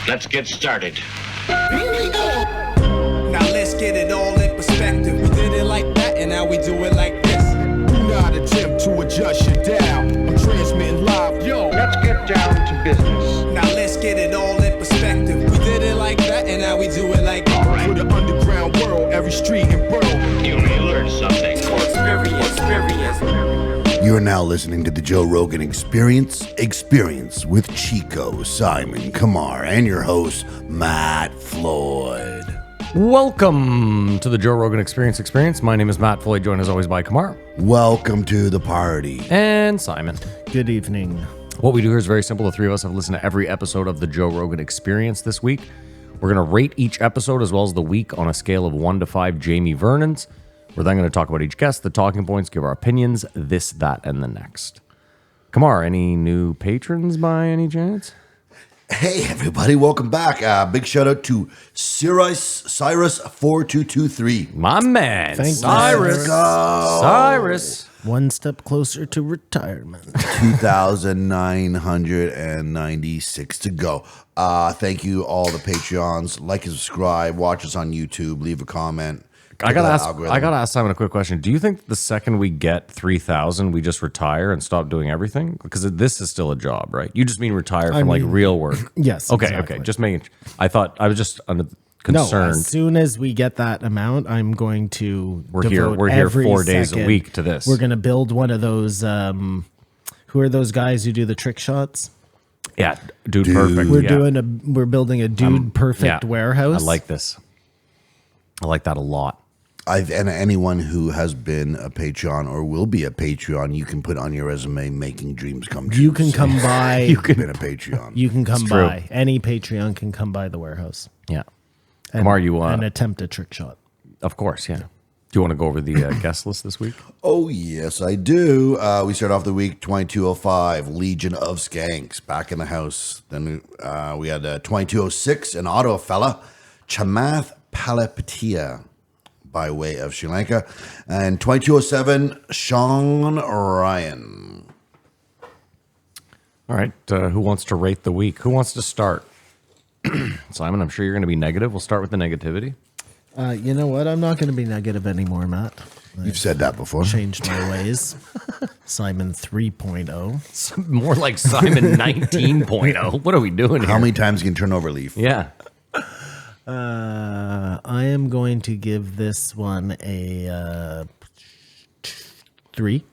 Let's get started. Now let's get it all in perspective. We did it like that, and now we do it like this. Do not attempt to adjust your dial. I'm transmitting live. Yo, Let's get down to business. Now let's get it all in perspective. We did it like that, and now we do it like this. All right. for the underground world, every street and borough. You may learn something. You are now listening to the Joe Rogan Experience with Chico, Simon, Kamar, and your host, Matt Floyd. Welcome to the Joe Rogan Experience. My name is Matt Floyd, joined as always by Kamar. Welcome to the party. And Simon. Good evening. What we do here is very simple. The three of us have listened to every episode of the Joe Rogan Experience this week. We're going to rate each episode as well as the week on a scale of 1 to 5 Jamie Vernon's. We're then going to talk about each guest, the talking points, give our opinions, this, that, and the next. Kamar, any new patrons by any chance? Hey, everybody, welcome back. Big shout out to Cyrus4223. My man, Thank you. Cyrus. Cyrus. One step closer to retirement. 2,996 to go. Thank you, all the Patreons. Like and subscribe, watch us on YouTube, leave a comment. I gotta ask Simon a quick question. Do you think the second we get 3,000, we just retire and stop doing everything? Because this is still a job, right? You just mean retire from like real work. Yes. Okay. exactly. Okay. Just making. I was just No, concerned. as soon as we get that amount, I'm going to. We're here every 4 days a second. week to this. We're going to build one of those. Who are those guys who do the trick shots? Yeah, dude, perfect. We're building a dude perfect warehouse. I like this. I like that a lot. And anyone who has been a Patreon or will be a Patreon, you can put on your resume making dreams come true. You can come by. You've been a Patreon. You can come It's true. by. Any Patreon can come by the warehouse. Yeah. And, Kamar, and attempt a trick shot. Of course, yeah. Do you want to go over the guest list this week? Oh, yes, I do. We start off the week 2205, Legion of Skanks, back in the house. Then we had 2206, an Ottawa fella, Chamath Palihapitiya, by way of Sri Lanka. And 2207, Sean Ryan. All right. Who wants to rate the week? Who wants to start? Simon, I'm sure you're going to be negative. We'll start with the negativity. You know what? I'm not going to be negative anymore, Matt. You've said that before. Changed my ways. Simon 3.0. More like Simon 19.0. What are we doing here? How many times you can turn over a leaf? Yeah. I am going to give this one a 3,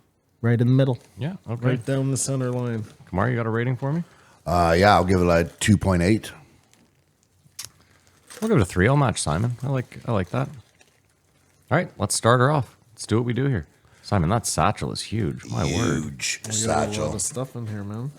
right in the middle. Yeah. Okay. Right down the center line. Kamar, you got a rating for me? Yeah, I'll give it a 2.8. I'll give it a 3. I'll match Simon. I like that. All right, let's start her off. Let's do what we do here. Simon, that satchel is huge. My word. Huge A lot satchel. of stuff in here, man.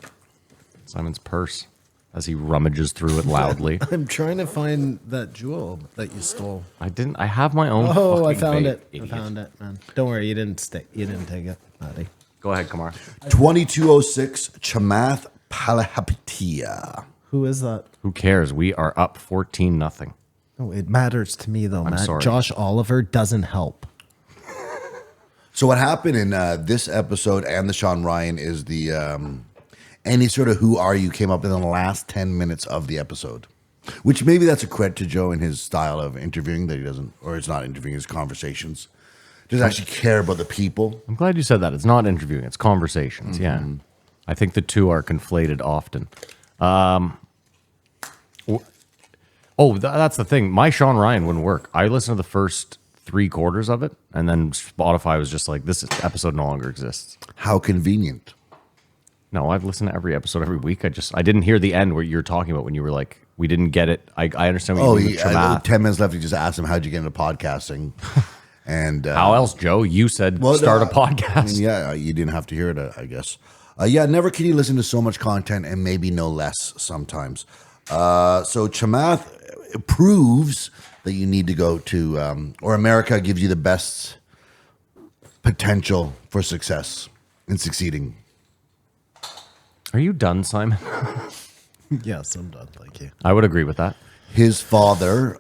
Simon's purse as he rummages through it loudly. I'm trying to find that jewel that you stole. I have my own. Oh, I fucking found bait, it. idiot. I found it, man. Don't worry, you didn't take it, buddy. Go ahead, Kamar. 2206, Chamath Palihapitiya. Who is that? Who cares? We are up 14-0. Oh, it matters to me though, Matt. sorry. Josh Oliver doesn't help. So what happened in this episode and the Sean Ryan is the any sort of who are you came up in the last 10 minutes of the episode, which maybe that's a credit to Joe in his style of interviewing that he doesn't, or it's not interviewing, his conversations. Doesn't actually care about the people. I'm glad you said that. It's not interviewing. It's conversations. Yeah. I think the two are conflated often. That's the thing. My Sean Ryan wouldn't work. I listened to the first 3/4 of it, and then Spotify was just like, this episode no longer exists. How convenient. No, I've listened to every episode every week. I didn't hear the end where you're talking about when you were like, we didn't get it. I understand what you mean with Chamath. 10 minutes left. You just asked him, how'd you get into podcasting? And How else, Joe? You said start a podcast. Yeah, you didn't have to hear it, I guess. Never can you listen to so much content and maybe no less sometimes. So Chamath proves that you need to go to, or America gives you the best potential for success in succeeding. Are you done, Simon? Yes, I'm done. Thank you. I would agree with that. His father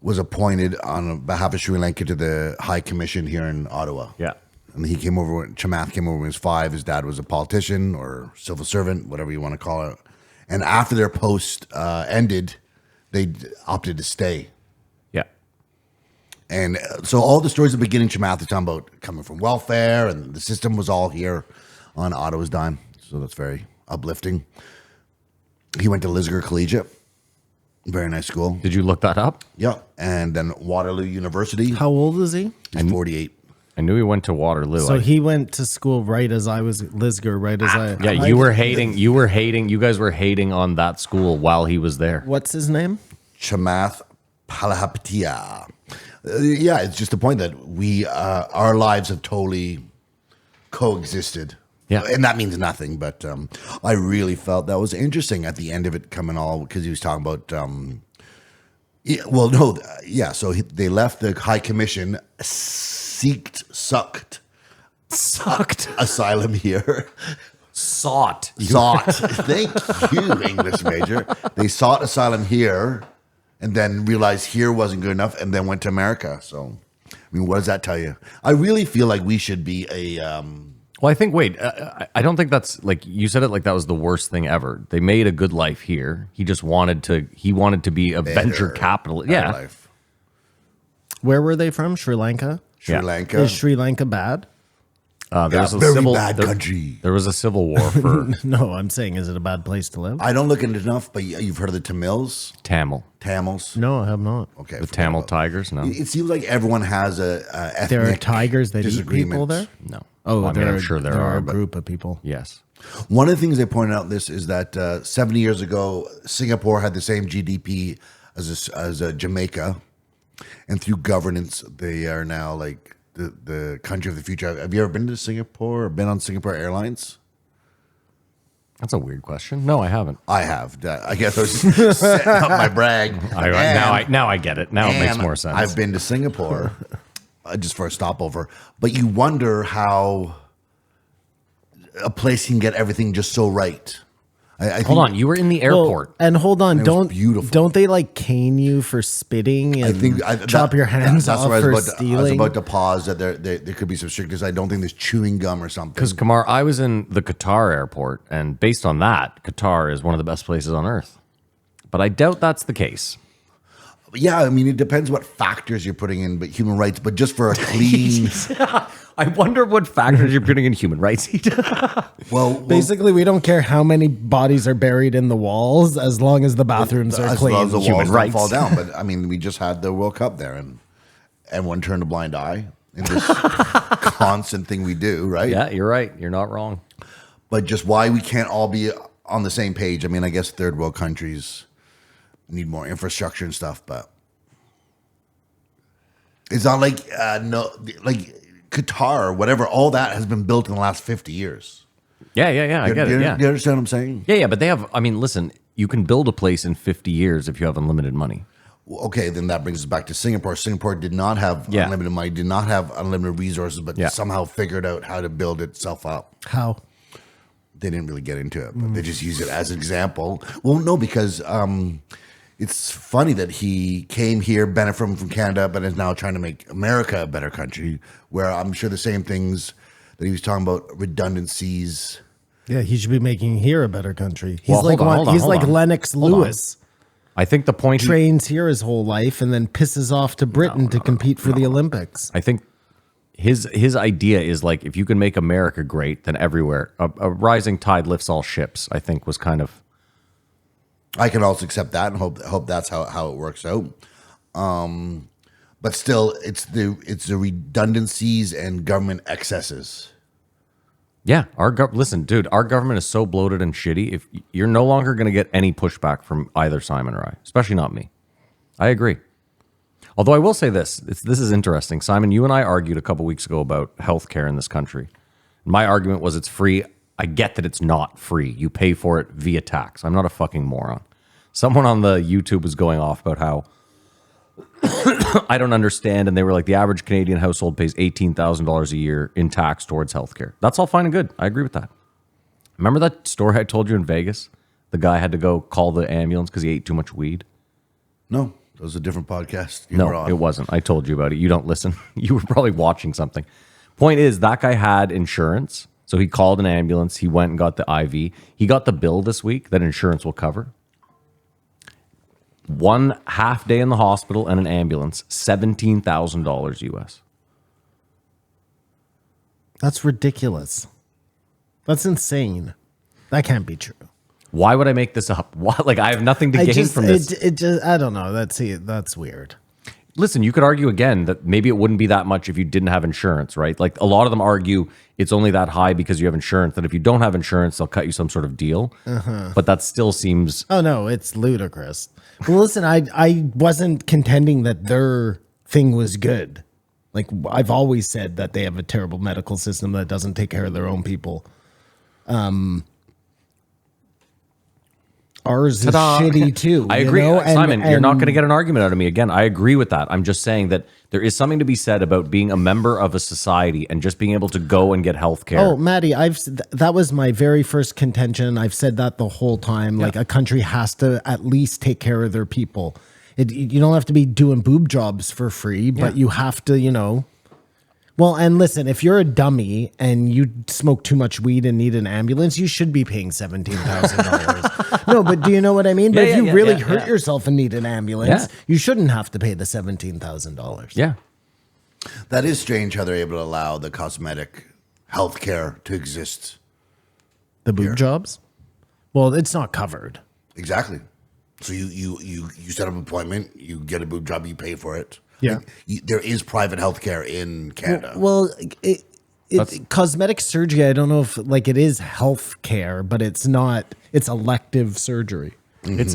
was appointed on behalf of Sri Lanka to the High Commission here in Ottawa. Yeah. And he came over, Chamath came over when he was 5. His dad was a politician or civil servant, whatever you want to call it. And after their post ended, they opted to stay. Yeah. And so all the stories at the beginning, Chamath is talking about coming from welfare, and the system was all here on Ottawa's dime. So that's very uplifting. He went to Lisgar Collegiate. Very nice school. Did you look that up? Yeah. And then Waterloo University. How old is he? He's 48. I knew he went to Waterloo. So he went to school right as I was at Lisgar, right as I... Yeah, you were hating. You guys were hating on that school while he was there. What's his name? Chamath Palihapitiya. Yeah, it's just the point that we, our lives have totally coexisted. Yeah. And that means nothing, but I really felt that was interesting at the end of it coming all, because he was talking about, so they left the High Commission, sucked asylum here. Sought. Thank you, English major. They sought asylum here and then realized here wasn't good enough and then went to America. So, I mean, what does that tell you? I really feel like we should be a... Well, I think, I don't think that's, like, you said it like that was the worst thing ever. They made a good life here. He just wanted to be a venture capitalist. Yeah. life. Where were they from? Sri Lanka? Sri Yeah. Lanka. Is Sri Lanka bad? There's a very bad country. There was a civil war for No, I'm saying, is it a bad place to live? I don't look at it enough, but you've heard of the Tamils? Tamils. No, I have not. Okay. The Tamil tigers? No. It seems like everyone has a ethnic There are tigers that eat disagreements. people there? No. Oh, Well, I mean, I'm sure there are, a but group of people. yes. One of the things they pointed out in this is that 70 years ago, Singapore had the same GDP as Jamaica, and through governance, they are now like the country of the future. Have you ever been to Singapore or been on Singapore Airlines? That's a weird question. No, I haven't. I have. I guess I was just setting up my brag. Now I get it. Now it makes And more sense. I've been to Singapore just for a stopover, but you wonder how a place can get everything just so right. I Hold on, you were in the airport. Well, and hold on, It was beautiful. don't they like cane you for spitting and chop your hands off what for I was stealing? about to pause that there could be some strictness. I don't think there's chewing gum or something. Because Kamar, I was in the Qatar airport, and based on that, Qatar is one of the best places on earth. But I doubt that's the case. Yeah, I mean, it depends what factors you're putting in, but human rights. But just for a clean, I wonder what factors you're putting in human rights. Basically, we don't care how many bodies are buried in the walls as long as the bathrooms are as clean. long as the Human walls don't rights. fall down. But I mean, we just had the World Cup there, and everyone turned a blind eye in this constant thing we do, right? Yeah, you're right. You're not wrong. But just why we can't all be on the same page. I mean, I guess third world countries need more infrastructure and stuff, but it's not like Qatar or whatever. All that has been built in the last 50 years. Yeah. I get it. Yeah. You understand what I'm saying? Yeah, but they have, I mean, listen, you can build a place in 50 years if you have unlimited money. Okay, then that brings us back to Singapore. Singapore did not have unlimited money, did not have unlimited resources, but somehow figured out how to build itself up. How? They didn't really get into it, but they just use it as an example. Well, no, because it's funny that he came here, benefited from Canada, but is now trying to make America a better country, where I'm sure the same things that he was talking about, redundancies. Yeah, he should be making here a better country. He's Well, like hold on, he's hold like on. Lennox Hold on. Lewis. I think the point Trains here his whole life and then pisses off to Britain to compete for the Olympics. I think his idea is like, if you can make America great, then everywhere a rising tide lifts all ships. I think was kind of. I can also accept that and hope that's how it works out. But still, it's the redundancies and government excesses. Yeah, listen, dude, our government is so bloated and shitty. If you're no longer going to get any pushback from either Simon or I, especially not me. I agree. Although I will say this is interesting. Simon, you and I argued a couple weeks ago about healthcare in this country. My argument was it's free. I get that it's not free. You pay for it via tax. I'm not a fucking moron. Someone on the YouTube was going off about how I don't understand, and they were like, the average Canadian household pays $18,000 a year in tax towards healthcare. That's all fine and good. I agree with that. Remember that story I told you in Vegas? The guy had to go call the ambulance because he ate too much weed. No, that was a different podcast. You were No, on. it wasn't. I told you about it. You don't listen. You were probably watching something. Point is, that guy had insurance, So he called an ambulance. He went and got the IV. He got the bill this week that insurance will cover. 1 half day in the hospital and an ambulance, $17,000 US. That's ridiculous. That's insane. That can't be true. Why would I make this up? Why, like, I have nothing to gain from this. It just, I don't know. That's weird. Listen, you could argue again that maybe it wouldn't be that much if you didn't have insurance, right? Like a lot of them argue it's only that high because you have insurance, that if you don't have insurance, they'll cut you some sort of deal. But that still seems... Oh, no, it's ludicrous. Well, listen, I wasn't contending that their thing was good. Like, I've always said that they have a terrible medical system that doesn't take care of their own people. Ours is shitty too. I agree. You know? Simon, you're not going to get an argument out of me. Again, I agree with that. I'm just saying that there is something to be said about being a member of a society and just being able to go and get health care. Oh, Maddie, that was my very first contention. I've said that the whole time. Like, a country has to at least take care of their people. You don't have to be doing boob jobs for free, but you have to, you know. Well, and listen, if you're a dummy and you smoke too much weed and need an ambulance, you should be paying $17,000. No, but do you know what I mean? But if you really hurt yourself and need an ambulance, you shouldn't have to pay the $17,000. Yeah. That is strange how they're able to allow the cosmetic healthcare to exist. The boob jobs? Well, it's not covered. Exactly. So you set up an appointment, you get a boob job, you pay for it. Yeah. There is private healthcare in Canada. Well, cosmetic surgery, I don't know if like it is health care, but it's not, it's elective surgery.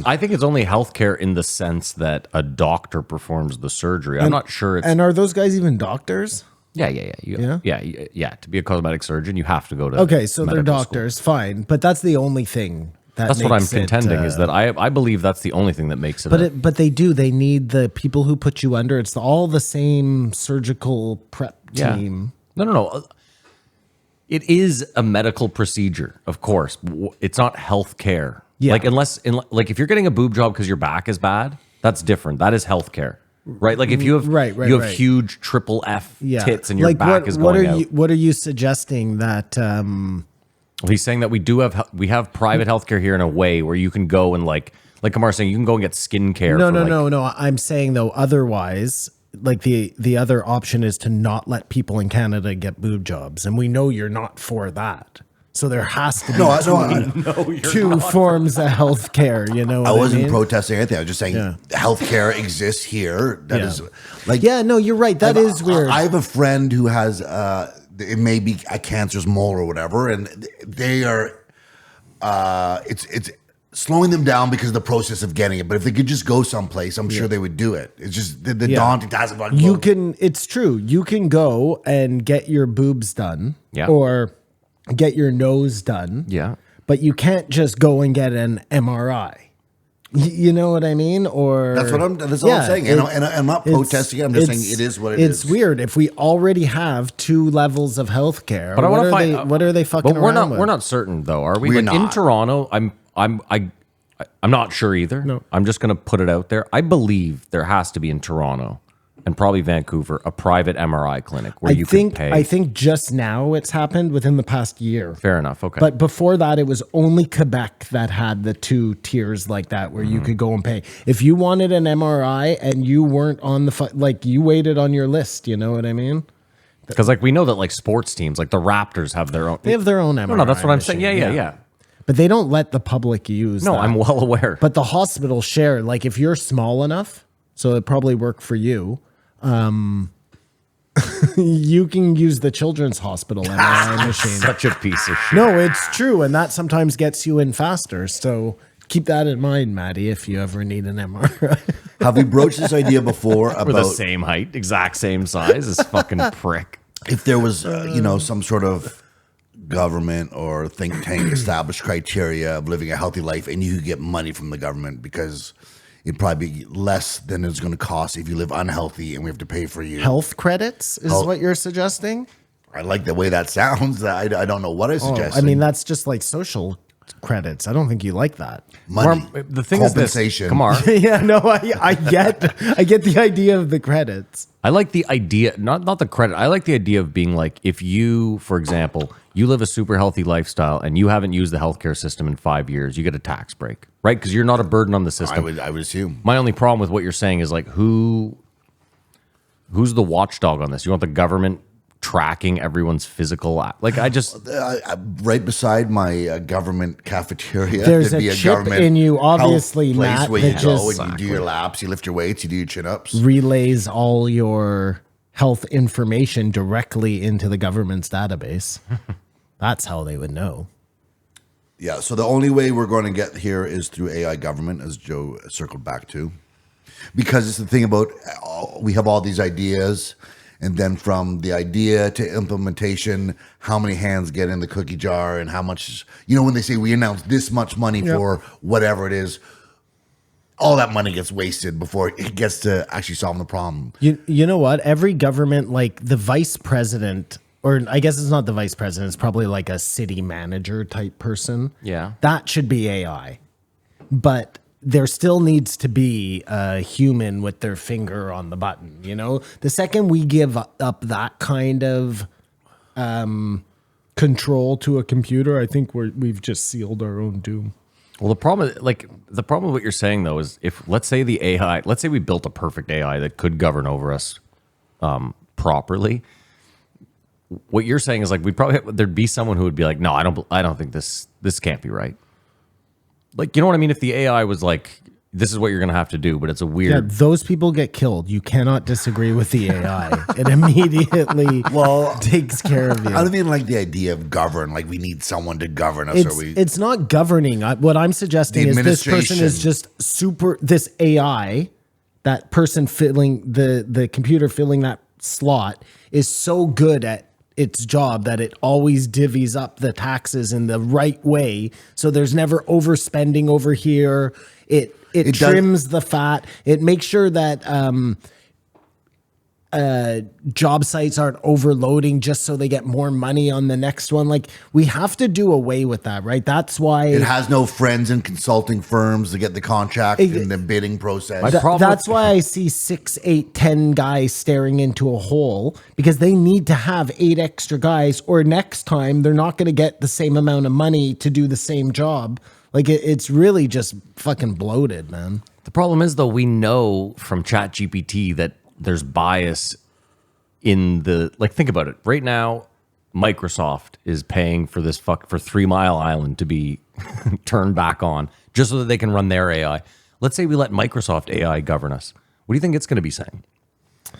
I think it's only healthcare in the sense that a doctor performs the surgery. I'm not sure it's... And are those guys even doctors? Yeah. To be a cosmetic surgeon, you have to go to Okay, so they're medical doctors, school. fine. But that's the only thing. That's what I'm contending, is that I believe that's the only thing that makes it. But they need the people who put you under. It's all the same surgical prep team. No. It is a medical procedure, of course. It's not health care. Yeah. Like if you're getting a boob job because your back is bad, that's different. That is health care. Right? Like if you have huge triple F tits and your back is going out. What are you suggesting that Well, he's saying that we have private healthcare here in a way where you can go and like Kamar's saying, you can go and get skincare. No. I'm saying though, otherwise, like the other option is to not let people in Canada get boob jobs, and we know you're not for that. So there has to be two forms of healthcare. You know, I wasn't mean? protesting anything. I was just saying healthcare exists here. That is like no, you're right. That is weird. I have a friend who has it may be a cancerous mole or whatever, and they are it's slowing them down because of the process of getting it. But if they could just go someplace, I'm sure they would do it. It's just the daunting task of it's true. You can go and get your boobs done or get your nose done. Yeah. But you can't just go and get an MRI. You know what I mean? Or that's all I'm saying. And I'm not protesting it. I'm just saying it is what it is. It's weird. If we already have two levels of healthcare, but what are they fucking around with? We're not certain though, are we? We're not. In Toronto, I'm not sure either. No. I'm just gonna put it out there. I believe there has to be in Toronto and probably Vancouver a private MRI clinic where you can pay. I think just now it's happened within the past year. Fair enough. Okay. But before that, it was only Quebec that had the two tiers like that where you could go and pay. If you wanted an MRI and you weren't on the you waited on your list. You know what I mean? Because like we know that like sports teams, like the Raptors have their own. They have their own MRI. No, that's what I'm saying. Yeah. But they don't let the public use. No, that. I'm well aware. But the hospitals share. Like if you're small enough, so it probably work for you. You can use the children's hospital MRI machine. Such a piece of shit. No, it's true, and that sometimes gets you in faster. So keep that in mind, Maddie, if you ever need an MRI. Have we broached this idea before about We're the same height, exact same size as fucking prick? If there was, some sort of government or think tank established criteria of living a healthy life, and you could get money from the government because it'd probably be less than it's going to cost if you live unhealthy and we have to pay for you. Health credits is what you're suggesting? I like the way that sounds. I don't know what I suggest. I mean, that's just like social credits. I don't think you like that. Money. The thing is this, compensation. Kamar, Yeah, no, I get the idea of the credits. I like the idea, not the credit. I like the idea of being like, if you, for example, you live a super healthy lifestyle and you haven't used the healthcare system in 5 years, you get a tax break, right? Because you're not a burden on the system. I would assume. My only problem with what you're saying is like, who's the watchdog on this? You want the government tracking everyone's physical like I just Right beside my government cafeteria, There's there'd a be a chip government in you, health obviously, place Matt, where you that go just- and you do your laps, you lift your weights, you do your chin-ups. Relays all your health information directly into the government's database. That's how they would know. Yeah, so the only way we're going to get here is through AI government, as Joe circled back to. Because it's the thing about, we have all these ideas, and then from the idea to implementation, how many hands get in the cookie jar and how much, when they say we announce this much money for whatever it is, all that money gets wasted before it gets to actually solving the problem. You know what? Every government, like the vice president, or I guess it's not the vice president, it's probably like a city manager type person. Yeah. That should be AI. But there still needs to be a human with their finger on the button, The second we give up that kind of control to a computer, I think we've just sealed our own doom. well, the problem with what you're saying though is if let's say we built a perfect AI that could govern over us properly. What you're saying is like there'd be someone who would be like, no, I don't think this can't be right. Like, you know what I mean? If the AI was like, this is what you're going to have to do, but it's a Yeah, weird. those people get killed. You cannot disagree with the AI. It immediately takes care of you. I don't even like the idea of govern, like we need someone to govern us. It's not governing. What I'm suggesting is this person is just this AI, that person filling the computer filling that slot is so good at its job that it always divvies up the taxes in the right way. So there's never overspending over here. It trims the fat. It makes sure that job sites aren't overloading just so they get more money on the next one. Like, we have to do away with that, right? That's why it has no friends in consulting firms to get the contract in the bidding process. That's why I see 6, 8, 10 guys staring into a hole, because they need to have 8 extra guys, or next time they're not going to get the same amount of money to do the same job. Like, it's really just fucking bloated, man. The problem is though, we know from ChatGPT that there's bias in think about it. Right now, Microsoft is paying for this for 3 Mile Island to be turned back on just so that they can run their AI. Let's say we let Microsoft AI govern us. What do you think it's going to be saying?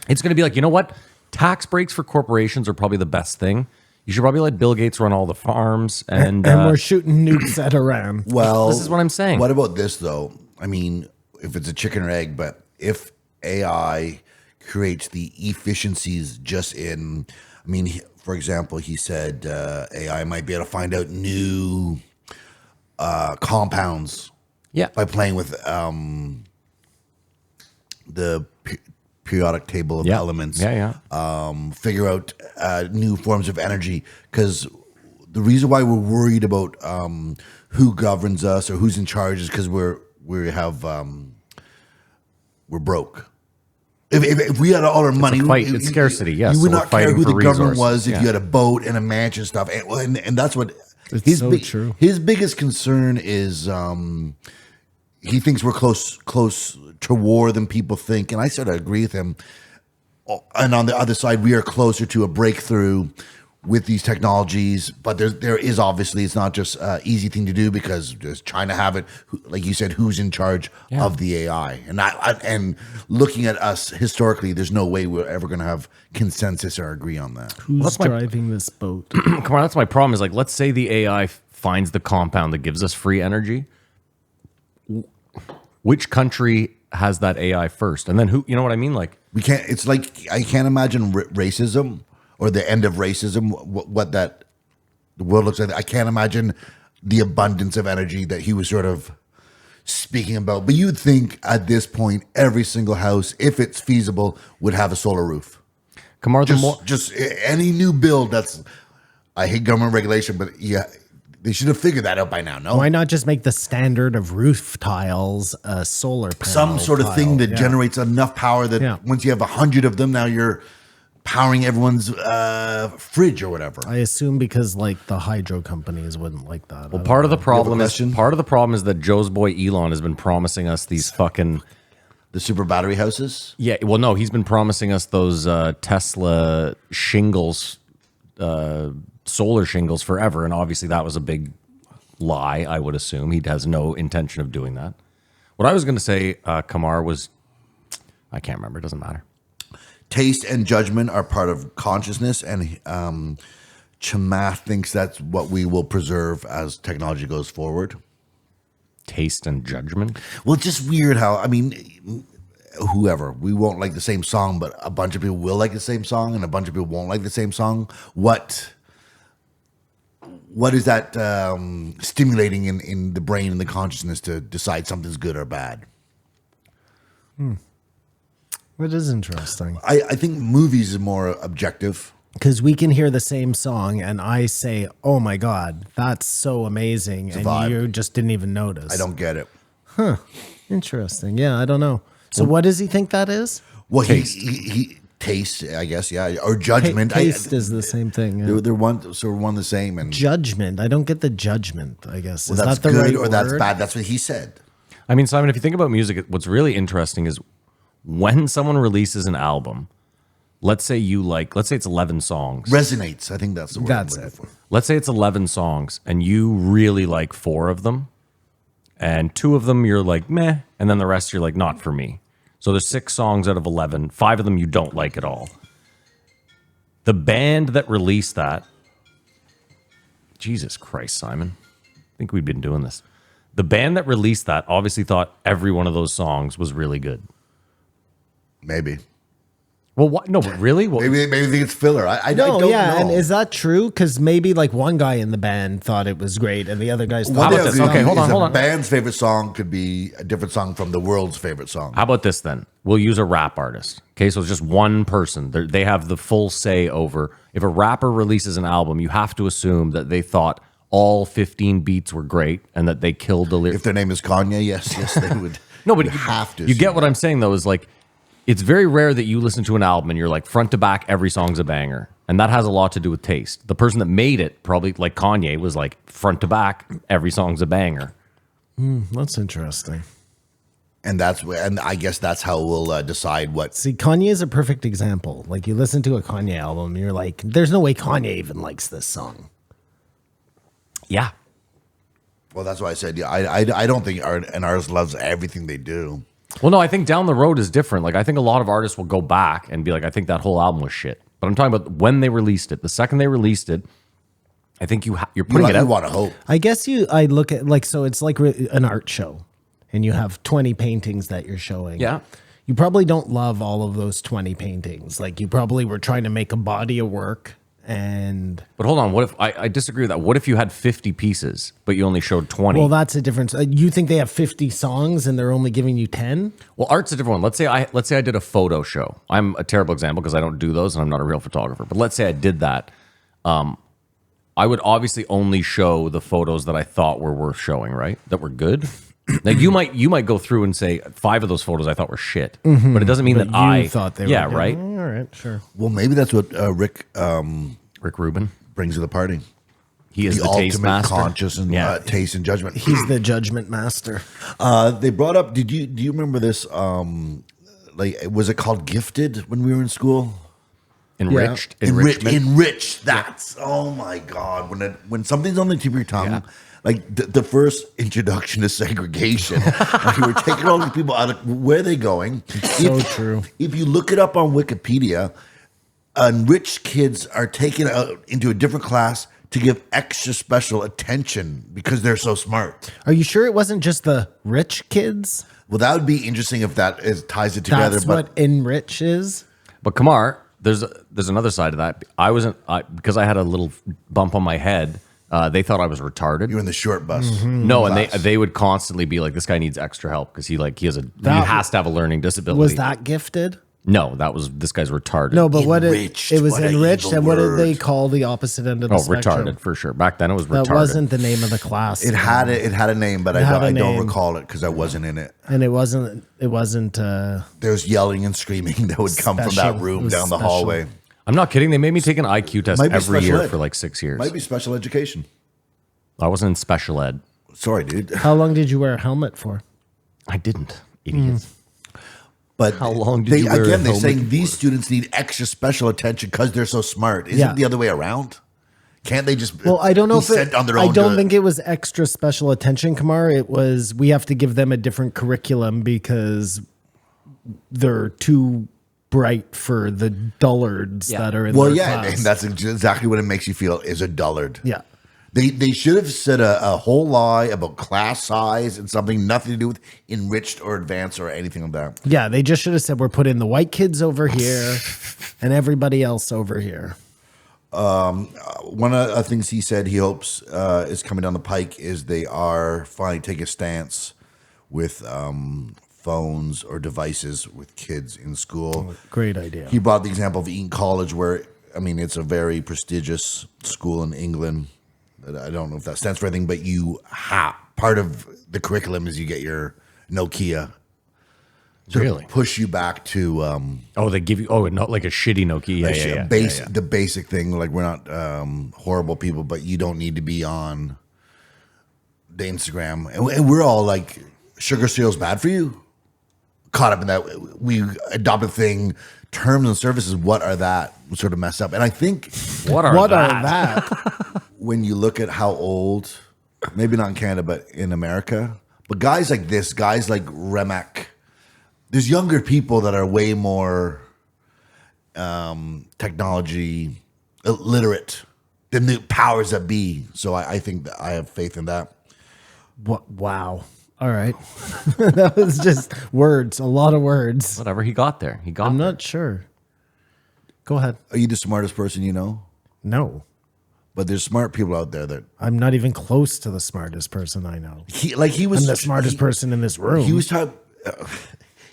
It's going to be like, you know what? Tax breaks for corporations are probably the best thing. You should probably let Bill Gates run all the farms and we're shooting nukes at Iran. Well, this is what I'm saying. What about this though? I mean, if it's a chicken or egg, but if AI creates the efficiencies just in, for example, he said AI might be able to find out new compounds by playing with the periodic table of elements. Figure out new forms of energy. Because the reason why we're worried about who governs us or who's in charge is because we're broke. If we had all our money, it's scarcity. Yes, you would not care who the government was if Yeah. you had a boat and a mansion and stuff. And that's what True. His biggest concern is he thinks we're close to war than people think, and I sort of agree with him. And on the other side, we are closer to a breakthrough with these technologies, but there is obviously, it's not just an easy thing to do because does China have it? Like you said, who's in charge of the AI? And looking at us historically, there's no way we're ever going to have consensus or agree on that. Who's driving this boat? Come on, that's my problem. Is like, let's say the AI finds the compound that gives us free energy. Which country has that AI first, and then who? You know what I mean? Like, we can't. It's like I can't imagine racism or the end of racism. What that the world looks like. I can't imagine the abundance of energy that he was sort of speaking about. But you'd think at this point, every single house, if it's feasible, would have a solar roof. Kamar, Just any new build. I hate government regulation, but yeah, They should have figured that out by now. No, Why not just make the standard of roof tiles a solar panel? some sort of thing that generates enough power that once you have 100 of them, now you're powering everyone's fridge or whatever. I assume because like the hydro companies wouldn't like that. Well, part of the problem is that Joe's boy Elon has been promising us these fucking The super battery houses. Yeah, well, no, he's been promising us those Tesla shingles, solar shingles forever, and obviously that was a big lie, I would assume. He has no intention of doing that. What I was going to say, Kamar, was, I can't remember, it doesn't matter. Taste and judgment are part of consciousness, and Chamath thinks that's what we will preserve as technology goes forward. Taste and judgment? Well, it's just weird how, I mean, whoever, we won't like the same song, but a bunch of people will like the same song, and a bunch of people won't like the same song. What is that stimulating in the brain and the consciousness to decide something's good or bad? It is interesting. I think movies is more objective. Because we can hear the same song and I say, oh my God, that's so amazing. And vibe. you just didn't even notice. I don't get it. Interesting. Yeah, I don't know. So what does he think that is? Well, he taste, I guess, yeah, or judgment. Taste is the same thing. Yeah. They're one the same. And Judgment. I don't get the judgment, I guess. well, Is that's that the good right or that's word? bad. That's what he said. I mean, Simon, if you think about music, what's really interesting is when someone releases an album, let's say it's 11 songs. Resonates. I think that's the word. That's I'm it. looking for. Let's say it's 11 songs and you really like 4 of them and 2 of them you're like, meh. And then the rest you're like, not for me. So there's 6 songs out of 11. 5 of them you don't like at all. The band that released that, Jesus Christ, Simon. I think we've been doing this. The band that released that obviously thought every one of those songs was really good. Maybe. Well, what? No, but really? What? Maybe they think it's filler. I No, don't yeah, know. and is that true? Because maybe like one guy in the band thought it was great, and the other guys thought. How it about was this? dumb. Okay, hold on. A band's favorite song could be a different song from the world's favorite song. How about this then? We'll use a rap artist. Okay, so it's just one person. They have the full say over. If a rapper releases an album, you have to assume that they thought all 15 beats were great and that they killed the lyrics. If their name is Kanye, yes, they would. No, but would have to. You get what I'm saying, though, is like, it's very rare that you listen to an album and you're like, front to back, every song's a banger. And that has a lot to do with taste. The person that made it, probably like Kanye, was like, front to back, every song's a banger. That's interesting. And I guess that's how we'll decide what. See, Kanye is a perfect example. Like you listen to a Kanye album, and you're like, "There's no way Kanye even likes this song." Yeah. Well, that's why I said, yeah, I don't think an artist loves everything they do. Well, no, I think down the road is different. Like, I think a lot of artists will go back and be like, I think that whole album was shit. But I'm talking about when they released it. The second they released it, I think you're putting it out. You want to hope. I guess I look at like, so it's like an art show, and you have 20 paintings that you're showing. Yeah. You probably don't love all of those 20 paintings. Like you probably were trying to make a body of work. But hold on, what if I disagree with that? What if you had 50 pieces, but you only showed 20? Well, that's a difference. You think they have 50 songs and they're only giving you 10? Well, art's a different one. Let's say I did a photo show. I'm a terrible example because I don't do those and I'm not a real photographer. But let's say I did that. I would obviously only show the photos that I thought were worth showing, right? That were good. Now you might go through and say 5 of those photos I thought were shit, but it doesn't mean that You thought they were good. right. All right, sure. Well, maybe that's what Rick Rubin, brings to the party. he is the taste ultimate master. conscious and taste and judgment. He's the judgment master. They brought up. Do you remember this? Was it called Gifted when we were in school? Enriched, Enriched. That's oh my god. When something's on the tip of your tongue, like the first introduction to segregation, like you were taking all these people out of where are they going? So true. If you look it up on Wikipedia, enriched kids are taken out into a different class to give extra special attention because they're so smart. Are you sure it wasn't just the rich kids? Well, that would be interesting if that ties it together. That's but what enrich is? But Kamar, there's another side of that. Because I had a little bump on my head. They thought I was retarded. you're in the short bus. No, and class. they would constantly be like, "This guy needs extra help because he has to have a learning disability." Was that gifted? No, this guy's retarded. No, but Enriched. it was What an enriched, evil and what did they word. call the opposite end of the spectrum? retarded for sure. Back then it was retarded. That wasn't the name of the class. It had a name, but I don't name. recall it because I wasn't in it. And it wasn't. There was yelling and screaming that would come from Special. that It room was down the special. hallway. I'm not kidding. They made me take an IQ test Might be every special year ed. for like 6 years. Might be special education. I wasn't in special ed. Sorry, dude. How long did you wear a helmet for? I didn't, idiot. But How long did you wear a they're helmet saying for? these students need extra special attention because they're so smart. Isn't Yeah. it the other way around? Can't they just Well, I don't know be if sent on their own? I don't think it was extra special attention, Kamar. It was we have to give them a different curriculum because they're too bright for the dullards that are in Well, their yeah, class. and that's exactly what it makes you feel is a dullard. Yeah. They should have said a whole lie about class size and something nothing to do with enriched or advanced or anything like that. Yeah, they just should have said we're putting the white kids over here and everybody else over here. One of the things he said he hopes is coming down the pike is they are finally taking a stance with phones or devices with kids in school. Great idea. He brought the example of Eton College, where it's a very prestigious school in England. I don't know if that stands for anything, but part of the curriculum is you get your Nokia. To Really? push you back to They give you not like a shitty Nokia. Yeah. the basic thing. Like we're not horrible people, but you don't need to be on the Instagram. And we're all like, sugar cereal's bad for you. Caught up in that, we adopt a thing. Terms and services, what are that? Sort of messed up. And I think What are that? when you look at how old, maybe not in Canada, but in America, but guys like this, guys like Remek, there's younger people that are way more technology literate than the powers that be. So I think that I have faith in that. Wow. All right. That was just words, a lot of words. Whatever he got there. He got I'm there. not sure. Go ahead. Are you the smartest person you know? No, But there's smart people out there that I'm not even close to the smartest person I know. he was I'm the smartest person in this room. He was trying.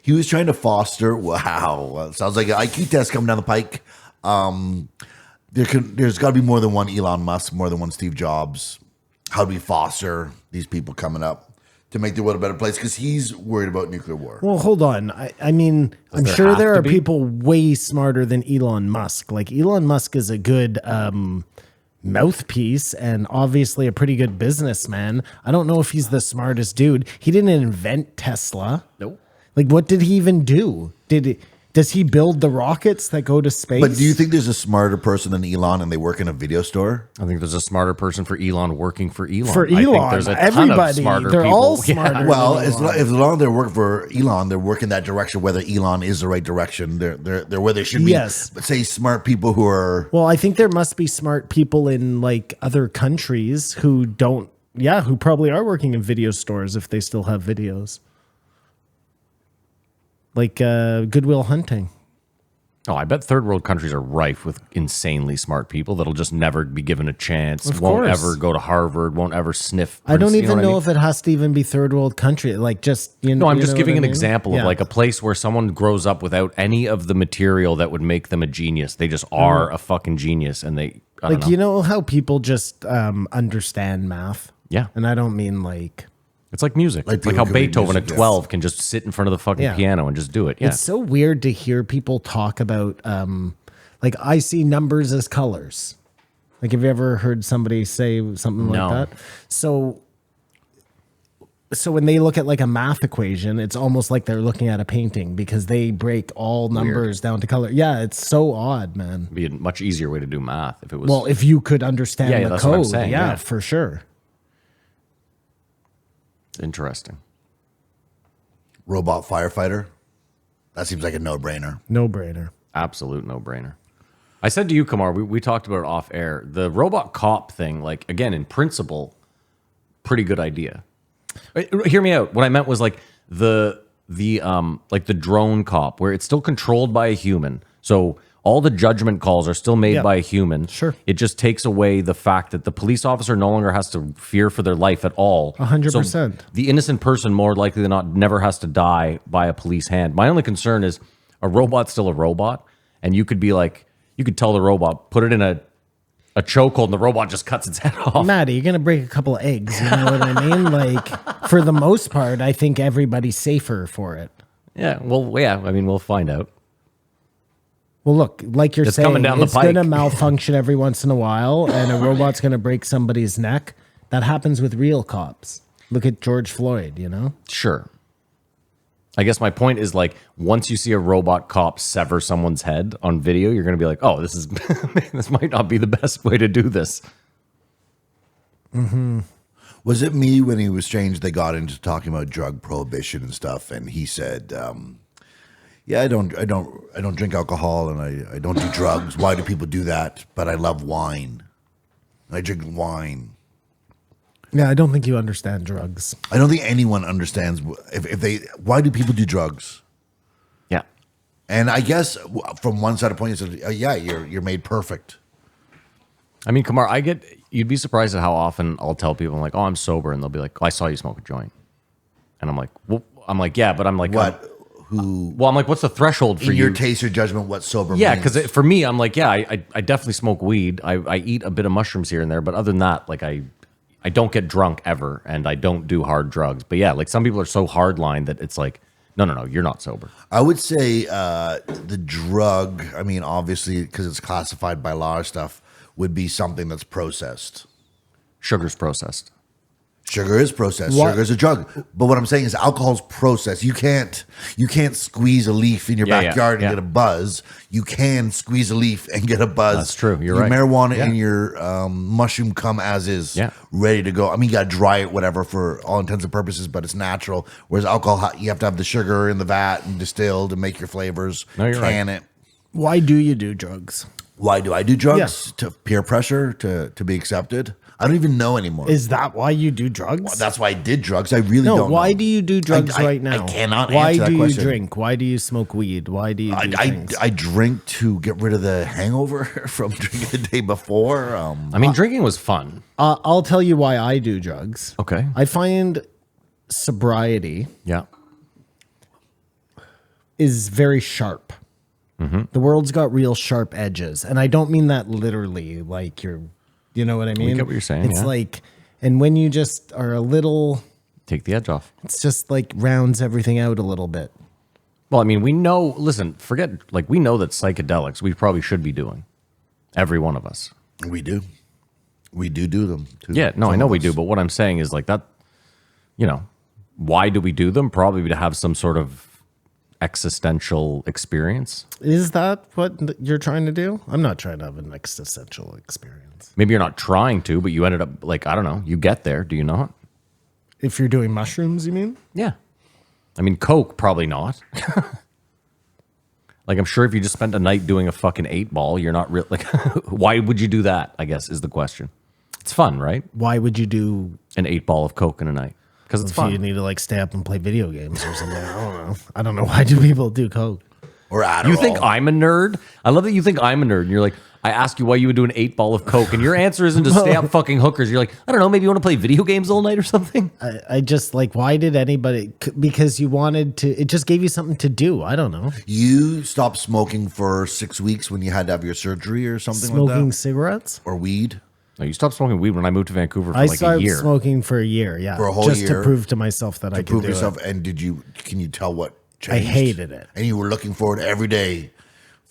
He was trying to foster. Wow, sounds like an IQ test coming down the pike. There's got to be more than one Elon Musk, more than one Steve Jobs. How do we foster these people coming up to make the world a better place? Because he's worried about nuclear war. Well, hold on. I mean, I'm there sure have there to are be? people way smarter than Elon Musk. Like Elon Musk is a good mouthpiece and obviously a pretty good businessman. I don't know if he's the smartest dude. He didn't invent Tesla. Nope. Like, what did he even do? Does he build the rockets that go to space? But do you think there's a smarter person than Elon and they work in a video store? I think there's a smarter person for Elon working for Elon. For I think Elon, there's a ton everybody, of smarter they're people. all Yeah. smarter. Well, than as Elon. long as they work for Elon, they're working that direction. Whether Elon is the right direction, they're where they should be. Yes. But say smart people who are. Well, I think there must be smart people in like other countries who don't, who probably are working in video stores if they still have videos. Like Goodwill Hunting. Oh, I bet third world countries are rife with insanely smart people that'll just never be given a chance. Of won't course. ever go to Harvard. Won't ever sniff. I don't you even what know I mean? if it has to even be third world country. Like just, you know. No, I'm you just know giving what an I mean? example Yeah. of like a place where someone grows up without any of the material that would make them a genius. They just are a fucking genius, and they I don't Like, know. you know how people just understand math? Yeah. And I don't mean like, It's like music. Like It's like people how can read Beethoven music, at yes. 12 can just sit in front of the fucking Yeah. piano and just do it. Yeah. it's so weird to hear people talk about, like, I see numbers as colors. Like, have you ever heard somebody say something No. like that? So when they look at like a math equation, it's almost like they're looking at a painting because they break all numbers down to color. Yeah, it's so odd, man. It'd be a much easier way to do math if it was. Well, if you could understand Yeah, the that's what I'm code, saying, yeah. for sure. it's interesting. Robot firefighter. That seems like a no-brainer. No brainer. Absolute no brainer. I said to you, Kamar, we talked about it off air. The robot cop thing, like, again, in principle, pretty good idea. Hear me out. What I meant was like the drone cop, where it's still controlled by a human. So all the judgment calls are still made Yeah. by a human. Sure. It just takes away the fact that the police officer no longer has to fear for their life at all. 100%. So the innocent person, more likely than not, never has to die by a police hand. My only concern is, a robot's still a robot, and you could be like, you could tell the robot, put it in a chokehold, and the robot just cuts its head off. Maddie, you're gonna break a couple of eggs. You know what I mean? Like, for the most part, I think everybody's safer for it. Yeah, well, yeah. I mean, we'll find out. Well, look, like you're It's saying, coming down the it's going to pike. malfunction every once in a while, and a robot's going to break somebody's neck. That happens with real cops. Look at George Floyd, you know? Sure. I guess my point is like, once you see a robot cop sever someone's head on video, you're going to be like, oh, this is this might not be the best way to do this. Was it me when he was changed? They got into talking about drug prohibition and stuff, and he said, "Yeah, I don't drink alcohol, and I don't do drugs. Why do people do that? But I love wine. I drink wine." Yeah, I don't think you understand drugs. I don't think anyone understands if they. Why do people do drugs? Yeah. And I guess from one side of the point, you said, "Yeah, you're made perfect." I mean, Kamar, you'd be surprised at how often I'll tell people, I'm like, oh, I'm sober. And they'll be like, oh, I saw you smoke a joint. And I'm like, well, yeah, but I'm like, What? Who? well, I'm like, what's the threshold for In you? your taste or judgment, what sober? Yeah, means? because for me, I'm like, yeah, I definitely smoke weed. I eat a bit of mushrooms here and there, but other than that, like I don't get drunk ever, and I don't do hard drugs. But yeah, like some people are so hardline that it's like, no, you're not sober. I would say the drug. I mean, obviously, because it's classified by law or stuff, would be something that's processed. Sugar's processed. Sugar is processed. What? Sugar is a drug. But what I'm saying is alcohol's processed. You can't squeeze a leaf in your Yeah, backyard yeah. and get a buzz. You can squeeze a leaf and get a buzz. That's true. You're Your right. marijuana Yeah. and your mushroom come as is, Yeah. ready to go. I mean, you got to dry it, whatever, for all intents and purposes, but it's natural. Whereas alcohol, you have to have the sugar in the vat and distilled and make your flavors. No, you're can right. it. Why do you do drugs? Why do I do drugs? Yeah. To peer pressure, to be accepted. I don't even know anymore. Is that why you do drugs? Well, that's why I did drugs. I really don't No, why know. do you do drugs I- right now? I cannot Why answer that do you question. drink? Why do you smoke weed? Why do you do things? I drink to get rid of the hangover from drinking the day before. I mean, drinking was fun. I'll tell you why I do drugs. Okay. I find sobriety Yeah. is very sharp. The world's got real sharp edges. And I don't mean that literally, like you know what I mean? get what you're saying, It's yeah. like, and when you just are a little, Take the edge off. it's just like rounds everything out a little bit. Well, I mean, we know, listen, we know that psychedelics we probably should be doing. Every one of us. we do them. Too. Yeah, no, I Some know of we us. do, but what I'm saying is like that, why do we do them? Probably to have some sort of existential experience. Is that what you're trying to do? I'm not trying to have an existential experience. Maybe you're not trying to, but you ended up like, I don't know, you get there, do you not? If you're doing mushrooms, you mean? Yeah. I mean, Coke, probably not. Like, I'm sure if you just spent a night doing a fucking 8-ball, you're not real. Like, why would you do that? I guess is the question. It's fun, right? Why would you do An 8-ball of Coke in a night because it's if you fun. need to like stay up and play video games or something? I don't know. Why do people do coke? Or Adderall. You think I'm a nerd? I love that you think I'm a nerd. And you're like, I ask you why you would do an 8-ball of Coke, and your answer isn't to stay up fucking hookers. You're like, I don't know, maybe you want to play video games all night or something. I just like, why did anybody? Because you wanted to. It just gave you something to do. I don't know. You stopped smoking for 6 weeks when you had to have your surgery or something like Smoking that? cigarettes. Or weed? No, you stopped smoking weed when I moved to Vancouver for I like a started year. smoking for a year. Yeah, For a whole just year? to prove to myself that I could Prove do yourself. it. And can you tell what I changed? hated it. And you were looking forward every day,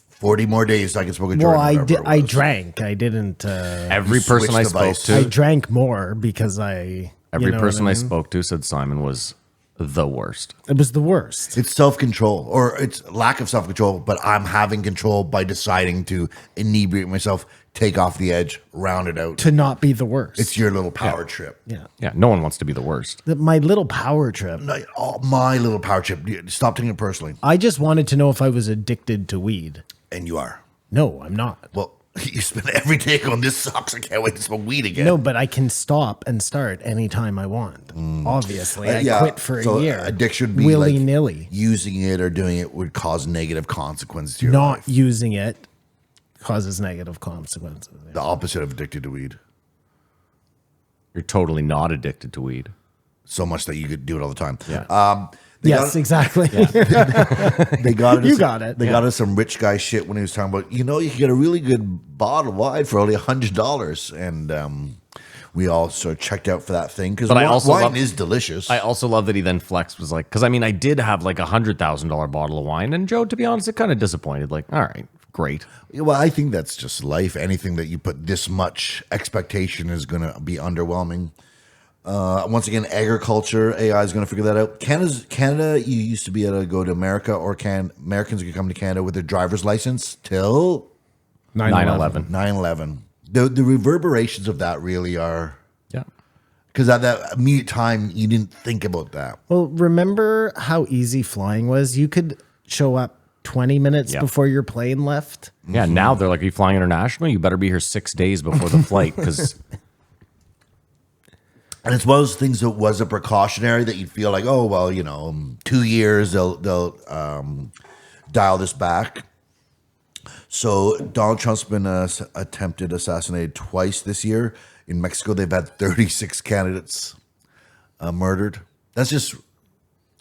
40 more days so I could smoke a joint. Well, I whatever did. it I was. drank. I didn't. Every You person I switched spoke device. to, I drank more because I. every you know person what I mean? spoke to said Simon was the worst. It was the worst. It's self-control, or it's lack of self-control, but I'm having control by deciding to inebriate myself, take off the edge, round it out. To not be the worst. It's your little power trip. yeah. Yeah, no one wants to be the worst. My little power trip. Like, oh, my little power trip. Stop taking it personally. I just wanted to know if I was addicted to weed. And you are. No, I'm not. Well, you spend every day going, this sucks. I can't wait to smoke weed again. No, but I can stop and start anytime I want. Obviously, I Yeah, quit for so a year. Addiction would be willy like nilly. using it or doing it would cause negative consequences to your Not life. using it causes negative consequences. The opposite of addicted to weed. You're totally not addicted to weed. so much that you could do it all the time. Yeah. Yes, exactly. They got it. You got it. They got us some rich guy shit when he was talking about, you can get a really good bottle of wine for only $100, and we all sort of checked out for that thing because wine is delicious. I also love that he then flexed, was like, because I mean, I did have like $100,000 bottle of wine, and Joe, to be honest, it kind of disappointed. Like, all right, great. Well, I think that's just life. Anything that you put this much expectation is going to be underwhelming. Once again, agriculture, AI is going to figure that out. Canada, you used to be able to go to America, or Americans could come to Canada with their driver's license till 9/11. 9/11. The reverberations of that really are, Yeah. because at that immediate time, you didn't think about that. Well, remember how easy flying was? You could show up 20 minutes before your plane left. Yeah. Now they're like, are you flying international? You better be here 6 days before the flight, because And it's one of those things that was a precautionary that you'd feel like, oh, well, 2 years, they'll dial this back. So Donald Trump's been attempted assassinated twice this year. In Mexico, they've had 36 candidates murdered. That's just...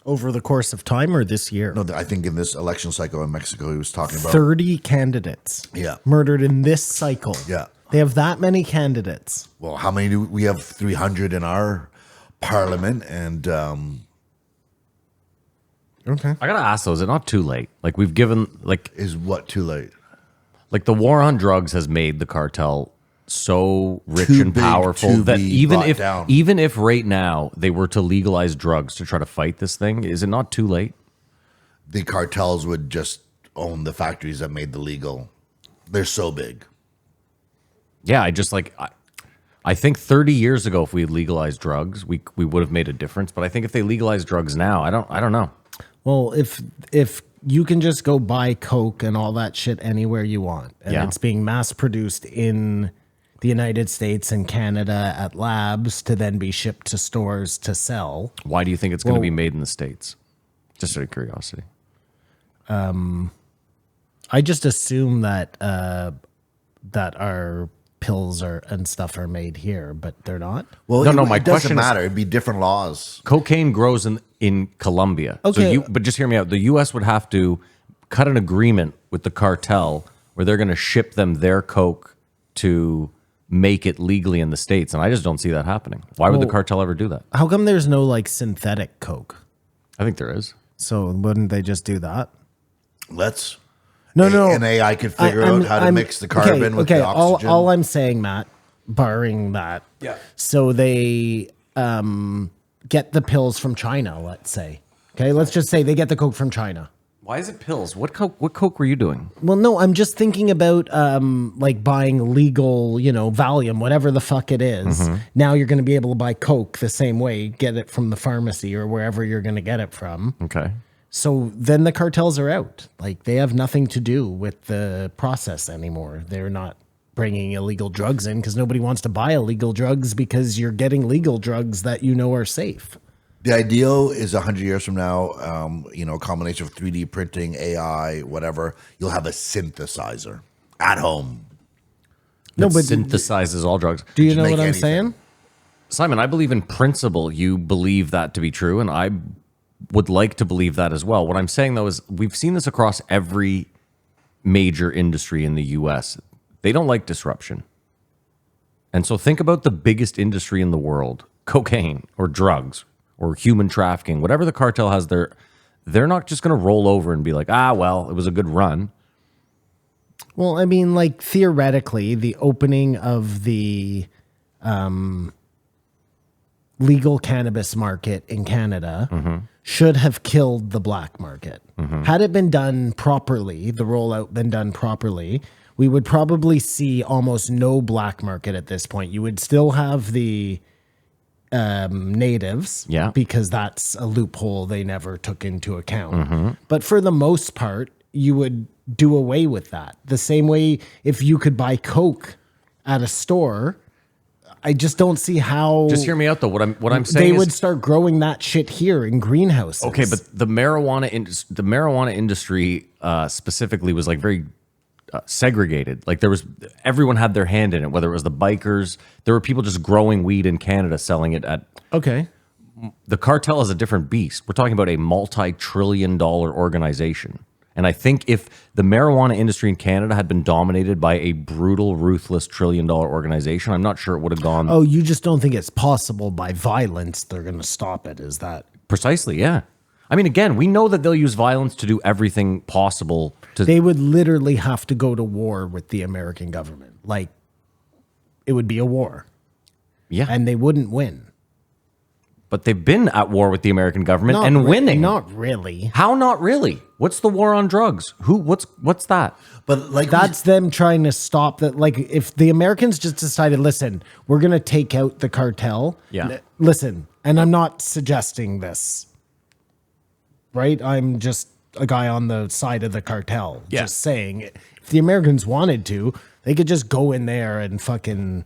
Over the course of time, or this year? No, I think in this election cycle in Mexico, he was talking about 30 candidates murdered in this cycle. Yeah. They have that many candidates. Well, how many do we have? 300 in our parliament, and Okay. I gotta ask though, is it not too late? Like, we've given, like is what too late? the war on drugs has made the cartel so rich Too and big powerful to that be even brought if down. even if right now they were to legalize drugs to try to fight this thing, is it not too late? The cartels would just own the factories that made the legal. They're so big. Yeah, I think 30 years ago, if we had legalized drugs, we would have made a difference. But I think if they legalize drugs now, I don't know. Well, if you can just go buy Coke and all that shit anywhere you want, and it's being mass produced in the United States and Canada at labs to then be shipped to stores to sell. Why do you think it's going to be made in the States? Just out of curiosity. I just assume that that our pills and stuff are made here, but they're not. Well, No, my it doesn't question is- matter. It'd be different laws. Cocaine grows in Colombia. Okay. But just hear me out. The U.S. would have to cut an agreement with the cartel where they're going to ship them their coke to make it legally in the States. And I just don't see that happening. Why would the cartel ever do that? How come there's no like synthetic Coke? I think there is. So wouldn't they just do that? Let's. No. An AI could figure out how to mix the carbon with the oxygen. All I'm saying, Matt, barring that. Yeah. So they get the pills from China, let's say. Okay, let's just say they get the Coke from China. Why is it pills? What coke were you doing? Well, no, I'm just thinking about like buying legal, Valium, whatever the fuck it is. Mm-hmm. Now you're going to be able to buy Coke the same way, get it from the pharmacy or wherever you're going to get it from. Okay. So then the cartels are out. Like they have nothing to do with the process anymore. They're not bringing illegal drugs in because nobody wants to buy illegal drugs because you're getting legal drugs that are safe. The ideal is 100 years from now, a combination of 3D printing, AI, whatever. You'll have a synthesizer at home. No, That but synthesizes all drugs. do you Just know make what I'm anything. saying? Simon, I believe in principle you believe that to be true, and I would like to believe that as well. What I'm saying, though, is we've seen this across every major industry in the U.S. They don't like disruption. And so think about the biggest industry in the world, cocaine or drugs or human trafficking, whatever the cartel has there, they're not just going to roll over and be like, well, it was a good run. Well, I mean, like theoretically, the opening of the legal cannabis market in Canada should have killed the black market. Had it been done properly, the rollout been done properly, we would probably see almost no black market at this point. You would still have the natives, because that's a loophole they never took into account. But for the most part, you would do away with that. The same way if you could buy Coke at a store, I just don't see how. Just hear me out, though. What I'm saying they is, would start growing that shit here in greenhouses. okay, but the marijuana industry specifically was like very segregated. Like everyone had their hand in it. Whether it was the bikers, there were people just growing weed in Canada, selling it at. Okay. the cartel is a different beast. We're talking about a multi-trillion-dollar organization. And I think if the marijuana industry in Canada had been dominated by a brutal, ruthless trillion-dollar organization, I'm not sure it would have gone. Oh, you just don't think it's possible by violence they're going to stop it, is that? Precisely, yeah. I mean, again, we know that they'll use violence to do everything possible to. They would literally have to go to war with the American government. Like, it would be a war. Yeah. And they wouldn't win. But they've been at war with the American government Not and re- winning. Not really. How not really? What's the war on drugs? What's that? But like That's them trying to stop that. Like, if the Americans just decided, listen, we're going to take out the cartel. Yeah. Listen, and I'm not suggesting this, right? I'm just a guy on the side of the cartel. Yeah. Just saying, if the Americans wanted to, they could just go in there and fucking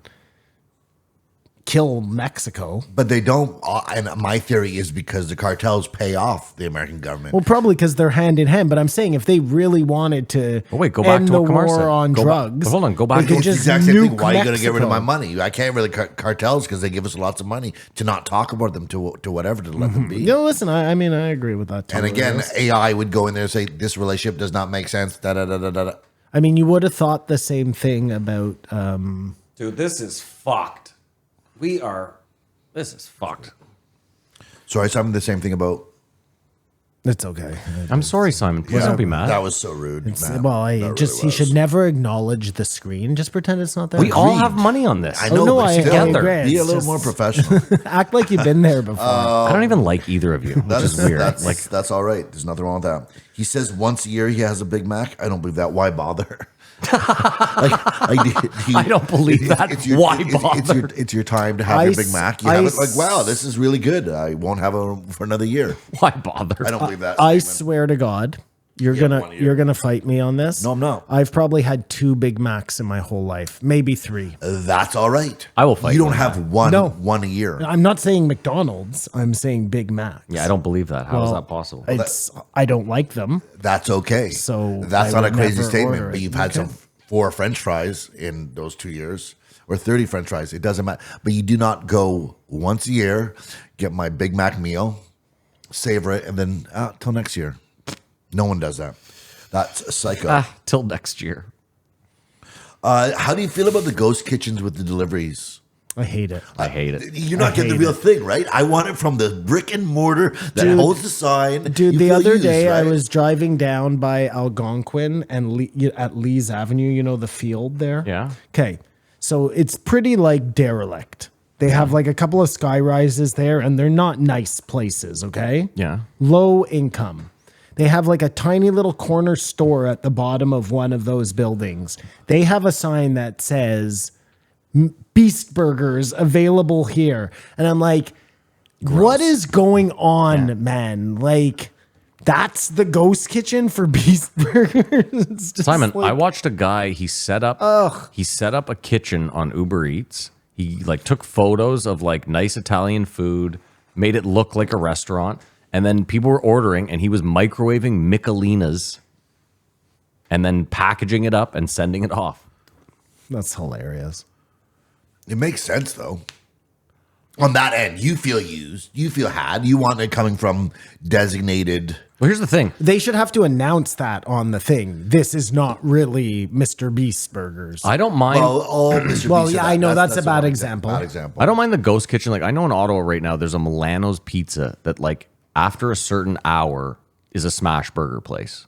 kill Mexico. But they don't, and my theory is because the cartels pay off the American government. Well, probably because they're hand in hand. But I'm saying if they really wanted to Go back end to the what Kamar war said. on Go back- drugs, but hold on, go back they to could what- It's the just exact same thing. nuke Why are you going to get rid of my Mexico. money? I can't really cartels because they give us lots of money to not talk about them to whatever to let them be. No, listen, I mean, I agree with that. And totally. again, AI would go in there and say this relationship does not make sense. Da da da da da. I mean, you would have thought the same thing about. Dude, this is fucked. This is fucked. So I saw the same thing about. It's okay. I'm sorry, Simon. Please don't be mad. That was so rude. Matt. Well, That really he should was. never acknowledge the screen. Just pretend it's not there. We all Agreed. have money on this. I know, no, but I still, agree. be a It's little just- more professional. Act like you've been there before. I don't even like either of you, which is weird. That's all right. There's nothing wrong with that. He says once a year he has a Big Mac. I don't believe that. Why bother? I don't believe that. Why bother? It's your time to have your Big Mac. You have it like, wow, this is really good. I won't have it for another year. Why bother? I don't believe that. I statement. swear to God, you're 1 gonna year. fight me on this. No, I'm not. I've probably had 2 Big Macs in my whole life, maybe 3. That's all right. I will fight You don't you on have one No. one a year. I'm not saying McDonald's. I'm saying Big Macs. Yeah, I don't believe that. How is Well, that possible? I don't like them. That's okay. So that's I not a would crazy never statement. order But it. you've had some 4 French fries in those 2 years, or 30 French fries. It doesn't matter. But you do not go once a year, get my Big Mac meal, savor it, and then till next year. No one does that. That's a psycho. Till next year. How do you feel about the ghost kitchens with the deliveries? I hate it. I hate it. You're not getting the hate real thing, right? I want it from the brick and mortar that Dude. holds the sign. Dude, You the feel other used, day I right? was driving down by Algonquin and at Lee's Avenue, you know, the field there? Yeah. Okay. So it's pretty like derelict. They have like a couple of sky rises there and they're not nice places, okay? Yeah. Low income. They have like a tiny little corner store at the bottom of one of those buildings. They have a sign that says Beast Burgers available here. And I'm like, what is going on, man? Like, that's the ghost kitchen for Beast Burgers? It's just Simon, like- I watched a guy, he set up a kitchen on Uber Eats. He like took photos of like nice Italian food, made it look like a restaurant, and then people were ordering and he was microwaving Michelinas and then packaging it up and sending it off. That's hilarious. It makes sense though. On that end, you feel used, you feel had, you want it coming from designated. Well, here's the thing. They should have to announce that on the thing. This is not really Mr. Beast Burgers. I don't mind. Well, all Mr. Well, Beast yeah, said I know that's a bad one example. Bad example. I don't mind the ghost kitchen. Like I know in Ottawa right now, there's a Milano's Pizza that like after a certain hour is a smash burger place.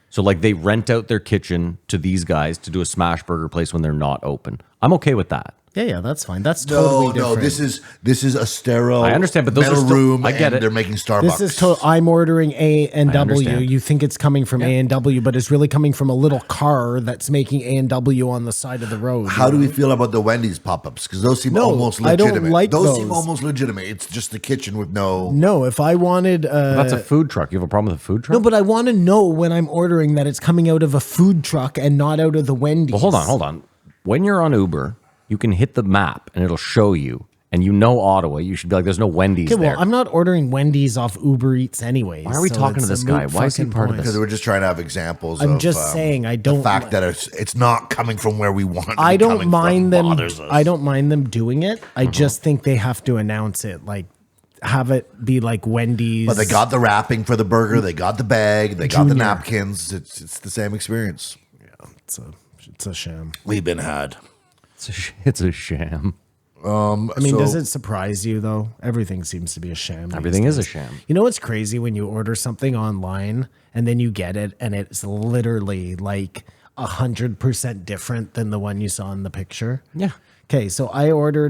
So like they rent out their kitchen to these guys to do a smash burger place when they're not open. I'm okay with that. Yeah, that's fine. That's totally No, different. this is a sterile. I understand, but those metal are still- room. I get and it. They're making Starbucks. This is I'm ordering A and I W. understand. You think it's coming from A and W, but it's really coming from a little car that's making A and W on the side of the road. How do we feel about the Wendy's pop-ups? Because those seem No, almost I don't legitimate. like those seem those. almost legitimate. It's just the kitchen with no. No, if I wanted, That's a food truck. You have a problem with a food truck? no, but I want to know when I'm ordering that it's coming out of a food truck and not out of the Wendy's. Well, hold on. When you're on Uber, you can hit the map and it'll show you. And you know Ottawa, you should be like, there's no Wendy's Okay, there. well, I'm not ordering Wendy's off Uber Eats anyways. Why are we talking to it's this a guy? moot Why is he fucking part of point. Because we're just trying to have examples. I'm of, just saying, I don't The fact li- that it's not coming from where we want. It to I be don't coming mind from them. bothers us. I don't mind them doing it. I just think they have to announce it like have it be like Wendy's. But they got the wrapping for the burger. They got the bag. They got the Junior. napkins. It's the same experience. It's a sham. We've been had. It's a sham. I mean, does it surprise you though? Everything seems to be a sham. Everything these is a days. sham. You know what's crazy when you order something online and then you get it and it's literally like 100% different than the one you saw in the picture? Yeah. Okay, so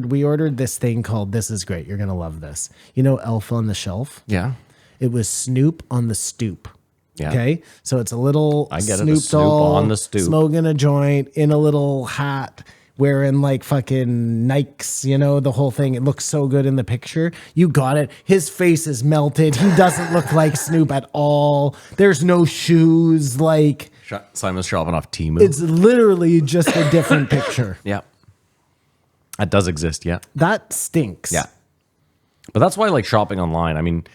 we ordered this thing called This Is Great. You're going to love this. You know Elf on the Shelf? Yeah. It was Snoop on the stoop. Yeah. Okay, so it's a little I get it, Snoop the Snoop doll on the stoop. smoking a joint in a little hat, wearing like fucking Nikes, you know, the whole thing. It looks so good in the picture. You got it. His face is melted. He doesn't look like Snoop at all. There's no shoes. Like, Simon's shopping off Temu. it's literally just a different picture. Yeah. That does exist, yeah. That stinks. Yeah. But that's why I like shopping online. I mean,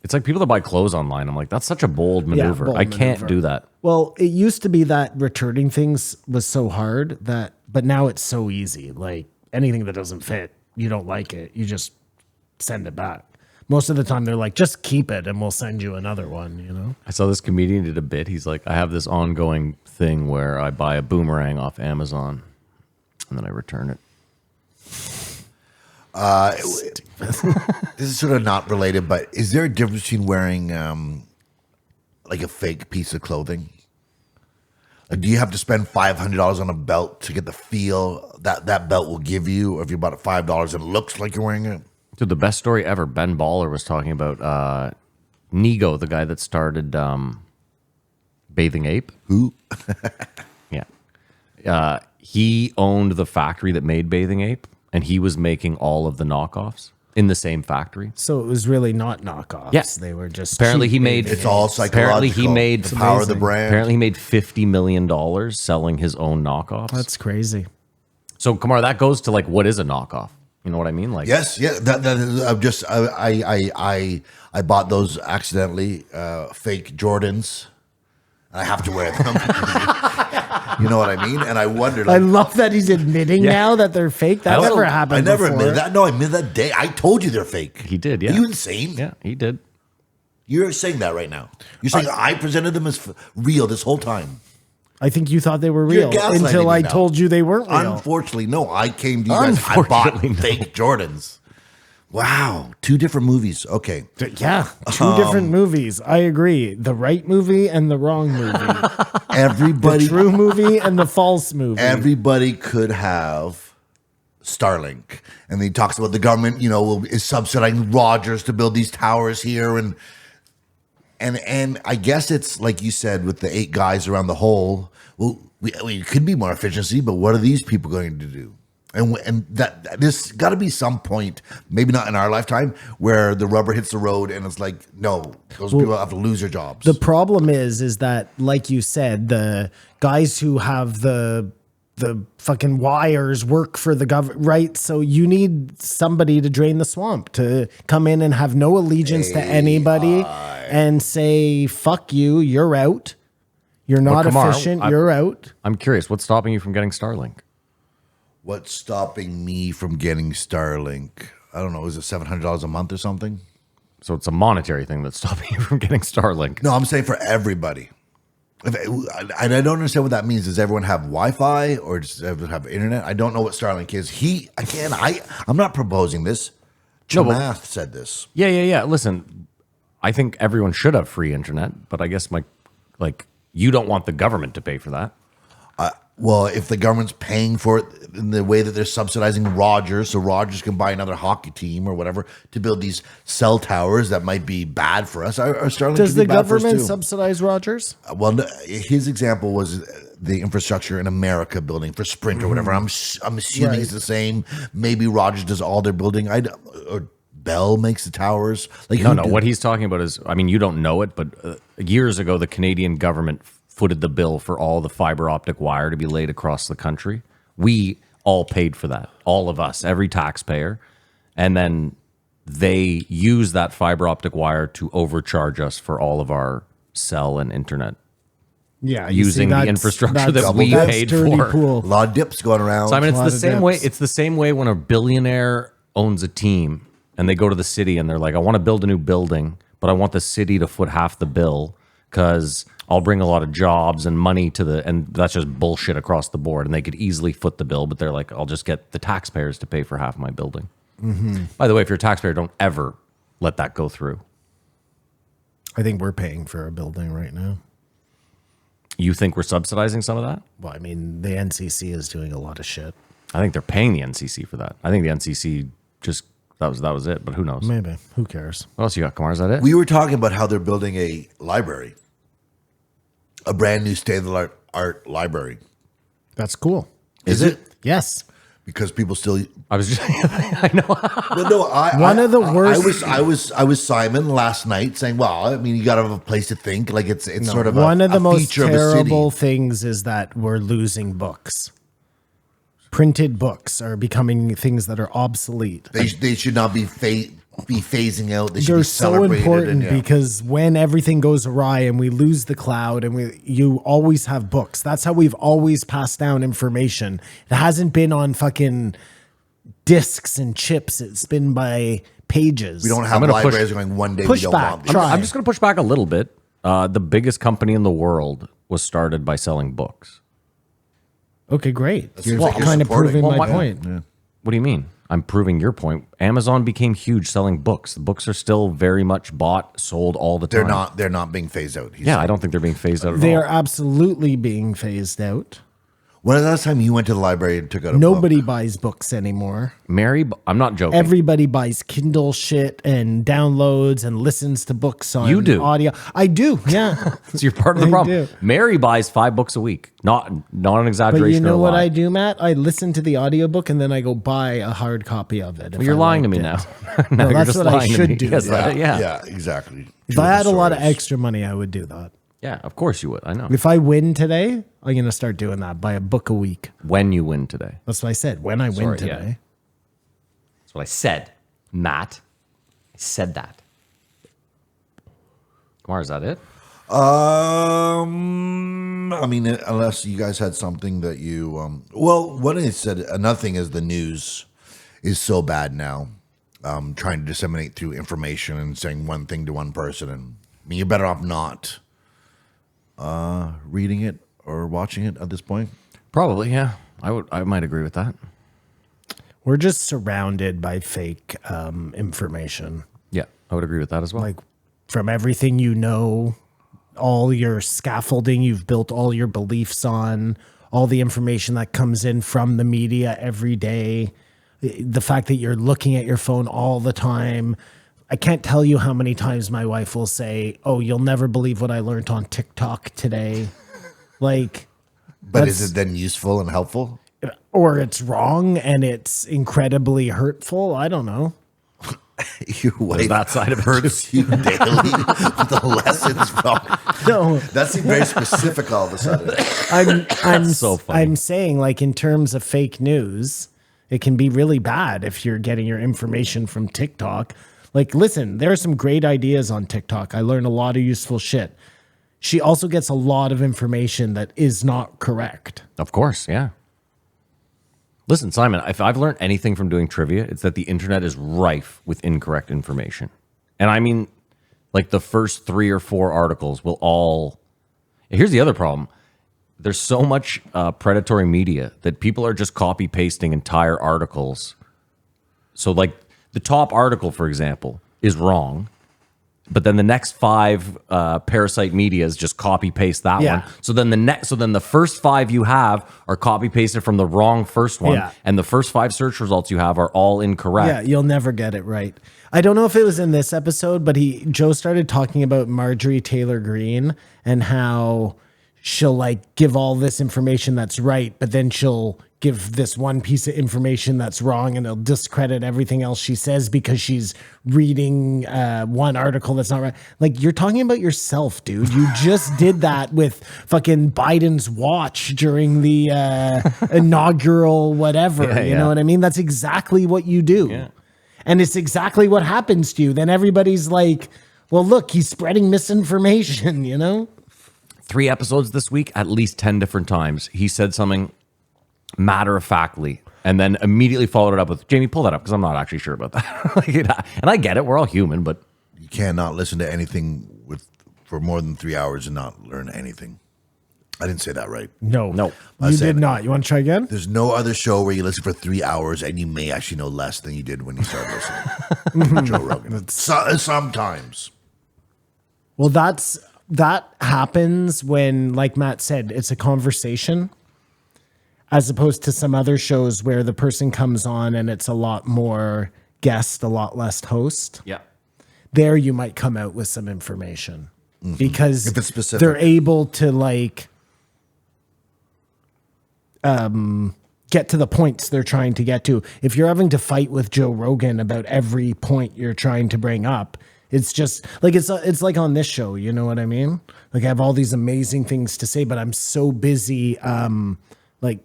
it's like people that buy clothes online. I'm like, that's such a bold maneuver. bold I can't maneuver. do that. Well, it used to be that returning things was so hard but now it's so easy. Like anything that doesn't fit, you don't like it, you just send it back. Most of the time they're like, just keep it and we'll send you another one, you know? I saw this comedian did a bit. He's like, I have this ongoing thing where I buy a boomerang off Amazon and then I return it. This is sort of not related, but is there a difference between wearing like a fake piece of clothing? Like, do you have to spend $500 on a belt to get the feel that belt will give you, or if you bought it $5 and it looks like you're wearing it? Dude, the best story ever. Ben Baller was talking about Nego, the guy that started Bathing Ape. Who? Yeah. He owned the factory that made Bathing Ape, and he was making all of the knockoffs in the same factory. So it was really not knockoffs. Yeah. They were just Apparently cheap he made baby. It's all psychological. Apparently he made the power of the amazing. brand. Apparently he made $50 million selling his own knockoffs. That's crazy. So Kamar, that goes to like, what is a knockoff? You know what I mean? Like, Yes, yeah. I bought those accidentally, fake Jordans. I have to wear them. You know what I mean? And I wondered. I Like, love that he's admitting now that they're fake. That Also, never happened I never before. admitted that. No, I admitted that day. I told you they're fake. he did. Yeah. Are you insane? Yeah, he did. You're saying that right now. You're saying I presented them as real this whole time. I think you thought they were You're real gaslighting until me I now. told you they weren't real. Unfortunately, no. I came to you guys. I bought Unfortunately, no. fake Jordans. Wow. 2 different movies. Okay. Yeah, 2 different movies. I agree. The right movie and the wrong movie. The Everybody true movie and the false movie. everybody could have Starlink. And he talks about the government, you know, is subsidizing Rogers to build these towers here. And I guess it's like you said with the 8 guys around the hole. Well, it could be more efficiency, but what are these people going to do? And that there's got to be some point, maybe not in our lifetime, where the rubber hits the road and it's like, no, those people have to lose their jobs. The problem is that, like you said, the guys who have the fucking wires work for the government, right? So you need somebody to drain the swamp, to come in and have no allegiance to anybody and say, fuck you, you're out. You're not Kamar, efficient, you're out. I'm curious, what's stopping you from getting Starlink? What's stopping me from getting Starlink? I don't know. Is it $700 a month or something? So it's a monetary thing that's stopping you from getting Starlink. No, I'm saying for everybody. And I don't understand what that means. Does everyone have Wi-Fi or does everyone have internet? I don't know what Starlink is. I'm not proposing this. No, but- Chamath said this. Yeah. Listen, I think everyone should have free internet, but I guess you don't want the government to pay for that. Well, if the government's paying for it in the way that they're subsidizing Rogers, so Rogers can buy another hockey team or whatever to build these cell towers that might be bad for us. Our Starlink Does could be the bad for us government too. subsidize Rogers? Well, his example was the infrastructure in America building for Sprint or whatever. I'm assuming it's the same. Maybe Rogers does all their building. Or Bell makes the towers. Like No. What he's talking about is, I mean, you don't know it, but years ago, the Canadian government footed the bill for all the fiber optic wire to be laid across the country. We all paid for that, all of us, every taxpayer. And then they use that fiber optic wire to overcharge us for all of our cell and internet. Yeah, Using the infrastructure that we paid dirty for. A Pool. lot of dips going around. So I mean, it's lot the of same way. dips. It's the same way when a billionaire owns a team and they go to the city and they're like, I want to build a new building, but I want the city to foot half the bill because I'll bring a lot of jobs and money and that's just bullshit across the board. And they could easily foot the bill, but they're like, I'll just get the taxpayers to pay for half my building. By the way, if you're a taxpayer, don't ever let that go through. I think we're paying for a building right now. You think we're subsidizing some of that? Well, I mean, the NCC is doing a lot of shit. I think they're paying the NCC for that. I think the NCC just that was it. But who knows? Maybe. Who cares? What else you got, Kamar? Is that it? We were talking about how they're building a library, a brand new state-of-the-art library. That's cool. Is it? Yes. Because people still. I was just. I know. Well, no, One of the worst- I was Simon last night saying, "Well, I mean, you got to have a place to think. Like it's sort of one of the most feature of a city." terrible things is that we're losing books. Printed books are becoming things that are obsolete. They should not be phasing out. They should They're be so celebrated. important because when everything goes awry and we lose the cloud and you always have books. That's how we've always passed down information. It hasn't been on fucking discs and chips. It's been by pages. We don't have gonna libraries going one day. push we don't back. want them. Try. I'm just going to push back a little bit. The biggest company in the world was started by selling books. Okay, great. seems You're like you're kind of supporting- proving Well, my why- point. What do you mean? I'm proving your point. Amazon became huge selling books. The books are still very much bought, sold all the time. They're not being phased out. Yeah, I don't think they're being phased out at They all. are absolutely being phased out. When was the last time you went to the library and took out a Nobody book? buys books anymore. I'm not joking. Everybody buys Kindle shit and downloads and listens to books on You do. audio. I do, yeah. So you're part of the I problem. do. Mary buys 5 books a week. Not an But exaggeration. you know or a what lie. I do, Matt? I listen to the audiobook and then I go buy a hard copy of it. Well, you're lying to me now. Now you're that's just what I lying to should me. do. Yes, yeah. Yeah, exactly. If I had a lot of Stories. extra money, I would do that. Yeah, of course you would. I know. If I win today, I'm going to start doing that. Buy a book a week. When you win today. That's what I said. When I win Sorry, today. yeah. That's what I said, Matt. I said that. Kamar, is that it? I mean, unless you guys had something that you, well, what I said, another thing is the news is so bad now. Trying to disseminate through information and saying one thing to one person, and I mean, you're better off not reading it or watching it at this point. Probably, yeah. I might agree with that. We're just surrounded by fake information. Yeah, I would agree with that as well. Like from everything you know, all your scaffolding you've built all your beliefs on, all the information that comes in from the media every day, the fact that you're looking at your phone all the time. I can't tell you how many times my wife will say, "Oh, you'll never believe what I learned on TikTok today." Like, But is it then useful and helpful? or it's wrong and it's incredibly hurtful. I don't know. Your wife that side of it hurts you daily with the lessons from. No, That seemed very specific all of a sudden. I'm so funny. I'm saying, like, in terms of fake news, it can be really bad if you're getting your information from TikTok. Like, listen, there are some great ideas on TikTok. I learned a lot of useful shit. She also gets a lot of information that is not correct. Of course, yeah. Listen, Simon, if I've learned anything from doing trivia, it's that the internet is rife with incorrect information. And I mean, like the first 3 or 4 articles will all... Here's the other problem. There's so much predatory media that people are just copy-pasting entire articles. So like the top article, for example, is wrong. But then the next 5 parasite medias just copy paste that Yeah. one. So then the first 5 you have are copy pasted from the wrong first one, Yeah. and the first 5 search results you have are all incorrect. Yeah, you'll never get it right. I don't know if it was in this episode, but Joe started talking about Marjorie Taylor Greene and how she'll like give all this information that's right, but then she'll give this one piece of information that's wrong and it'll discredit everything else she says because she's reading one article that's not right. Like, you're talking about yourself, dude. You just did that with fucking Biden's watch during the inaugural whatever. Yeah, you yeah. know what I mean? That's exactly what you do. Yeah. And it's exactly what happens to you. Then everybody's like, well, look, he's spreading misinformation, you know? 3 episodes this week, at least 10 different times, he said something matter-of-factly, And then immediately followed it up with, Jamie, pull that up because I'm not actually sure about that. Like, and I get it. We're all human, but You cannot listen to anything for more than 3 hours and not learn anything. I didn't say that right. No. I You said did it. not. You want to try again? There's no other show where you listen for 3 hours and you may actually know less than you did when you started listening to Joe Rogan. Sometimes. Well, that happens when, like Matt said, it's a conversation, as opposed to some other shows where the person comes on and it's a lot more guest, a lot less host. yeah. There you might come out with some information because If it's specific. they're able to like get to the points they're trying to get to. If you're having to fight with Joe Rogan about every point you're trying to bring up, it's just like it's like on this show, you know what I mean? Like I have all these amazing things to say, but I'm so busy like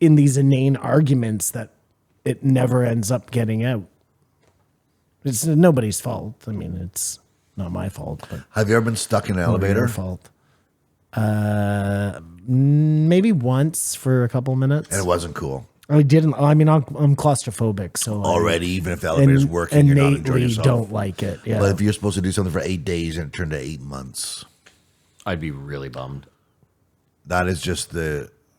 in these inane arguments that it never ends up getting out. It's nobody's fault. I mean, it's not my fault, but Have you ever been stuck in an your elevator? fault. Maybe once for a couple minutes. And it wasn't cool. I didn't. I mean, I'm claustrophobic, so Already, even if the elevator's working, you're not enjoying innately yourself. don't like it. Yeah. But if you're supposed to do something for 8 days and it turned to 8 months, I'd be really bummed. that is just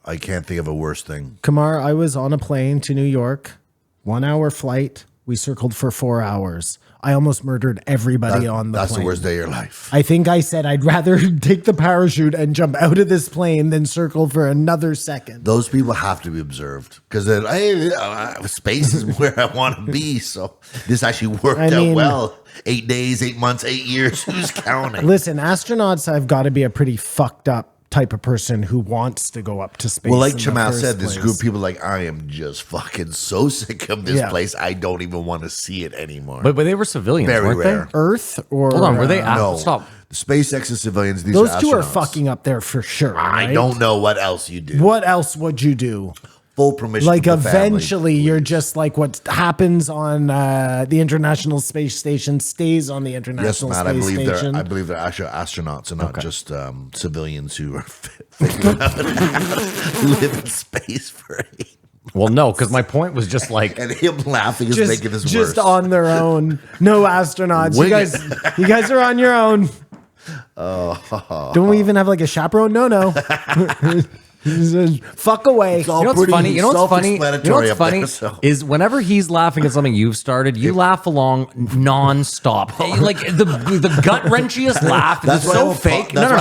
I can't think of a worse thing. Kamar, I was on a plane to New York, 1 hour flight. We circled for 4 hours. I almost murdered everybody on the That's plane. the worst day of your life. I think I said I'd rather take the parachute and jump out of this plane than circle for another second. Those people have to be observed because space is where I want to be. So this actually worked I mean- out well. 8 days, 8 months, 8 years. Who's counting? Listen, astronauts have got to be a pretty fucked up type of person who wants to go up to space. Well, like in the Chamath first said, this place. group of people like, I am just fucking so sick of this Yeah. place. I don't even want to see it anymore. But they were civilians, Very weren't rare. Earth or Hold on, were they no, Stop. the SpaceX is civilians. These those are two are astronauts. fucking up there for sure. I right? don't know what else you do. What else would you do? Full permission. Like from the family. eventually, you're just like what happens on the International Space Station stays on the Yes, International Matt. I Space believe Station. they're actual astronauts and not just civilians who are figuring out how to live in space for 8. Well, no, because my point was just like, And him laughing is making this just worse. on their own. No astronauts. Wing You guys are on your own. Don't we even have like a chaperone? No. Fuck away. It's all you know what's pretty funny? You know what's funny? You know self-explanatory what's up funny there, so. is whenever he's laughing at something you've started, you laugh along nonstop. Like the gut wrenchiest laugh. That's It's why so I'm fake. that's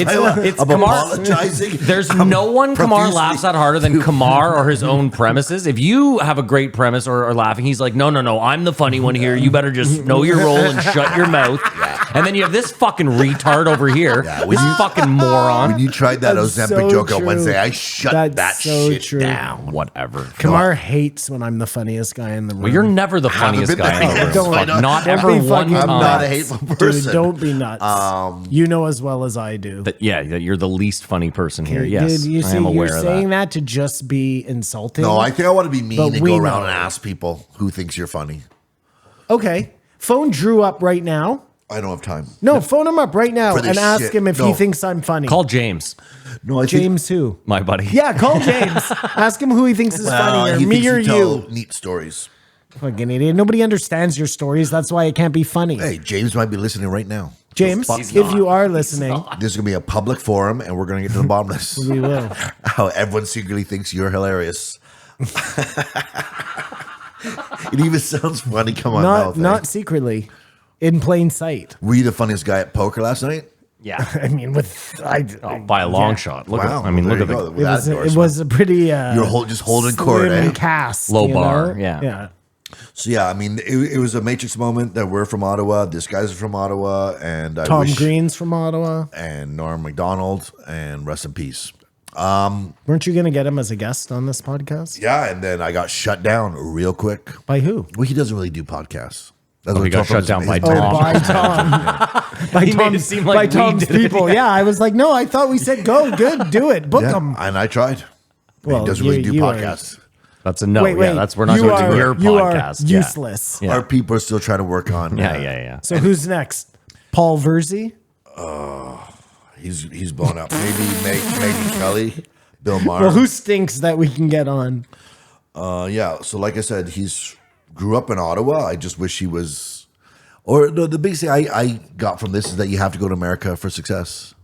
No. why It's I'm Kamar. apologizing. There's I'm no one Kamar profusely- laughs at harder than Kamar or his own premises. If you have a great premise or laughing, he's like, no, I'm the funny one here. You better just know your role and shut your mouth. And then you have this fucking retard over here. Yeah, This fucking moron. When you tried that That's Ozempic so joke on true. Wednesday, I shut That's that so shit true. down. Whatever. Kamar hates when I'm the funniest guy in the room. Well, you're never the funniest been guy in the there. room. Don't- Fuck, don't- not don't ever be one fucking time. I'm not a nuts. hateful person. Dude, don't be nuts. You know as well as I do. That you're the least funny person here. Yes, Dude, you I see, am aware you're of saying that. that to just be insulting. No, I think I want to be mean But and we go around know. and ask people who thinks you're funny. Okay. Phone Drew up right now. I don't have time. No, phone him up right now For this and ask shit. him if No. he thinks I'm funny. Call James, No, I think, James who? my buddy. Yeah, call James. Ask him who he thinks is funny, or he me thinks or you tell you. neat stories. Fucking idiot. Nobody understands your stories. That's why it can't be funny. Hey, James might be listening right now. James, He's if not. you are listening, This is gonna be a public forum, and we're gonna get to the bottom of this. we will. How everyone secretly thinks you're hilarious. It even sounds funny. Come on, Not secretly, in plain sight. Were you the funniest guy at poker last night? Yeah. I mean, By a long yeah. shot. Look Wow. at. I mean, There look you at go. the With It that was, it endorsement. was a pretty You're just holding court, slim eh? cast, Low you bar, know? yeah. So yeah, I mean, it was a matrix moment that we're from Ottawa. This guy's from Ottawa, and I Tom wish, Green's from Ottawa. and Norm Macdonald, and rest in peace. Weren't you going to get him as a guest on this podcast? Yeah, and then I got shut down real quick. By who? Well, he doesn't really do podcasts. That's Oh, what he got Tom shut down by his Tom. Oh, by management. Tom. By He made it Tom's, seem like by we Tom's did it. people. Yeah, I was like, no, I thought we said go. Good, do it. Book Yeah, him. and I tried. Well, he doesn't really do you are- podcasts. That's a no. Wait, Yeah, we're not you going to are- do your you are podcast. Yeah. useless. Yeah. Our people are still trying to work on. Yeah. So who's next? Paul Verzi? He's blown up. Maybe Megan Kelly, Bill Maher. Well, who stinks that we can get on? Yeah. So, like I said, he's grew up in Ottawa. I just wish he was. Or the biggest thing I got from this is that you have to go to America for success.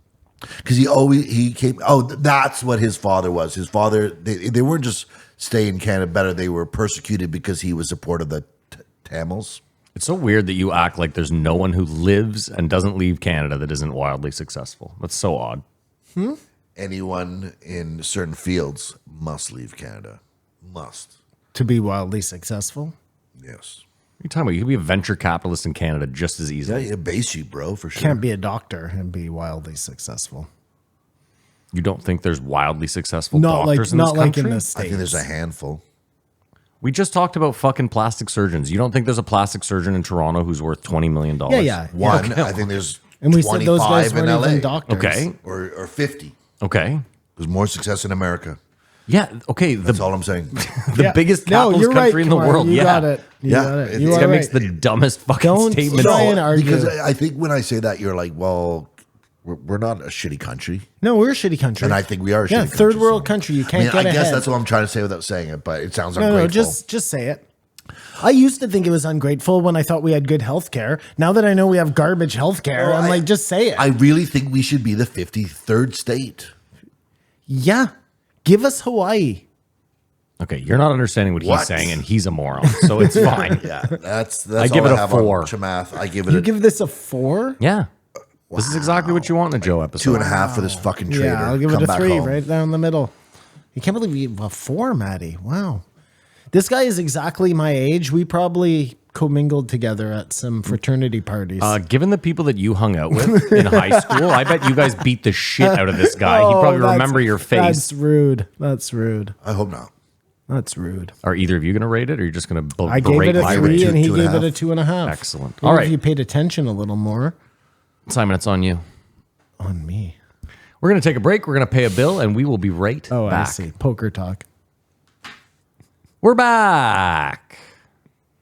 Because he came. Oh, that's what his father was. His father, they weren't just stay in Canada better. They were persecuted because he was supportive of the Tamils. It's so weird that you act like there's no one who lives and doesn't leave Canada that isn't wildly successful. That's so odd. Anyone in certain fields must leave Canada. Must. To be wildly successful. Yes. What are you talking about? You could be a venture capitalist in Canada just as Yeah, easily. yeah, base sheet, bro, for sure. Can't be a doctor and be wildly successful. You don't think there's wildly successful Not doctors in like this not like country? in the I States. think there's a handful. We just talked about fucking plastic surgeons. You don't think there's a plastic surgeon in Toronto who's worth $20 million? Yeah. One, I think there's And we 25 said those guys in weren't LA. even doctors. Okay. Or 50. Okay. There's more success in America. Yeah. Okay. That's all I'm saying. The Yeah. biggest No, capitalist you're right, country in the Kumar. world. You Yeah. got it. You Yeah. got it. This You This are guy right. makes the dumbest fucking Don't statement. try and argue. Because I think when I say that, you're like, well, we're not a shitty country. No, we're a shitty country. And I think we are a shitty Yeah, country. third world so- country. You can't I get guess ahead. that's what I'm trying to say without saying it, but it sounds No, ungrateful. just say it. I used to think it was ungrateful when I thought we had good health care. Now that I know we have garbage health care, I'm like, just say it. I really think we should be the 53rd state. Yeah. Give us Hawaii. Okay, you're not understanding what he's What? saying, and he's a moron, so it's fine. Yeah, that's I give all it a have on 4. Chamath. I give it You a give this a 4? Yeah. This is exactly what you want in a Joe episode. 2.5 for this fucking trader. Yeah, I'll give Come it a back 3 home. right down the middle. You can't believe you a 4, Maddie. Wow. This guy is exactly my age. We probably commingled together at some fraternity parties. Given the people that you hung out with in high school, I bet you guys beat the shit out of this guy. He probably that's- remember your face. That's rude. That's rude. I hope not. That's rude. Are either of you going to rate it, or are you just going to I gave it a my 3 rating? and he Two and a gave it a half. 2.5. Excellent. Maybe All right. If you paid attention a little more Simon, it's on you. on me. We're going to take a break. We're going to pay a bill, and we will be right Oh, back. I see. Poker talk. We're back.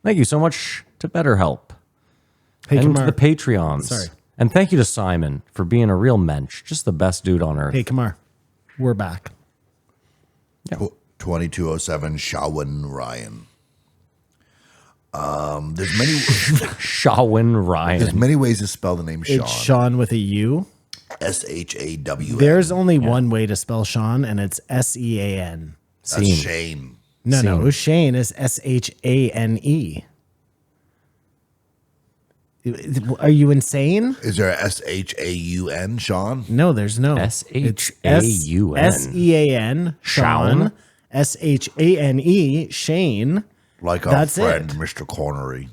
Thank you so much to BetterHelp Hey, and to Kamar. the Patreons. Sorry. And thank you to Simon for being a real mensch, just the best dude on earth. Hey, Kamar. We're back. 2207 Shawin Ryan. There's many Shawin Ryan. there's many ways to spell the name Sean. It's Sean with a U. SHAWN. There's only one way to spell Sean, and it's SEAN. That's Scene. Shane. No, Shane is SHANE. Are you insane? Is there a SHAUN, Sean? No, there's no. SHAUN. SEAN. Sean. SHANE. Shane. Like our That's friend, it. Mr. Cornery.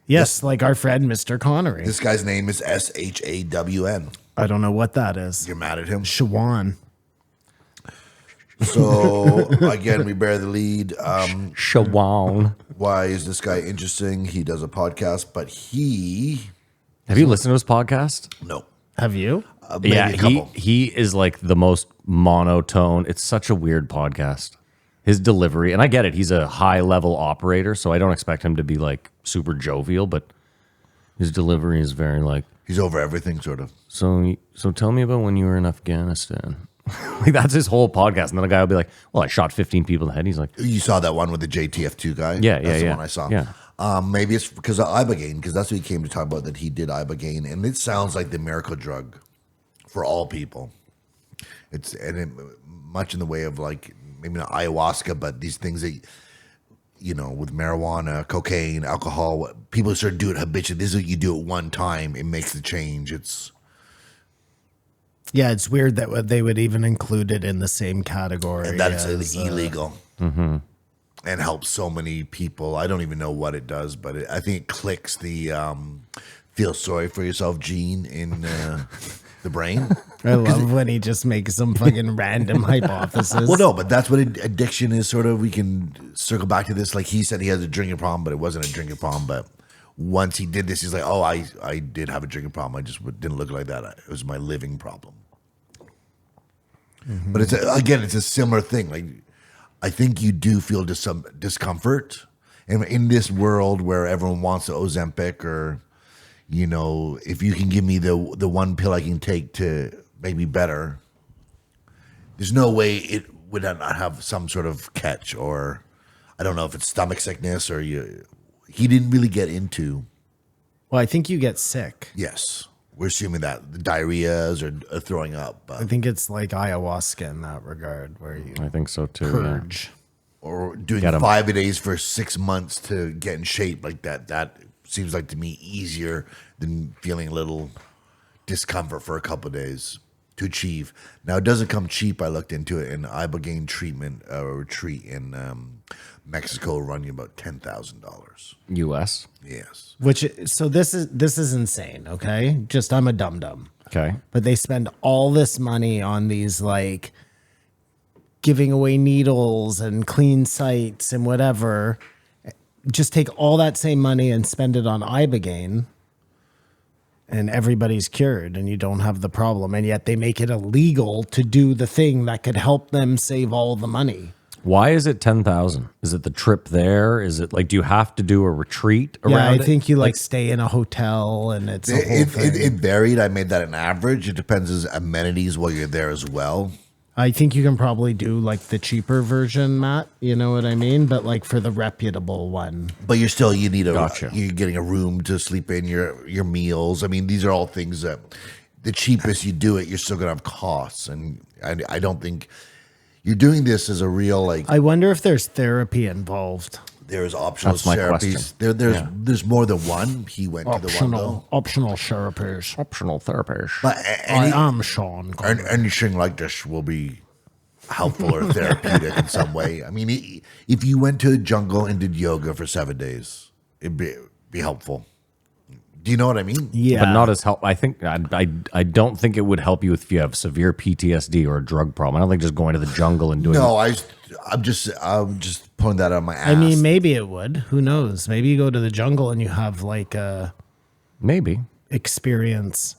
Yes, like our friend Mr. Connery. This guy's name is SHAWN. I don't know what that is. You're mad at him? Shawan. So, again, we bear the lead. Shawan. Why is this guy interesting? He does a podcast, but he... Have you listened to his podcast? No. Have you? Maybe a couple. he is like the most monotone. It's such a weird podcast. His delivery, and I get it, he's a high level operator, so I don't expect him to be like super jovial, but his delivery is very like, He's over everything, sort of. so tell me about when you were in Afghanistan. Like that's his whole podcast. And then a guy will be like, well, I shot 15 people in the head. He's like, You saw that one with the JTF2 guy? Yeah, That's the yeah. one I saw. Yeah. Maybe it's because of Ibogaine, because that's what he came to talk about, that he did Ibogaine. And it sounds like the miracle drug for all people. Much in the way of like, maybe not ayahuasca, but these things that, you know, with marijuana, cocaine, alcohol, people start to do it habitually. This is what you do it one time. It makes the change. Yeah, it's weird that they would even include it in the same category. And that's as, illegal. And helps so many people. I don't even know what it does, but I think it clicks the feel sorry for yourself gene in the brain. I love when he just makes some fucking random hypothesis. Well, no, but that's what addiction is. Sort of, we can circle back to this. Like he said, he has a drinking problem, but it wasn't a drinking problem. But once he did this, he's like, "Oh, I did have a drinking problem. I just didn't look like that. It was my living problem." But it's a similar thing. Like I think you do feel some discomfort, and in this world where everyone wants the Ozempic, or you know, if you can give me the one pill I can take to make me better, there's no way it would not have some sort of catch, or I don't know if it's stomach sickness or he didn't really get into. Well, I think you get sick. Yes. We're assuming that the diarrheas or throwing up. I think it's like ayahuasca in that regard, where you I think so too. Yeah. purge. Or doing Get 'em. 5 days for 6 months to get in shape like that. That seems like to me easier than feeling a little discomfort for a couple of days to achieve. Now, it doesn't come cheap. I looked into it, and ibogaine treatment retreat in Mexico will run you about $10,000. U.S. Yes. So this is insane. Okay, just I'm a dum dum. Okay. But they spend all this money on these like giving away needles and clean sites and whatever. Just take all that same money and spend it on ibogaine, and everybody's cured, and you don't have the problem. And yet they make it illegal to do the thing that could help them save all the money. Why is it 10,000? Is it the trip there? Is it like, do you have to do a retreat around Yeah, I it? think you like stay in a hotel, and it's a whole thing. It varied. I made that an average. It depends on amenities while you're there as well. I think you can probably do like the cheaper version, Matt. You know what I mean? But like for the reputable one. But you need Gotcha. you're getting a room to sleep in, your meals. I mean, these are all things that the cheapest you do it, you're still gonna have costs. And I don't think you're doing this as a real like I wonder if there's therapy involved. there's optional That's my question. therapies. There's more than one. He went to the one though. Optional therapies. Optional therapist. But I am Sean. anything like this will be helpful or therapeutic in some way. I mean, if you went to a jungle and did yoga for 7 days, it'd be helpful. Do you know what I mean? Yeah, But not as help. I think I don't think it would help you if you have severe PTSD or a drug problem. I don't think just going to the jungle and doing No, I'm just pulling that out of my ass. I mean, maybe it would. Who knows? Maybe you go to the jungle and you have like a maybe. experience.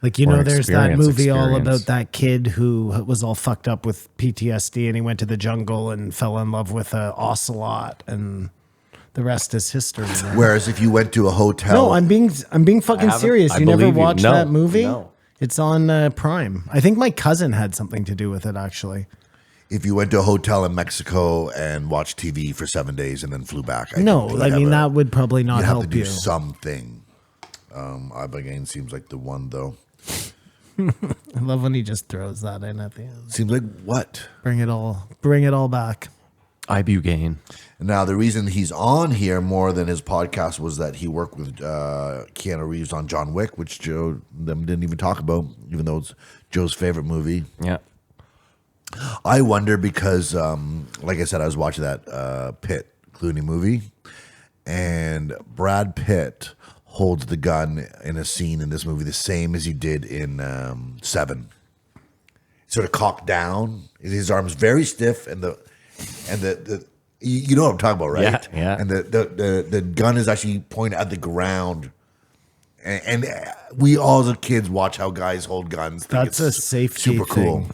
Like, you Or know, there's that experience, movie all experience. about that kid who was all fucked up with PTSD, and he went to the jungle and fell in love with a ocelot, and the rest is history. Man. Whereas if you went to a hotel, No, I'm being fucking haven't- serious. I You never believe you. watched No, that movie? no. It's on Prime. I think my cousin had something to do with it, actually. if you went to a hotel in Mexico and watched TV for 7 days and then flew back, No, I mean, that would probably not you have to help do you. something. Ibogaine seems like the one though. I love when he just throws that in at the end. Seems like what? Bring it all back. Ibogaine. Now, the reason he's on here more than his podcast was that he worked with Keanu Reeves on John Wick, which Joe them didn't even talk about, even though it's Joe's favorite movie. Yeah. I wonder because, like I said, I was watching that Pitt Clooney movie, and Brad Pitt holds the gun in a scene in this movie the same as he did in Seven. Sort of cocked down, his arms very stiff, and the you know what I'm talking about, right? Yeah, yeah. And the gun is actually pointed at the ground. And we all as kids watch how guys hold guns. Think That's it's a safety super cool. thing.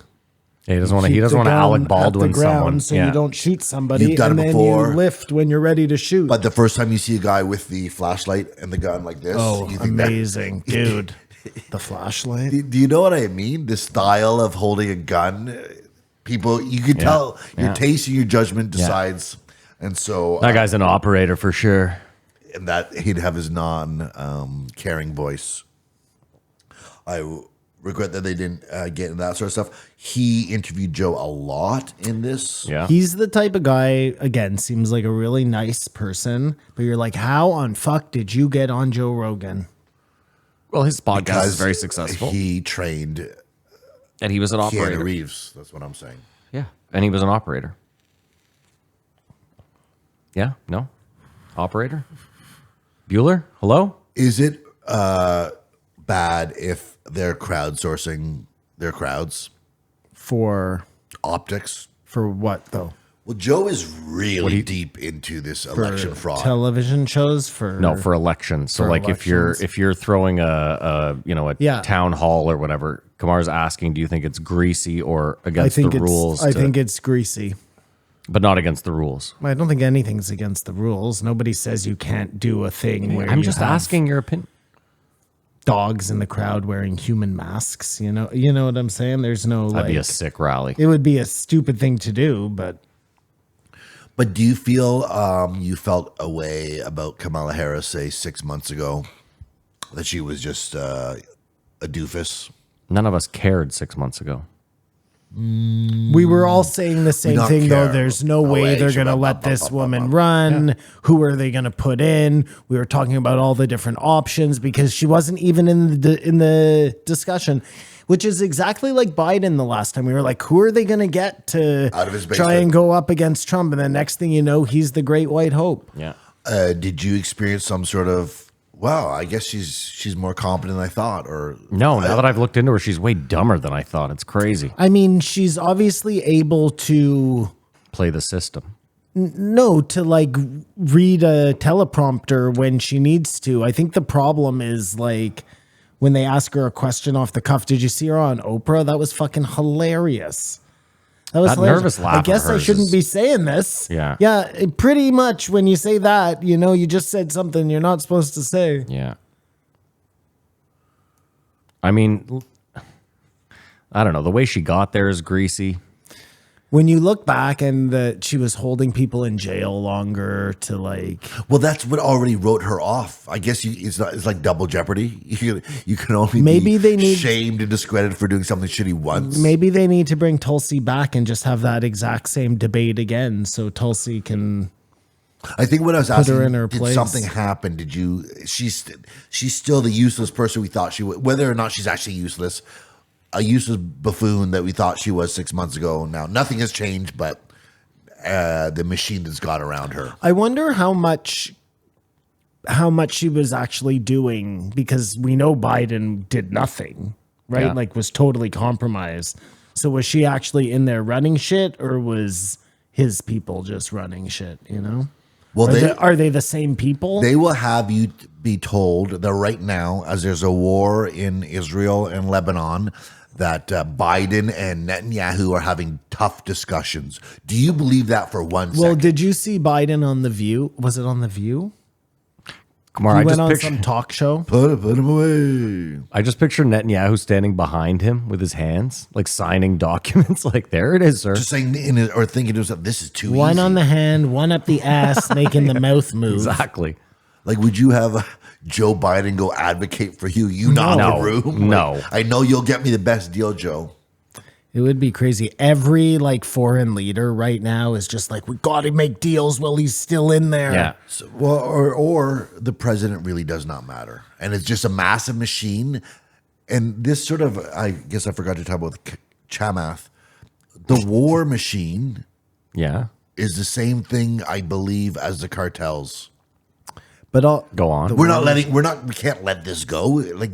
Yeah, he doesn't want to. He Keep doesn't the want to gun Alec at Baldwin the ground someone. so Yeah. you don't shoot somebody, You've done and it then before. you lift when you're ready to shoot. But the first time you see a guy with the flashlight and the gun like this, oh, you think that- amazing, dude! The flashlight. Do you know what I mean? The style of holding a gun, people, you can tell your yeah. taste and your judgment decides. And so That guy's an operator for sure. and that he'd have his non-caring voice. I regret that they didn't get into that sort of stuff. He interviewed Joe a lot in this. Yeah. He's the type of guy, again, seems like a really nice person, but you're like, how on fuck did you get on Joe Rogan? Well, his podcast Because is very successful, He trained and he was an Keanu operator. Reeves. That's what I'm saying. Yeah, and he was an operator. Yeah, no, operator. Bueller, hello. Is it bad if they're crowdsourcing their crowds? For Optics? what though? Well, Joe is really deep into this election fraud. Television shows for No, for elections. So, For like, elections. if you're throwing a Yeah. town hall or whatever, Kamar's asking, do you think it's greasy or I against think the it's rules? I think it's greasy. but not against the rules. I don't think anything's against the rules. Nobody says you can't do a thing where I'm you just have- asking your opinion. dogs in the crowd wearing human masks. You know what I'm saying? There's no That'd be a like, sick rally. it would be a stupid thing to do, but But do you feel you felt a way about Kamala Harris, say 6 months ago, that she was just a doofus? None of us cared 6 months ago. we were all saying the same don't thing, though. care. There's no No way way. they're going to let this woman run. Who are they going to put in? We were talking about all the different options because she wasn't even in the discussion, which is exactly like Biden the last time. We were like, who are they going to get to Out of his try basement. and go up against Trump? And then next thing you know, he's the great white hope. Yeah. Did you experience some sort of, wow, I guess she's more competent than I thought? Or No, now that I've looked into her, she's way dumber than I thought. It's crazy. I mean, she's obviously able to Play the system. to like read a teleprompter when she needs to. I think the problem is like when they ask her a question off the cuff. Did you see her on Oprah? That was fucking hilarious. That nervous laugh I of guess I hers shouldn't is- be saying this. Yeah. Yeah. Pretty much when you say that, you just said something you're not supposed to say. Yeah. I mean, I don't know. The way she got there is greasy. When you look back and that she was holding people in jail longer to like, well, that's what already wrote her off. I guess it's like double jeopardy. You can only Maybe be they need- shamed and discredited for doing something shitty once. maybe they need to bring Tulsi back and just have that exact same debate again so Tulsi can. I think what I was her asking, in her did place. something happen? Did you? She's still the useless person we thought she was. Whether or not she's actually useless, a useless buffoon that we thought she was 6 months ago. Now nothing has changed, but the machine that's got around her. I wonder how much she was actually doing, because we know Biden did nothing, right? Yeah. Like was totally compromised. So was she actually in there running shit, or was his people just running shit, Well, Are they the same people? They will have you be told that right now, as there's a war in Israel and Lebanon, that Biden and Netanyahu are having tough discussions. Do you believe that for one Well, second? did you see Biden on The View? Was it on The View? Kumar, He I went just on picture some talk show. Put him away. I just picture Netanyahu standing behind him with his hands, like signing documents. Like, there it is, sir. Just saying, or thinking to himself, this is too One easy. on the hand, one up the ass, making the mouth move. Exactly. Like, would you have Joe Biden go advocate for you? You not in No. the room? No. Like, I know you'll get me the best deal, Joe. It would be crazy. Every like foreign leader right now is just like, we got to make deals while he's still in there. Yeah. So, well, or the president really does not matter, and it's just a massive machine. And this sort of, I guess I forgot to talk about Chamath. The war machine Yeah. is the same thing, I believe, as the cartels. But all, Go on. We can't let this go. Like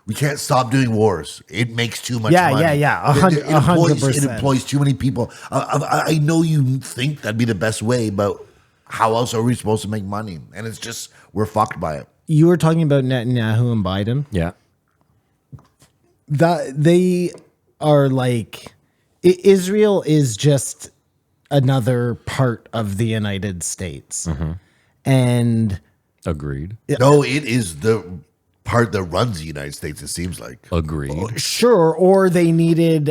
we can't stop doing wars. It makes too much Yeah, money. yeah. It employs- 100%. It employs too many people. I know you think that'd be the best way, but how else are we supposed to make money? And it's just, we're fucked by it. you were talking about Netanyahu and Biden. Yeah. That they are like, Israel is just another part of the United States. And Agreed. No, it is the part that runs the United States, it seems like. Agreed. sure, or they needed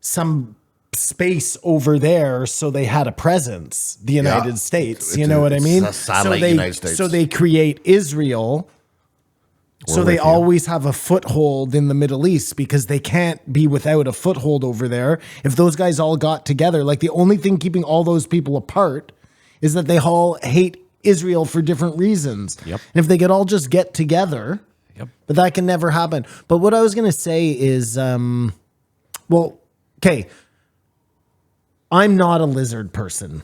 some space over there, so they had a presence, the United States. You It's know a- what I it's mean? a satellite United States. So they create Israel. So they with you. always have a foothold in the Middle East because they can't be without a foothold over there. If those guys all got together, like the only thing keeping all those people apart is that they all hate Israel for different reasons. Yep. And if they could all just get together, Yep. but that can never happen. But what I was going to say is, well, okay, I'm not a lizard person.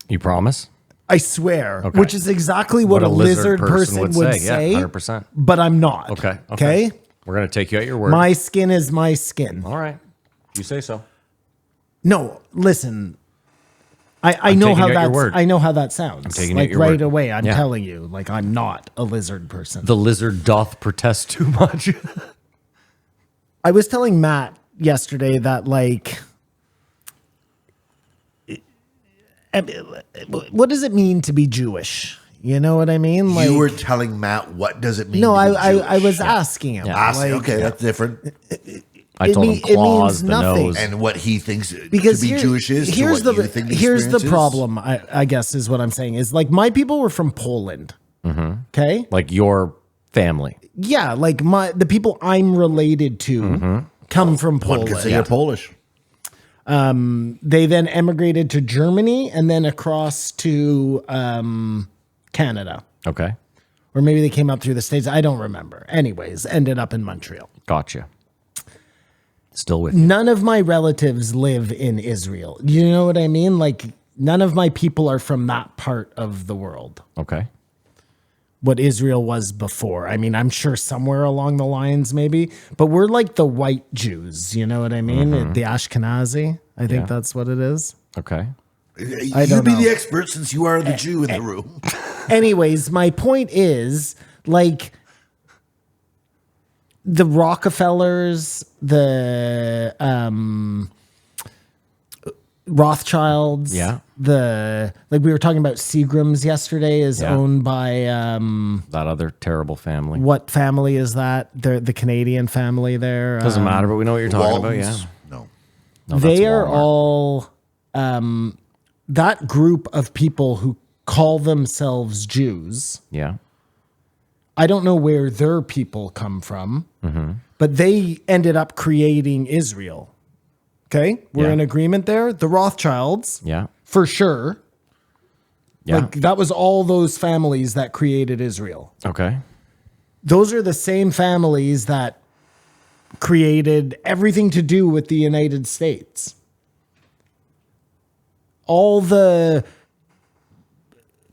You promise? I swear, Okay. which is exactly what a lizard person would say. Yeah, 100%. But I'm not. Okay. Okay. We're going to take you at your word. My skin is my skin. All right. You say so. No, listen. I I'm know taking how you at your that word. I know how that sounds. I'm taking you like at your right word. away. I'm Yeah. telling you, like I'm not a lizard person. The lizard doth protest too much. I was telling Matt yesterday that like, what does it mean to be Jewish? You know what I mean? Like, you were telling Matt, what does it mean? no, to be I was Jewish? asking him. Okay, that's different. I told him it claws, means the nothing. nose. And what he thinks Because to be Jewish is here's to what the you think here's the experience is? problem. I guess is what I'm saying is like my people were from Poland. Okay, Like your family. yeah, like the people I'm related to come from One Poland. could say you're Polish. They then emigrated to Germany and then across to Canada, Okay. or maybe they came up through the States. I don't remember. Anyways, ended up in Montreal. Gotcha. Still with you. None of my relatives live in Israel. You know what I mean? Like none of my people are from that part of the world. Okay. What Israel was before. I mean, I'm sure somewhere along the lines, maybe, but we're like the white Jews. You know what I mean? The Ashkenazi. I think that's what it is. Okay. You don't be know. the expert since you are the Jew in the room. Anyways, my point is like the Rockefellers, the Rothschilds, like we were talking about Seagrams yesterday is owned by That other terrible family. what family is that? The Canadian family there. Doesn't matter, but we know what you're talking about. Yeah. No. No, They that's are Walmart. all that group of people who call themselves Jews. Yeah. I don't know where their people come from, but they ended up creating Israel. Okay, we're Yeah. in agreement there. The Rothschilds, Yeah. for sure. Yeah. Like that was all those families that created Israel. Okay. Those are the same families that created everything to do with the United States. All the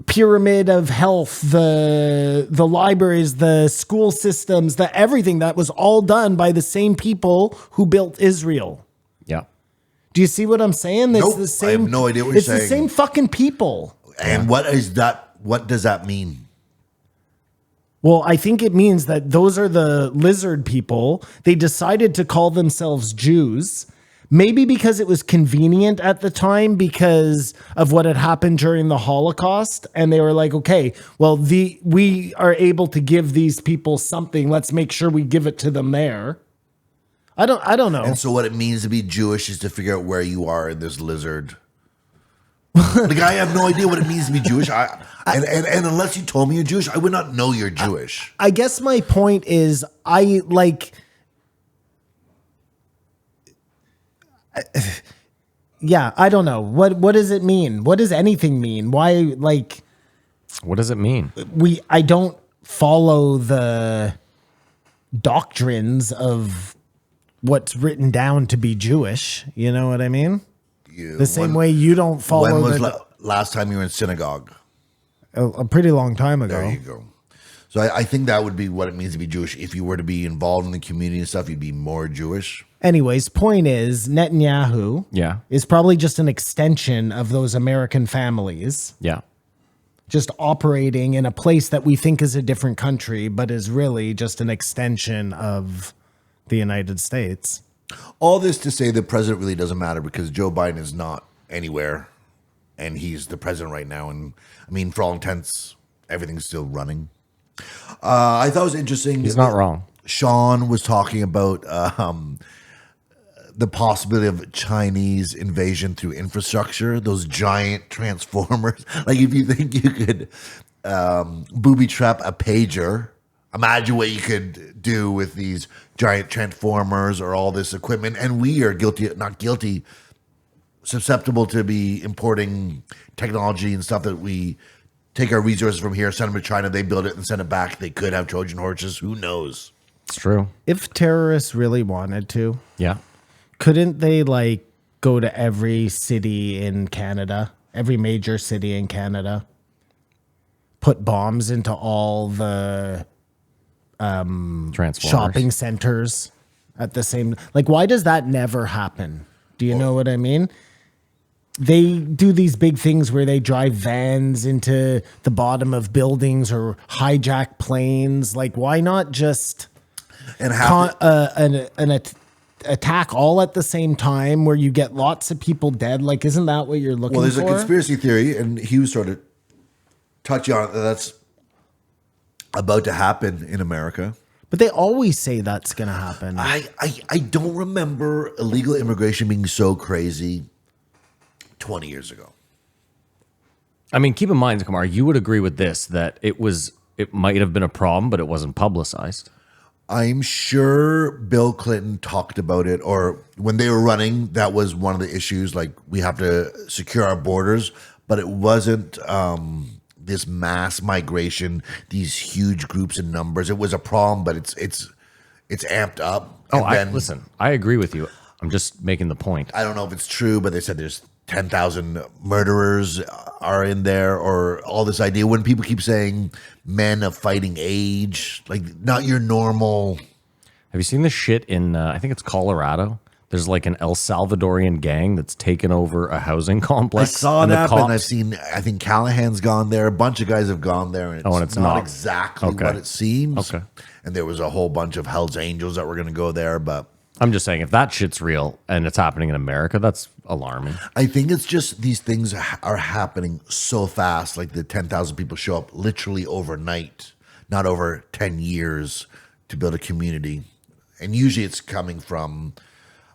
pyramid of health, the libraries, the school systems, the everything that was all done by the same people who built Israel. Yeah. Do you see what I'm saying? It's Nope, the I same. have no idea what you're it's the saying. same fucking people. And what is that? What does that mean? Well, I think it means that those are the lizard people. They decided to call themselves Jews, maybe because it was convenient at the time because of what had happened during the Holocaust. And they were like, okay, well, we are able to give these people something. Let's make sure we give it to them there. I don't know. And so what it means to be Jewish is to figure out where you are in this lizard. Like I have no idea what it means to be Jewish. And unless you told me you're Jewish, I would not know you're Jewish. I guess my point is I like yeah, I don't know. What does it mean? What does anything mean? Why like What does it mean? I don't follow the doctrines of what's written down to be Jewish. You know what I mean? The same way you don't follow When was last time you were in synagogue? a pretty long time ago. There you go. So I think that would be what it means to be Jewish. If you were to be involved in the community and stuff, you'd be more Jewish. Anyways, point is Netanyahu Yeah. is probably just an extension of those American families. Yeah. Just operating in a place that we think is a different country, but is really just an extension of the United States. All this to say the president really doesn't matter because Joe Biden is not anywhere and he's the president right now. And I mean, for all intents, everything's still running. I thought it was interesting. He's not wrong. Sean was talking about the possibility of Chinese invasion through infrastructure, those giant transformers. Like if you think you could booby trap a pager, imagine what you could do with these giant transformers or all this equipment. And we are susceptible to be importing technology and stuff that we take our resources from here, send them to China, they build it and send it back. They could have Trojan horses. Who knows? It's true. If terrorists really wanted to, Yeah. couldn't they like go to every city in Canada, every major city in Canada, put bombs into all the Transformers. shopping centers at the same, like, why does that never happen? Do you know what I mean? They do these big things where they drive vans into the bottom of buildings or hijack planes. Like, why not just And have attack all at the same time where you get lots of people dead? Like, isn't that what you're looking well, there's for? a conspiracy theory, and he was sort of touch on it. That's about to happen in America. But they always say that's going to happen. I don't remember illegal immigration being so crazy 20 years ago. I mean, keep in mind, Kamar, you would agree with this, that it might have been a problem, but it wasn't publicized. I'm sure Bill Clinton talked about it, or when they were running, that was one of the issues. Like, we have to secure our borders, but it wasn't this mass migration, these huge groups and numbers. It was a problem, but it's amped up. Listen, I agree with you. I'm just making the point. I don't know if it's true, but they said there's 10,000 murderers are in there, or all this idea when people keep saying men of fighting age, like not your normal. Have you seen this shit in, I think it's Colorado? There's like an El Salvadorian gang that's taken over a housing I complex. saw that, cops, and I've seen, I think Callahan's gone there. A bunch of guys have gone there, and it's, not exactly what it seems. Okay. And there was a whole bunch of Hell's Angels that were going to go there, but I'm just saying, if that shit's real and it's happening in America, that's alarming. I think it's just these things are happening so fast. Like the 10,000 people show up literally overnight, not over 10 years to build a community. And usually it's coming from,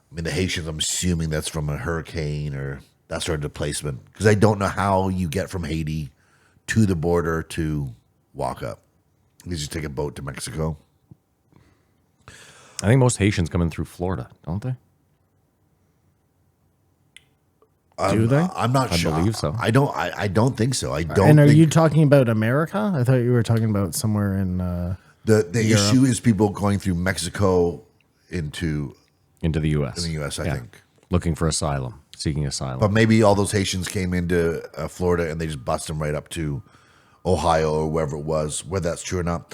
I mean, the Haitians, I'm assuming that's from a hurricane or that sort of displacement. Because I don't know how you get from Haiti to the border to walk up. You just take a boat to Mexico. I think most Haitians come in through Florida, don't they? Do they? I'm not sure. I believe so. I don't think so. I don't. And are think you talking about America? I thought you were talking about somewhere in the issue is people going through Mexico into the U.S. In the U.S., I think. Looking for asylum, seeking asylum. But maybe all those Haitians came into Florida and they just bust them right up to Ohio or wherever it was, whether that's true or not.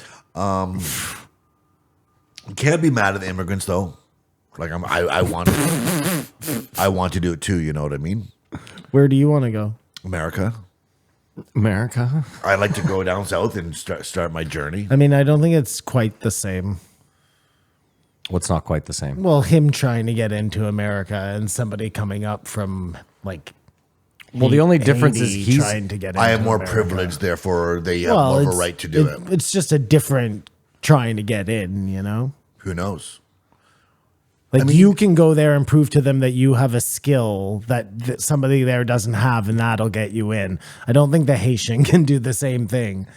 Can't be mad at the immigrants though. Like I want to do it too. You know what I mean? Where do you want to go? America. I like to go down south and start my journey. I mean, I don't think it's quite the same. What's not quite the same? Well, him trying to get into America and somebody coming up from like. Well, the only difference is Haiti he's trying to get into I am more America. privileged, therefore they have more of a right to do it. It's just a different trying to get in, you know? Who knows? Like, I mean, you can go there and prove to them that you have a skill that somebody there doesn't have, and that'll get you in. I don't think the Haitian can do the same thing.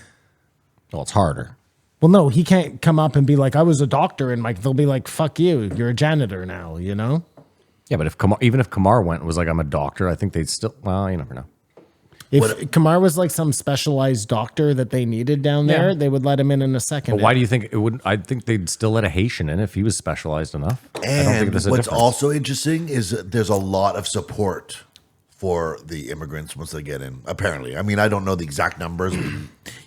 Well, it's harder. Well, no, he can't come up and be like, I was a doctor, and like they'll be like, fuck you, you're a janitor now, you know? Yeah, but even if Kamar went and was like, I'm a doctor, I think they'd still, well, you never know. If Kamar was like some specialized doctor that they needed down there, they would let him in a second. But why do you think it wouldn't? I think they'd still let a Haitian in if he was specialized enough. I don't think And there's a what's difference. also interesting is that there's a lot of support for the immigrants once they get in. Apparently, I mean, I don't know the exact numbers.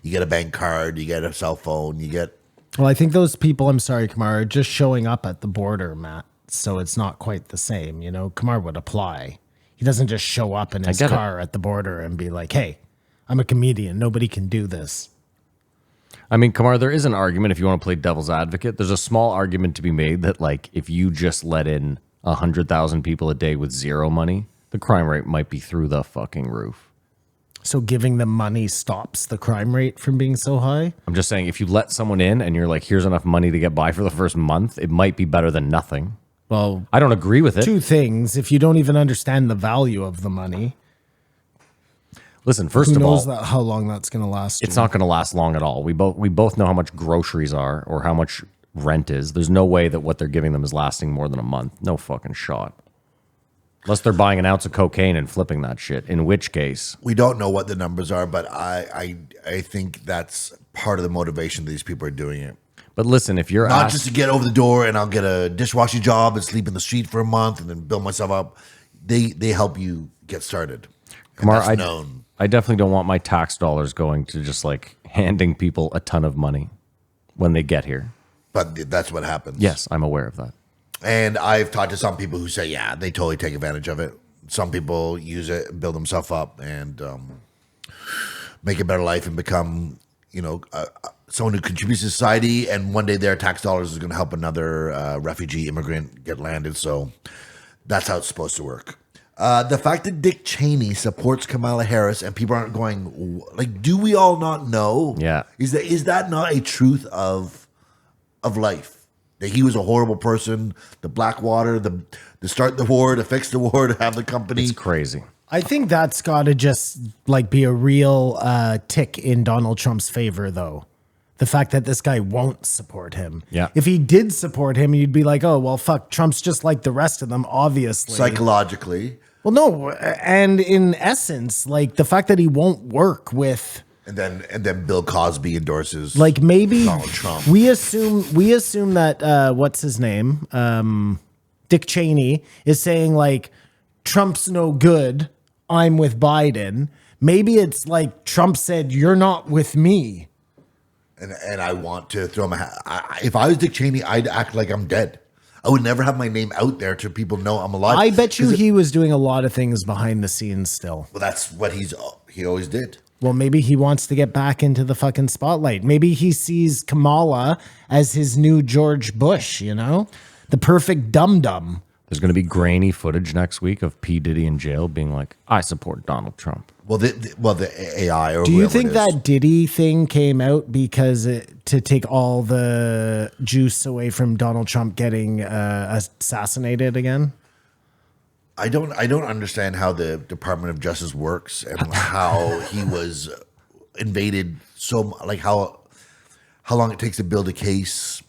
You get a bank card, you get a cell phone, you get. Well, I think those people, I'm sorry, Kamar, are just showing up at the border, Matt. So it's not quite the same. You know, Kamar would apply. He doesn't just show up in his car at the border and be like, hey, I'm a comedian. Nobody can do this. I mean, Kamar, there is an argument if you want to play devil's advocate. There's a small argument to be made that, like, if you just let in 100,000 people a day with zero money, the crime rate might be through the fucking roof. So giving them money stops the crime rate from being so high? I'm just saying, if you let someone in and you're like, here's enough money to get by for the first month, it might be better than nothing. Well, I don't agree with it. two things. If you don't even understand the value of the money, Listen, first who of knows all, how long that's going to last? it's not going to last long at all. We both know how much groceries are or how much rent is. There's no way that what they're giving them is lasting more than a month. No fucking shot. Unless they're buying an ounce of cocaine and flipping that shit, in which case. We don't know what the numbers are, but I think that's part of the motivation these people are doing it. But listen, if you're Not asked, just to get over the door and I'll get a dishwashing job and sleep in the street for a month and then build myself up. They help you get started. And Kamar, that's known. I definitely don't want my tax dollars going to just like handing people a ton of money when they get here. But that's what happens. Yes, I'm aware of that. And I've talked to some people who say, yeah, they totally take advantage of it. Some people use it and build themselves up and make a better life and become, someone who contributes to society. And one day their tax dollars is going to help another refugee immigrant get landed. So that's how it's supposed to work. The fact that Dick Cheney supports Kamala Harris and people aren't going, like, do we all not know? Yeah. Is that not a truth of life? That he was a horrible person, the Blackwater, to start the war, to fix the war, to have the company. It's crazy. I think that's got to just like be a real tick in Donald Trump's favor, though. The fact that this guy won't support him. Yeah. If he did support him, you'd be like, oh, well, fuck, Trump's just like the rest of them, obviously. Psychologically. Well, no. And in essence, like the fact that he won't work with. And then Bill Cosby endorses Like maybe Donald Trump. we assume that what's his name? Dick Cheney is saying like Trump's no good. I'm with Biden. Maybe it's like Trump said, you're not with me. And I want to throw him a hat. If I was Dick Cheney, I'd act like I'm dead. I would never have my name out there to people know I'm alive. I bet you he was doing a lot of things behind the scenes still. Well, that's what he always did. Well, maybe he wants to get back into the fucking spotlight. Maybe he sees Kamala as his new George Bush, you know? The perfect dum-dum. There's going to be grainy footage next week of P. Diddy in jail being like, I support Donald Trump. Well, the AI or Do you whoever think it is. that Diddy thing came out because to take all the juice away from Donald Trump getting assassinated again? I don't understand how the Department of Justice works and how he was invaded like how long it takes to build a case.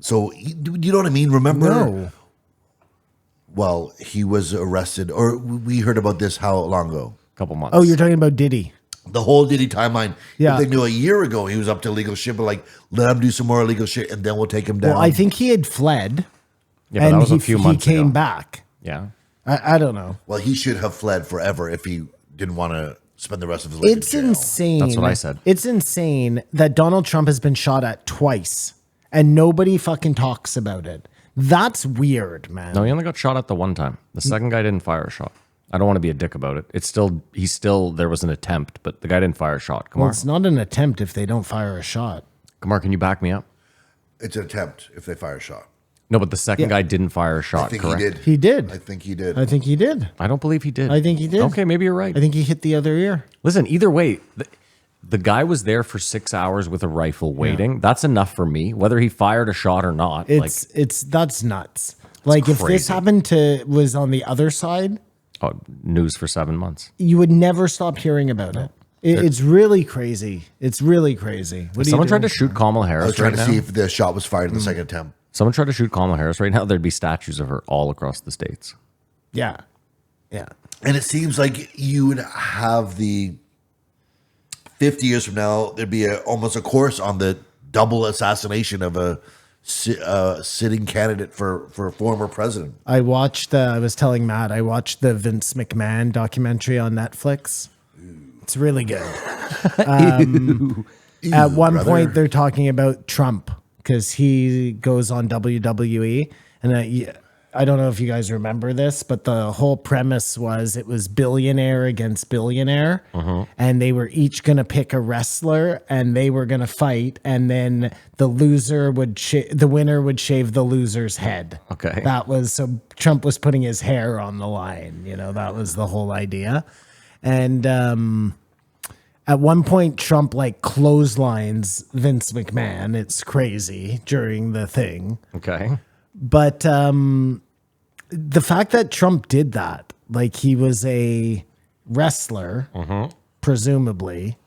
So you know what I mean? Remember? No. Well, he was arrested, or we heard about this how long ago? Couple months. Oh, you're talking about Diddy. The whole Diddy timeline. Yeah. They knew a year ago he was up to illegal shit, but like, let him do some more illegal shit and then we'll take him down. Well, I think he had fled. Yeah, but and that was a few months he came ago. back. Yeah. I don't know. Well, he should have fled forever if he didn't want to spend the rest of his life It's in jail. insane. That's what I said. It's insane that Donald Trump has been shot at twice and nobody fucking talks about it. That's weird, man. No, he only got shot at the one time. The second guy didn't fire a shot. I don't want to be a dick about it. There was an attempt, but the guy didn't fire a shot. Well, Kamar, it's not an attempt if they don't fire a shot. Kamar, can you back me up? It's an attempt if they fire a shot. No, but the second guy didn't fire a shot, I think correct? he did. He did. I think he did. I think he did. I don't believe he did. I think he did. Okay, maybe you're right. I think he hit the other ear. Listen, either way, the guy was there for 6 hours with a rifle waiting. That's enough for me, whether he fired a shot or not. That's nuts. Like if this crazy. happened was on the other side, News for 7 months. you would never stop hearing about it. It's really crazy. It's really crazy. What If are someone you tried to doing? shoot Kamala I was Harris trying right to now. see if the shot was fired in the second attempt. Someone tried to shoot Kamala Harris right now, there'd be statues of her all across the states. Yeah. Yeah. And it seems like you would have 50 years from now, there'd be almost a course on the double assassination of a sitting candidate for former president. I was telling Matt, I watched the Vince McMahon documentary on Netflix. It's really good. At one brother. point, they're talking about Trump because he goes on WWE. And I don't know if you guys remember this, but the whole premise was it was billionaire against billionaire. And they were each going to pick a wrestler and they were going to fight. And then the winner would shave the loser's head. Okay. So Trump was putting his hair on the line. You know, that was the whole idea. And at one point, Trump like clotheslines Vince McMahon. It's crazy during the thing. Okay. But the fact that Trump did that, like he was a wrestler, presumably,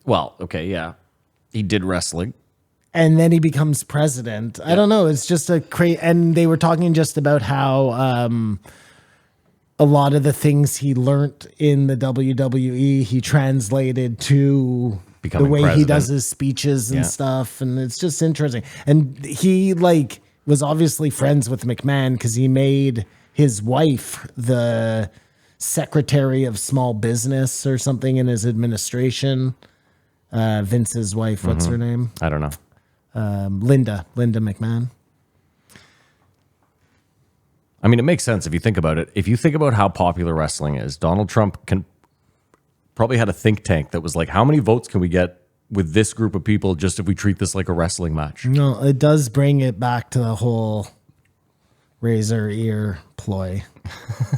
Well, okay, yeah. He did wrestling. and then he becomes president. I don't know. It's just and they were talking just about how a lot of the things he learned in the WWE, he translated to Becoming the way he president. does his speeches and Yeah. stuff. And it's just interesting. And he was obviously friends with McMahon because he made his wife the secretary of small business or something in his administration. Vince's wife, what's her name? I don't know. Linda McMahon. I mean, it makes sense if you think about it. If you think about how popular wrestling is, Donald Trump probably had a think tank that was like, how many votes can we get with this group of people just if we treat this like a wrestling match? No, it does bring it back to the whole razor ear ploy.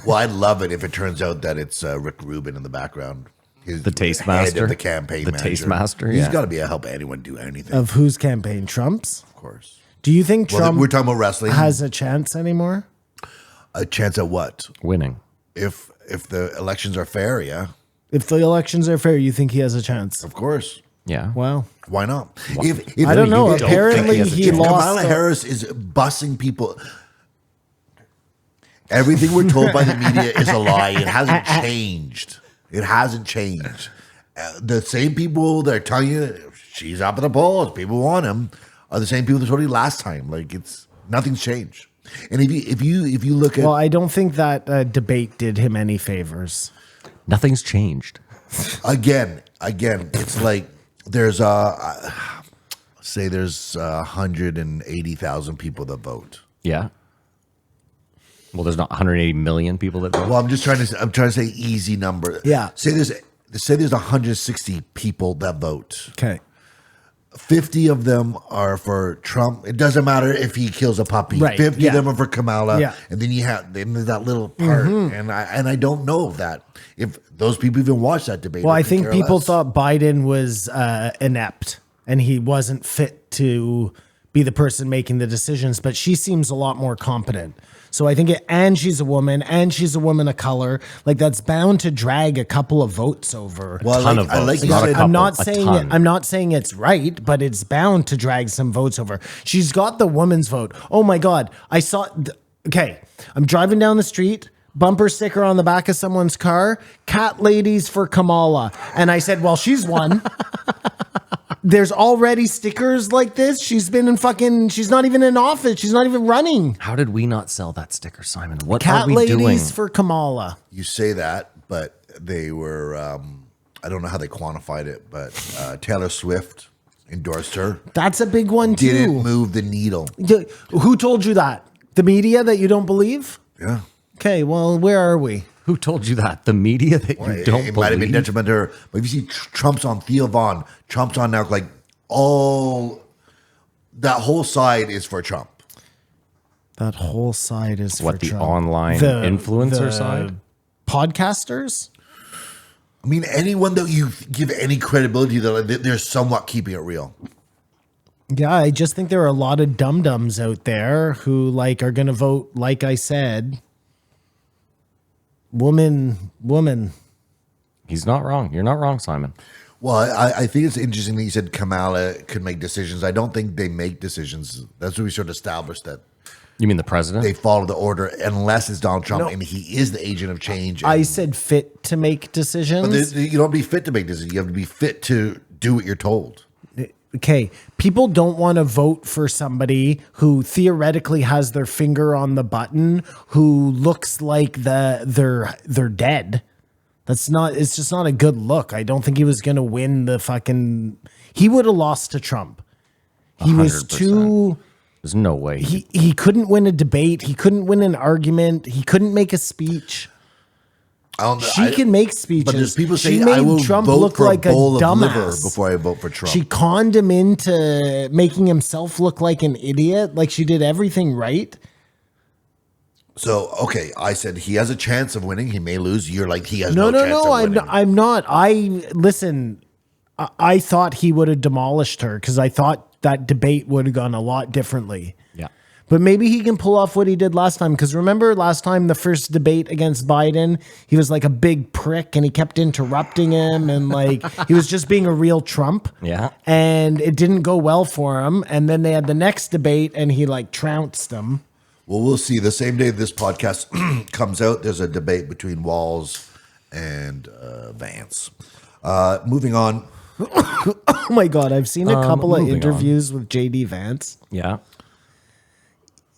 Well, I'd love it if it turns out that it's Rick Rubin in the background. He's The taste head master? of the campaign The manager. taste master, He's yeah. got to be a help anyone do anything. Of whose campaign? Trump's? Of course. Do you think Well, Trump we're talking about wrestling. has a chance anymore? A chance at what? Winning. If the elections are fair, yeah, If the elections are fair, you think he has a chance? of course. Yeah. Wow. Why not? I don't know. you don't Apparently, think he has a he chance? lost. Kamala Harris is bussing people. Everything we're told by the media is a lie. It hasn't changed. It hasn't changed. The same people that are telling you she's up at the polls, people want him, are the same people that told you last time. Like nothing's changed. And if you look at Well, I don't think that debate did him any favors. Nothing's changed. again, it's like there's say there's 180,000 people that vote. Yeah. Well, there's not 180 million people that vote. Well, I'm trying to say easy number. Yeah. Say there's 160 people that vote. Okay. 50 of them are for Trump. It doesn't matter if he kills a puppy. Right, 50 yeah. of them are for Kamala. Yeah. And then there's that little part. And I don't know that if those people even watch that debate. Well, or I could think care people less. thought Biden was inept and he wasn't fit to be the person making the decisions, but she seems a lot more competent. So I think and she's a woman of color. Like that's bound to drag a couple of votes over. Well, ton like, of I like votes, you not a said, couple. I'm not a saying ton. I'm not saying it's right, but it's bound to drag some votes over. She's got the woman's vote. Oh my God. I saw, okay, I'm driving down the street, bumper sticker on the back of someone's car, cat ladies for Kamala. And I said, well, she's one. There's already stickers like this. She's been she's not even in office. She's not even running. How did we not sell that sticker, Simon? What Cat are we ladies doing? for Kamala. you say that, but they were, I don't know how they quantified it, but Taylor Swift endorsed her. That's a big one too. Didn't move the needle. Who told you that? The media that you don't believe? Yeah. Okay, well, where are we? Who told you that? The media that you don't It might have been believe? detrimental to her. But if you see Trump's on Theo Vaughn, Trump's on now, like all that whole side is for Trump. That whole side is What, for the Trump. online influencer side? Podcasters? I mean, anyone that you give any credibility that they're somewhat keeping it real. Yeah, I just think there are a lot of dum-dums out there who like are going to vote, like I said, woman. He's not wrong. You're not wrong, Simon. Well, I think it's interesting that you said Kamala could make decisions. I don't think they make decisions. That's what we sort of established, that You mean the president? they follow the order unless it's Donald Trump No. and he is the agent of change. I And- said fit to make decisions. but you don't be fit to make decisions. You have to be fit to do what you're told. Okay, people don't want to vote for somebody who theoretically has their finger on the button, who looks like they're dead. It's just not a good look. I don't think he was going to win the fucking. He would have lost to Trump. He was 100%. too. There's no way. He couldn't win a debate. He couldn't win an argument. He couldn't make a speech. I don't know. She can make speeches. But there's people She saying made I will Trump vote look for like a bowl a of liver dumbass. before I vote for Trump. She conned him into making himself look like an idiot. Like she did everything right. So okay, I said he has a chance of winning. He may lose. You're like he has No, no, no, chance no. of winning. I'm not. Listen. I thought he would have demolished her because I thought that debate would have gone a lot differently. yeah. But maybe he can pull off what he did last time. Because remember last time, the first debate against Biden, he was like a big prick and he kept interrupting him. And like, he was just being a real Trump. Yeah. And it didn't go well for him. And then they had the next debate and he like trounced him. Well, we'll see. The same day this podcast comes out, there's a debate between Walz and Vance. Moving on. Oh my God. I've seen a couple of moving interviews with JD Vance. Yeah.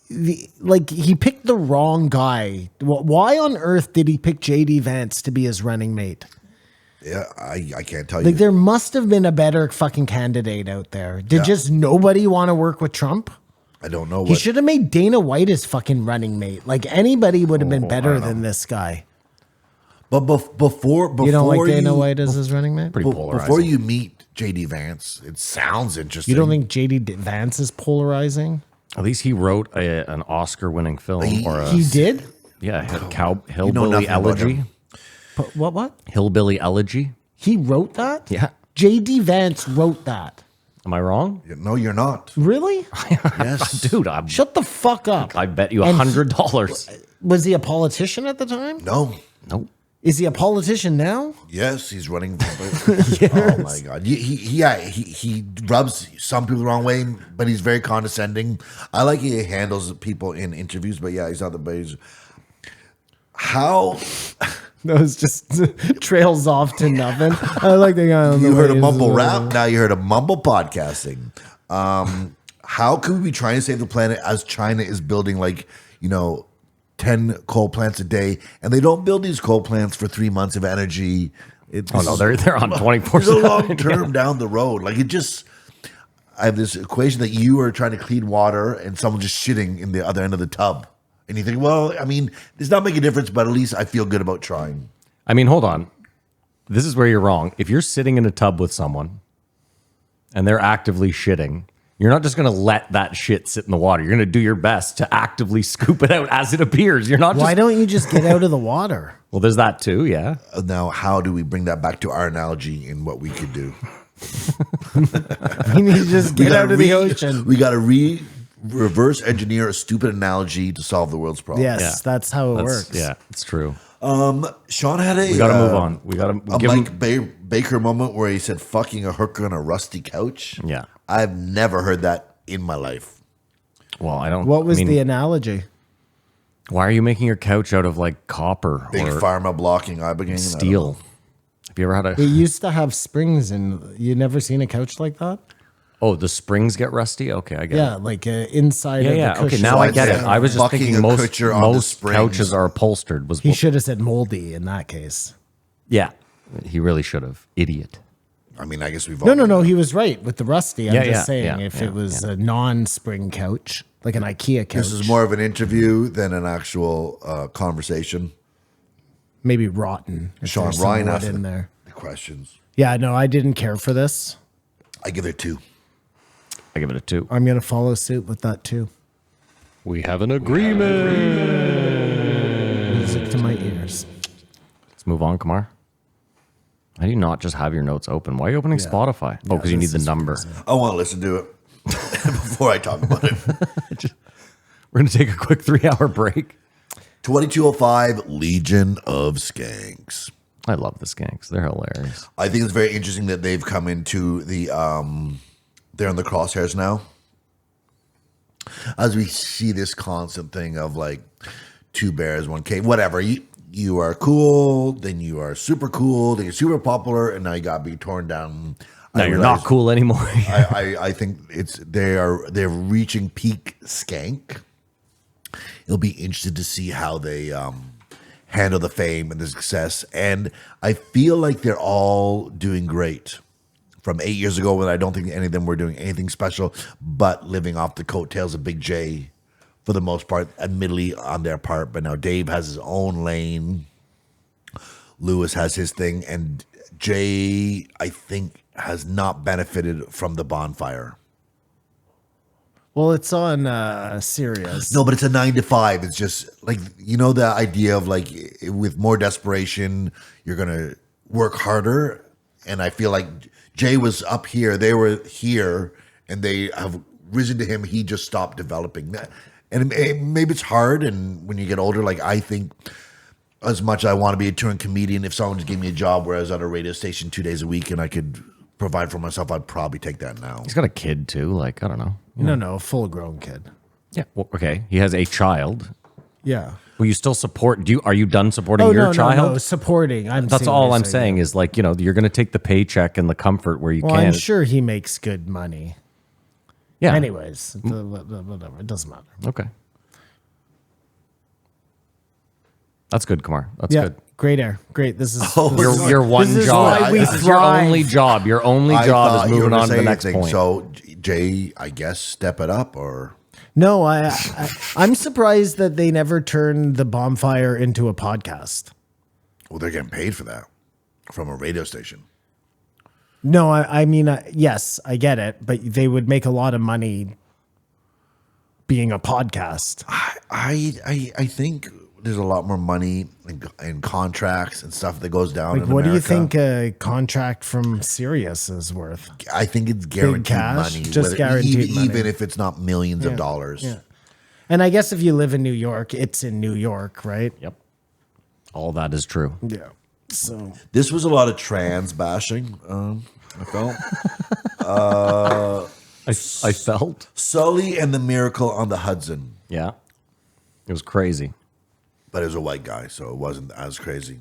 He picked the wrong guy. Why on earth did he pick JD Vance to be his running mate? Yeah, I can't tell you. Like there must have been a better fucking candidate out there. Did just nobody want to work with Trump? I don't know He what. should have made Dana White his fucking running mate. Like anybody would have been better than this guy. But before You don't like you- Dana White as his running mate? Pretty be- polarizing. Before you meet JD Vance, it sounds interesting. You don't think JD Vance is polarizing? At least he wrote an Oscar-winning film. He did? Yeah, nothing Hillbilly about Elegy. him. What? Hillbilly Elegy. He wrote that? Yeah. J.D. Vance wrote that. Am I wrong? No, you're not. Really? Yes. Dude, Shut the fuck up. I bet you And $100. Was he a politician at the time? No. Nope. Is he a politician now? Yes, he's running. Oh my god! He rubs some people the wrong way, but he's very condescending. I like he handles people in interviews, but yeah, he's not the best. How No, it's just trails off to nothing. I like the guy on the you heard a waves. mumble rap? Now you heard a mumble podcasting. How could we be trying to save the planet as China is building 10 coal plants a day, and they don't build these coal plants for 3 months of energy. They're on 24/7. It's a long term down the road. I have this equation that you are trying to clean water and someone just shitting in the other end of the tub. And you think, well, I mean, does not make a difference, but at least I feel good about trying. I mean, hold on. This is where you're wrong. If you're sitting in a tub with someone and they're actively shitting, you're not just going to let that shit sit in the water. You're going to do your best to actively scoop it out as it appears. You're not Why just... don't you just get out of the water? Well, there's that too, yeah. Now, how do we bring that back to our analogy in what we could do? You need to just get out of the ocean. We got to reverse engineer a stupid analogy to solve the world's problems. Yes, Yeah. that's how it works. Yeah, it's true. Sean had a. We got to move on. We got to A give him... Mike Baker moment where he said "fucking a hooker on a rusty couch." Yeah. I've never heard that in my life. Well, I don't... What was I mean, the analogy? Why are you making your couch out of like copper Big or pharma blocking ibogaine. steel? Have you ever had It a... used to have springs, and you never seen a couch like that? Oh, the springs get rusty? Okay, I get it. Yeah, like inside Yeah, of yeah. the cushion. Okay, now I get it. Yeah. I was just Fucking thinking a most coucher on the springs. couches are upholstered. He should have said moldy in that case. Yeah, he really should have. Idiot. I mean, I guess we've all No. He was right with the rusty. I'm Yeah, just yeah, saying, yeah, if yeah, it was a non-spring couch, like an IKEA couch, This is more of an interview than an actual conversation. maybe rotten. If Sean there's some Ryan wood asked in there. the questions. Yeah, no, I didn't care for this. I give it 2. I give it a 2. I'm gonna follow suit with that too. We have an agreement. Music to my ears. Let's move on, Kamar. How do you not just have your notes open? Why are you opening Spotify? Oh, because you need the number. I want to listen to it before I talk about it. We're going to take a quick 3-hour break. 2205 Legion of Skanks. I love the Skanks. They're hilarious. I think it's very interesting that they've come into the they're in the crosshairs now. As we see this constant thing of like 2 bears, 1 cave, whatever. You are cool, then you are super cool, then you're super popular, and now you got to be torn down. Now you're not cool anymore. I think they're reaching peak skank. It'll be interesting to see how they handle the fame and the success. And I feel like they're all doing great. From 8 years ago when I don't think any of them were doing anything special, but living off the coattails of Big J for the most part, admittedly on their part. But now Dave has his own lane. Lewis has his thing. And Jay, I think, has not benefited from the bonfire. Well, it's on Sirius. No, but it's a 9 to 5. It's just like, the idea of like with more desperation, you're going to work harder. And I feel like Jay was up here, they were here, and they have risen to him. He just stopped developing that. And maybe it's hard. And when you get older, like I think as much as I want to be a touring comedian, if someone just gave me a job where I was at a radio station 2 days a week and I could provide for myself, I'd probably take that now. He's got a kid too. Like, I don't know. No, a full-grown kid. Yeah. Well, okay. He has a child. Yeah. Will you still support? Are you done supporting your child? No, supporting. That's all I'm saying is like, you're going to take the paycheck and the comfort where you Well, can. I'm sure he makes good money. Yeah. Anyways, whatever. It doesn't matter. Okay. That's good, Kamar. That's Yeah, good. great air. Great. This is Your one this is job. why we This is your thrive. only job. Your only I job thought is you were moving gonna on to say the next anything. point. So, Jay, I guess step it up, or No, I'm surprised that they never turned the bonfire into a podcast. well, they're getting paid for that from a radio station. No, I mean, yes, I get it, but they would make a lot of money being a podcast. I think there's a lot more money in contracts and stuff that goes down. Like, in what do you America. think a contract from Sirius is worth? I think it's guaranteed cash? money, Just guaranteed money. even if it's not millions of dollars. Yeah. And I guess if you live in New York, it's in New York, right? Yep. All that is true. Yeah. So This was a lot of trans bashing. I felt I felt. Sully and the Miracle on the Hudson, Yeah. It was crazy. but it was a white guy, so it wasn't as crazy.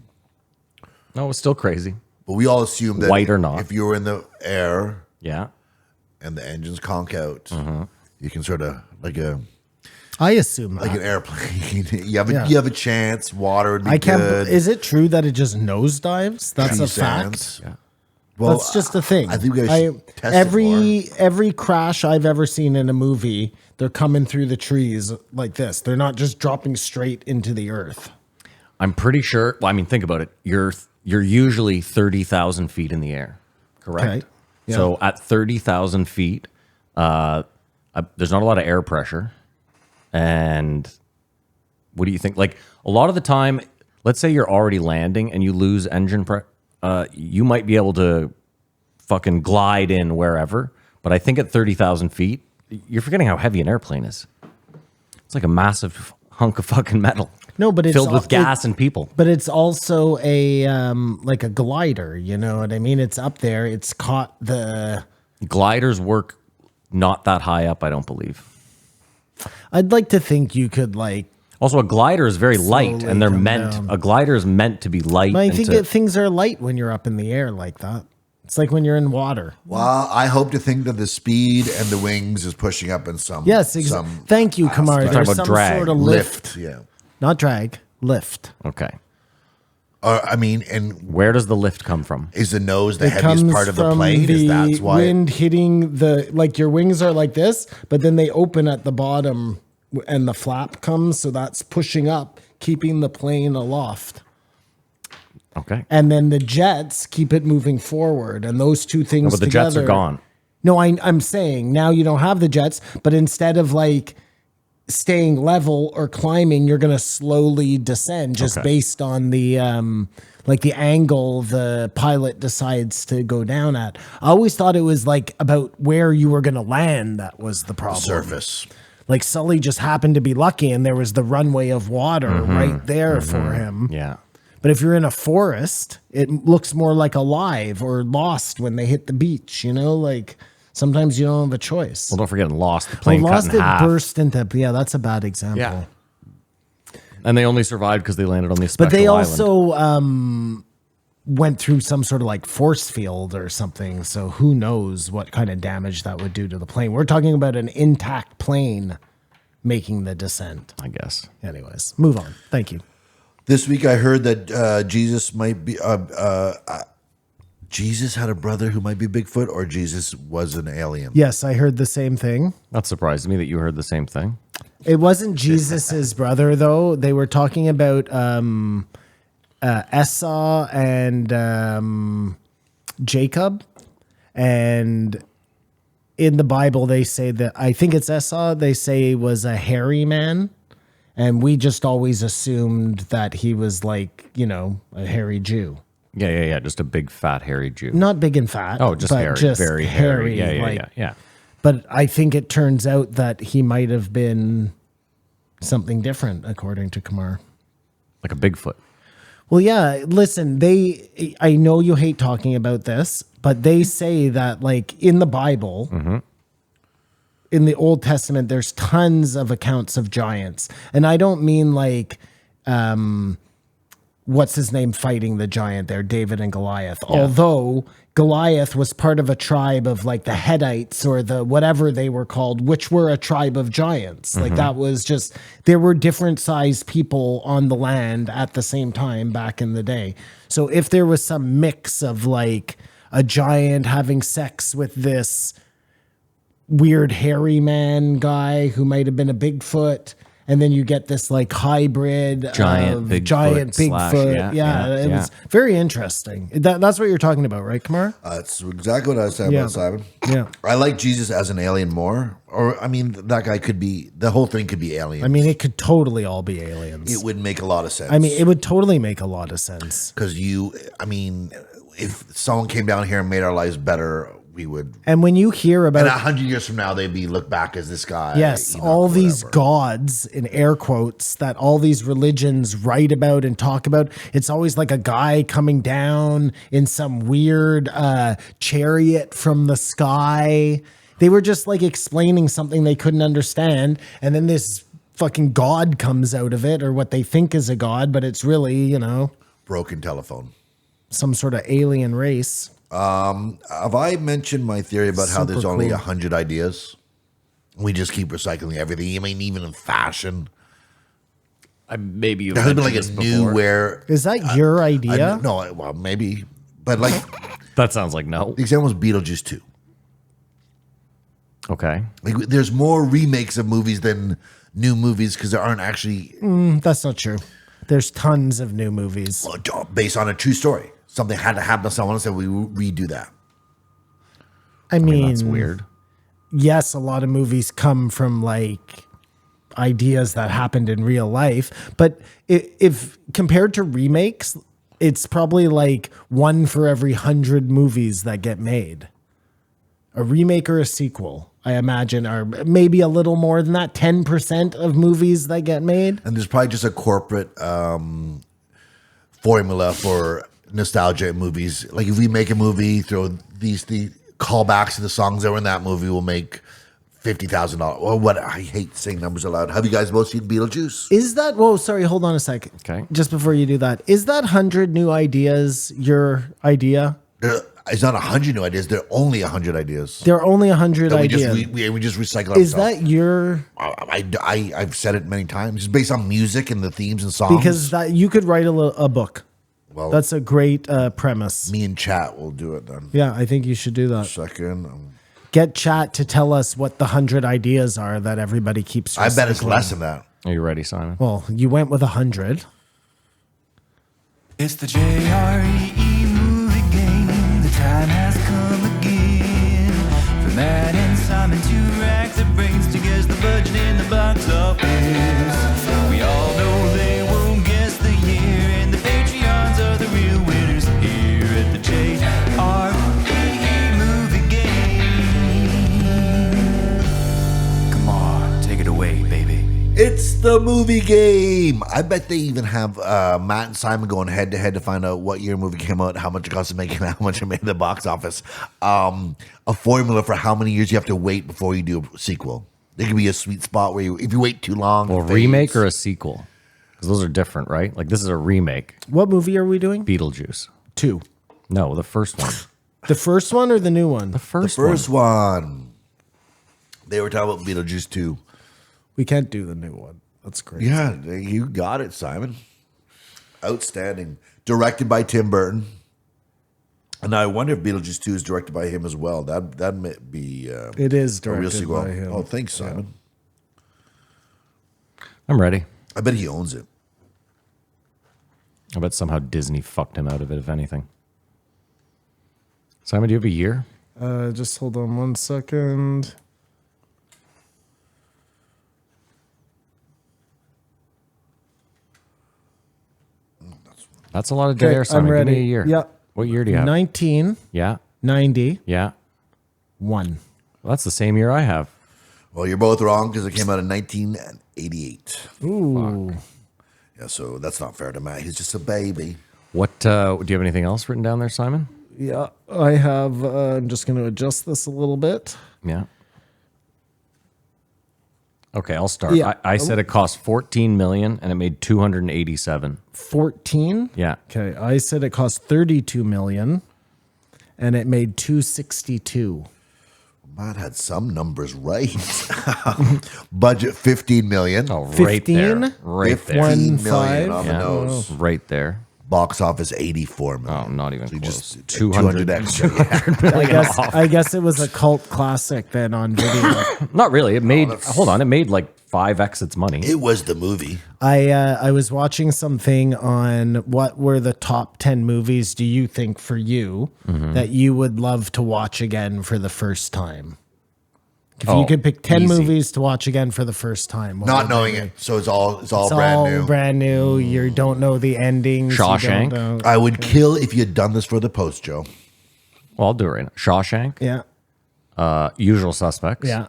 No, it was still crazy. But we all assumed that White or not. if you were in the air Yeah. and the engines conk out, Mm-hmm. you can sort of I assume that. like an airplane. you have Yeah. you have a chance. Water would be I can't. good. Is it true that it just nosedives? That's Tree a sands. fact. Yeah. Well, That's just a thing. I think we should test it every crash I've ever seen in a movie, they're coming through the trees like this. They're not just dropping straight into the earth. I'm pretty sure. Well, I mean, think about it. You're usually 30,000 feet in the air, correct? Okay. Yeah. So at 30,000 feet, there's not a lot of air pressure. And what do you think? Like a lot of the time, let's say you're already landing and you lose engine pressure, you might be able to fucking glide in wherever. But I think at 30,000 feet, you're forgetting how heavy an airplane is. It's like a massive hunk of fucking metal. No, but it's filled with gas and people. But it's also a like a glider. You know what I mean? It's up there. It's caught the. Gliders work not that high up, I don't believe. I'd like to think you could like. Also, a glider is very light, Slowly and they're come meant. down. A glider is meant to be light. I and think to- things are light when you're up in the air like that. It's like when you're in water. Well, I hope to think that the speed and the wings is pushing up in some. Yes, some thank you, Kamar. You're There's talking some about drag, sort of lift. Yeah. not drag, lift. Okay. I mean, and Where does the lift come from? is the nose the It heaviest comes part of the from plane? Is that's why? wind hitting the like your wings are like this, but then they open at the bottom and the flap comes, so that's pushing up, keeping the plane aloft. Okay. And then the jets keep it moving forward, and those two things. But the jets are gone. No, I'm saying now you don't have the jets, but instead of like staying level or climbing, you're going to slowly descend just Okay. based on the like the angle the pilot decides to go down at. I always thought it was like about where you were going to land that was the problem. Surface. Like Sully just happened to be lucky, and there was the runway of water right there for him. Yeah. But if you're in a forest, it looks more like alive or lost when they hit the beach. You know, like sometimes you don't have a choice. Well, don't forget, in Lost, the plane Well, cut Lost in it half. burst into. Yeah, that's a bad example. Yeah. And they only survived because they landed on this special But they island. also went through some sort of like force field or something. So who knows what kind of damage that would do to the plane. We're talking about an intact plane making the descent. I guess. Anyways, move on. Thank you. This week I heard that Jesus might be. Jesus had a brother who might be Bigfoot, or Jesus was an alien. Yes, I heard the same thing. That surprised me that you heard the same thing. It wasn't Jesus's brother though. They were talking about Esau and Jacob, and in the Bible they say that I think it's Esau. They say was a hairy man, and we just always assumed that he was like a hairy Jew, Yeah. Just a big, fat, hairy Jew. not big and fat. Oh, just but hairy. just Very hairy. Yeah. like- Yeah. But I think it turns out that he might have been something different, according to Kamar. Like a Bigfoot. Well, yeah, listen, I know you hate talking about this, but they say that like in the Bible, in the Old Testament, there's tons of accounts of giants. And I don't mean like, what's his name fighting the giant there, David and Goliath. Although Goliath was part of a tribe of like the Hittites or the whatever they were called, which were a tribe of giants. Like that was just, there were different sized people on the land at the same time back in the day. So if there was some mix of like a giant having sex with this weird hairy man guy who might have been a Bigfoot, And then you get this like hybrid Giant Bigfoot. It was very interesting. That's what you're talking about, right, Kamar? That's exactly what I was saying about Simon. Yeah. I like Jesus as an alien more. Or, I mean, that guy could be, the whole thing could be aliens. I mean, it could totally all be aliens. It would make a lot of sense. I mean, it would totally make a lot of sense. Because if someone came down here and made our lives better, we would. And when you hear about, and 100 years from now, they'd be looked back as this guy. yes, Enoch, all these whatever. gods in air quotes that all these religions write about and talk about, it's always like a guy coming down in some weird chariot from the sky. They were just like explaining something they couldn't understand, and then this fucking god comes out of it, or what they think is a god, but it's really, Broken telephone. some sort of alien race. Have I mentioned my theory about how there's Super only cool. 100 ideas? We just keep recycling everything. I mean, even in fashion. Maybe you've There has been like mentioned a this new before. where. Is that your idea? No, well, maybe. But like, That sounds like no. the example was Beetlejuice 2. Okay. Like, there's more remakes of movies than new movies because there aren't actually That's not true. There's tons of new movies. based on a true story. Something had to happen to someone, so we redo that. I mean, That's weird. Yes, a lot of movies come from like ideas that happened in real life, but if compared to remakes, it's probably like 1 for every 100 movies that get made. A remake or a sequel, I imagine, are maybe a little more than that, 10% of movies that get made. And there's probably just a corporate formula for nostalgia in movies. Like if we make a movie, throw the callbacks to the songs that were in that movie will make $50,000. Or what? I hate saying numbers aloud. Have you guys both seen Beetlejuice? Is that, whoa, sorry, hold on a second. Okay. Just before you do that, is that 100 new ideas your idea? It's not 100 new ideas. There are only 100 ideas. There are only 100 That ideas. we just recycle. Is ourselves. that your, I've said it many times. It's based on music and the themes and songs. because that you could write a book. well, That's a great premise. me and chat will do it then. Yeah, I think you should do that. Second, Get chat to tell us what the 100 ideas are that everybody keeps. I bet it's recycling. less than that. Are you ready, Simon? Well, you went with 100. It's the JRE movie game. The time has come again. For Matt and Simon to rack their brains to guess the budget in the box office. We all know they won't guess the year, and the Patreons are the real winners here at the JRE movie game. Come on, take it away, baby. It's the movie game. I bet they even have Matt and Simon going head to head to find out what year a movie came out, how much it cost to make it, and how much it made in the box office. A formula for how many years you have to wait before you do a sequel. There could be a sweet spot where if you wait too long, Well, it remake fades. or a sequel? Because those are different, right? Like this is a remake. What movie are we doing? Beetlejuice. 2. No, the first one. The first one or the new one? The first, First one. one. They were talking about Beetlejuice 2. We can't do the new one. That's great. Yeah, you got it, Simon. Outstanding. Directed by Tim Burton. And I wonder if Beetlejuice 2 is directed by him as well. That might be It is a real directed sequel. by him. Oh, thanks, Simon. I'm ready. I bet he owns it. I bet somehow Disney fucked him out of it, if anything. Simon, do you have a year? Just hold on 1 second. That's a lot of dead Okay, air, Simon. I'm Give ready. me a year. Yeah. What year do you have? 1991. Yeah. Well, that's the same year I have. Well, you're both wrong because it came out in 1988. Ooh. Yeah, so that's not fair to Matt. He's just a baby. What do you have anything else written down there, Simon? Yeah, I have. I'm just going to adjust this a little bit. Yeah. Okay, I'll start. Yeah. I said it cost 14 million and it made 287. 14. Yeah. Okay, I said it cost 32 million, and it made 262. Matt had some numbers right. Budget 15 million. Oh, right 15? there. Right there. 15 1, million 5. on the Yeah. nose. Right there. Box office 84 million. Oh, not even So you close. just 200 extra. Yeah. I guess it was a cult classic then on video. Not really. It made, hold on, it made like 5x its money. It was the movie. I was watching something on what were the top 10 movies do you think for you that you would love to watch again for the first time? If you could pick 10 easy. movies to watch again for the first time. what Not would knowing they be? it. So it's all It's brand new. brand new. You don't know the endings. you don't Shawshank? know- I would kill if you had done this for the post, Joe. Well, I'll do it right now. Shawshank, Yeah. Usual Suspects. Yeah.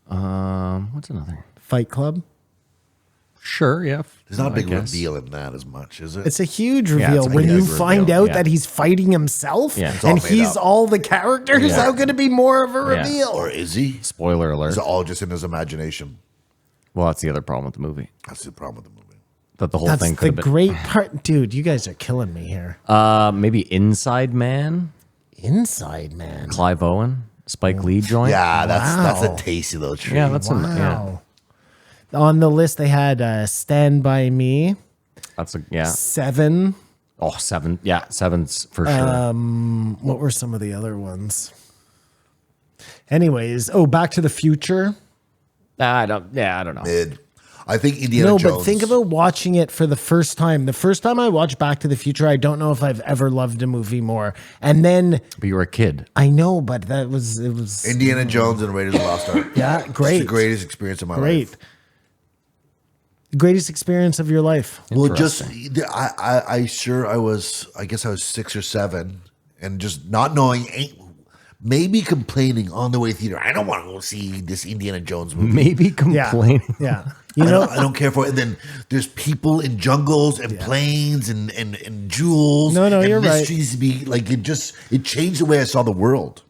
What's another? Fight Club. Sure, yeah. There's not a I big guess. reveal in that as much, is it? It's a huge Yeah, reveal it's a when you huge find reveal. out Yeah. that he's fighting himself Yeah. It's all and made he's up. all the characters. Yeah. How could it be more of a Yeah. reveal? Or is he? Spoiler alert. Is it all just in his imagination? Well, that's the other problem with the movie. That's the problem with the movie. That the whole That's thing the could have been. great part. Dude, you guys are killing me here. Maybe Inside Man, Inside Man. Clive Owen, Spike Lee joint. Yeah, that's Wow. a tasty little treat. Yeah, that's Wow. On the list, they had Stand By Me, That's a, yeah. 7. Oh, 7. Yeah, 7's for sure. What were some of the other ones? Anyways, Back to the Future. I don't know. Mid. I think Indiana No, Jones. but think about watching it for the first time. The first time I watched Back to the Future, I don't know if I've ever loved a movie more. And then But you were a kid. I know, but it was Indiana Jones and Raiders of the Lost Ark. Yeah, great. It's the greatest experience of my great. life. The greatest experience of your life. Well, just I guess I was 6 or 7, and just not knowing, maybe complaining on the way to theater. I don't want to go see this Indiana Jones movie. Maybe Yeah. complaining. Yeah. You know, I don't care for it. And then there's people in jungles and planes and jewels. No, and you're right. mysteries to be like it changed the way I saw the world.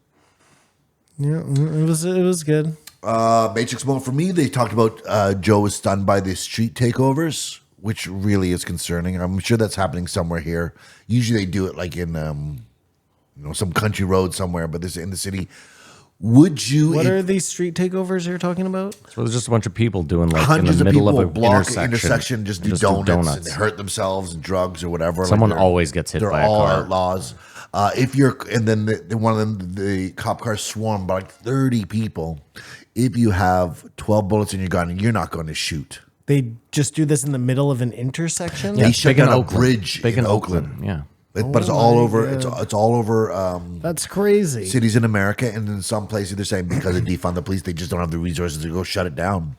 yeah, it was good. Matrix moment for me. They talked about Joe was stunned by the street takeovers, which really is concerning. I'm sure that's happening somewhere here. Usually they do it like in some country road somewhere, but this is in the city. Would you? What are these street takeovers you're talking about? So there's just a bunch of people doing like in hundreds the of middle people of an block intersection, just and do donuts and hurt themselves and drugs or whatever. Someone they're- always gets hit they're by a all car. outlaws. If you're, and then one of them, the cop cars swarm by like 30 people. If you have 12 bullets in your gun, you're not going to shoot. They just do this in the middle of an intersection? They shut big in down a Oakland. bridge Big in Oakland. Yeah. But it's all over. It's all over That's crazy. cities in America, and in some places they're saying because of defund the police, they just don't have the resources to go shut it down.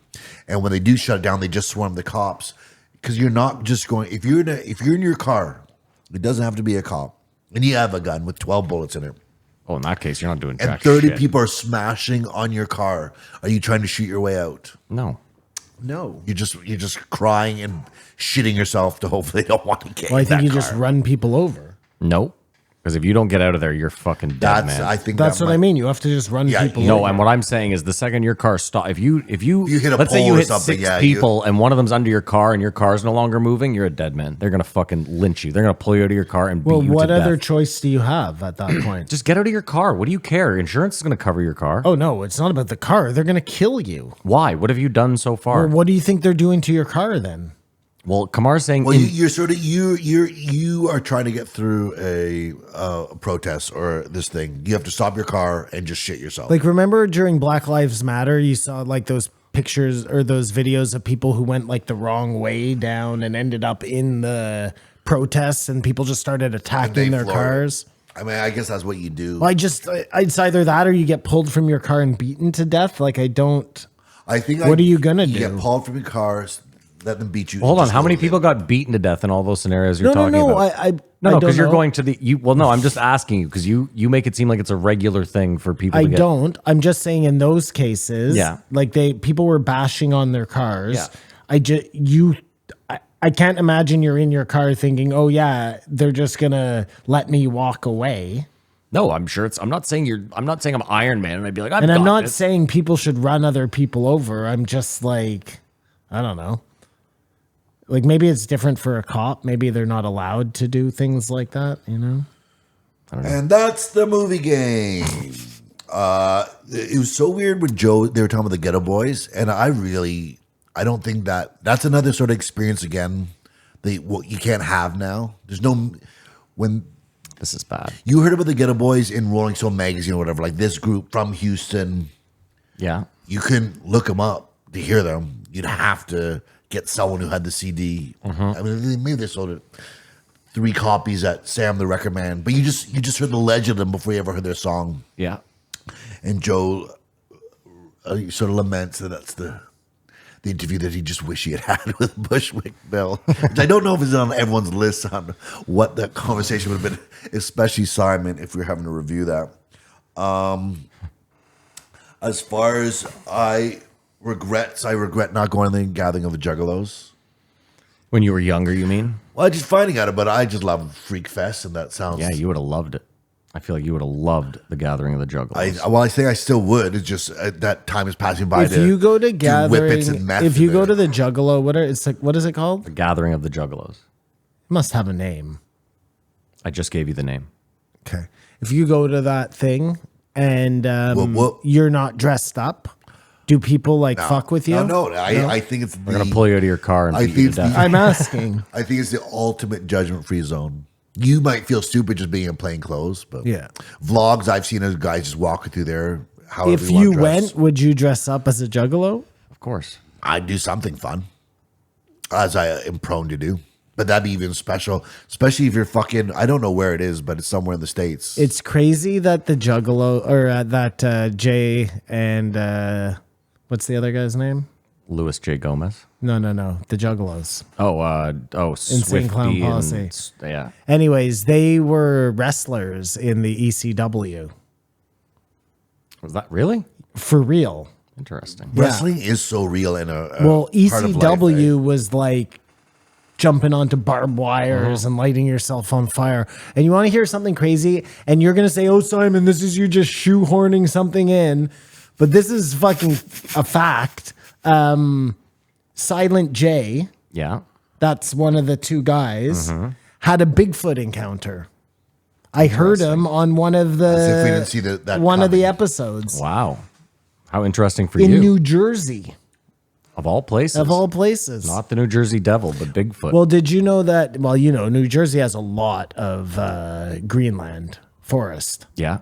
And when they do shut it down, they just swarm the cops because you're not just going. If you're in your car, it doesn't have to be a cop, and you have a gun with 12 bullets in it, Oh, in that case, you're not doing and jack 30 shit. people are smashing on your car. Are you trying to shoot your way out? No. No. You're just crying and shitting yourself to hopefully they don't want to get. Well, I in think that you just car. run people over. No. Because if you don't get out of there, you're fucking dead, That's man. I think That's that what might- I mean. You have to just run Yeah, people you- No, over. and what I'm saying is the second your car stop, if you hit a let's say pole you or hit something, 6 yeah, you- people and one of them's under your car and your car's no longer moving, you're a dead man. They're gonna fucking lynch you. They're gonna pull you out of your car and beat Well, you what to other death. choice do you have at that point? Just get out of your car. What do you care? Insurance is gonna cover your car. Oh, no, it's not about the car. They're going to kill you. Why? What have you done so far? Or what do you think they're doing to your car then? Well, Kamar's saying Well, you're sort of you are trying to get through a protest or this thing. You have to stop your car and just shit yourself. Like, remember during Black Lives Matter, you saw like those pictures or those videos of people who went like the wrong way down and ended up in the protests and people just started attacking their floored. cars. I mean, I guess that's what you do. Well, it's either that or you get pulled from your car and beaten to death. Like, I don't. I think. What are you gonna You do? get pulled from your cars, let them beat you. Hold on, just how many go people in. got beaten to death in all those scenarios you're No, talking about? I No, don't because you're know. going to the you. Well, no, I'm just asking you because you make it seem like it's a regular thing for people. I to get, don't. I'm just saying in those cases, Yeah. like people were bashing on their cars. Yeah. I can't imagine you're in your car thinking, "Oh yeah, they're just gonna let me walk away." No, I'm sure it's. I'm not saying I'm Iron Man, and I'd be like, And I'm not saying people should run other people over. I'm just like, I don't know. Like maybe it's different for a cop. Maybe they're not allowed to do things like that. You know. And that's the movie game. It was so weird with Joe. They were talking about the Ghetto Boys, and I don't think that's another sort of experience again what you can't have now. There's no when This is bad. you heard about the Ghetto Boys in Rolling Stone magazine or whatever, like this group from Houston. Yeah. You couldn't look them up to hear them. You'd have to get someone who had the CD. I mean, maybe they sold it 3 copies at Sam the Record Man, but you just heard the legend of them before you ever heard their song. Yeah. And Joe sort of laments that that's the interview that he just wish he had with Bushwick Bill, which I don't know if it's on everyone's list on what that conversation would have been, especially Simon, if we were having to review that. As far as I regret not going to the Gathering of the Juggalos. When you were younger, you mean? Well, just finding out about it, I just love Freak Fest, and that sounds... Yeah, you would have loved it. I feel like you would have loved the Gathering of the Juggalos. I think I still would. It's just that time is passing by. If you go to do whippets Gathering, and meth if you in go there. to the Juggalo, what is it called? The Gathering of the Juggalos. It must have a name. I just gave you the name. Okay. If you go to that thing and Whoop. you're not dressed up, do people fuck with you? No. I think it's We're going to pull you out of your car and I beat you think to death. I'm asking. I think it's the ultimate judgment-free zone. You might feel stupid just being in plain clothes, but Yeah. vlogs I've seen of guys just walking through there. However If want you to dress. went, would you dress up as a Juggalo? Of course. I'd do something fun, as I am prone to do. But that'd be even special, especially if you're fucking. I don't know where it is, but it's somewhere in the States. It's crazy that the Juggalo, or that Jay and what's the other guy's name? Louis J. Gomez. No. The Juggalos. Swifty Clown and- Posse. yeah. Anyways, they were wrestlers in the ECW. Was that really? For real. Interesting. Wrestling is so real in a Well, part of life, ECW eh? was like jumping onto barbed wires and lighting yourself on fire. And you want to hear something crazy? And you're going to say, oh, Simon, this is you just shoehorning something in. But this is fucking a fact. Silent J, Yeah. that's one of the 2 guys, had a Bigfoot encounter. I heard him on one of As if we didn't see that one of the coming. episodes Wow. How interesting for in you. New Jersey, of all places. of all places. Not the New Jersey Devil, but Bigfoot. Well, did you know that? Well, New Jersey has a lot of Greenland forest. yeah.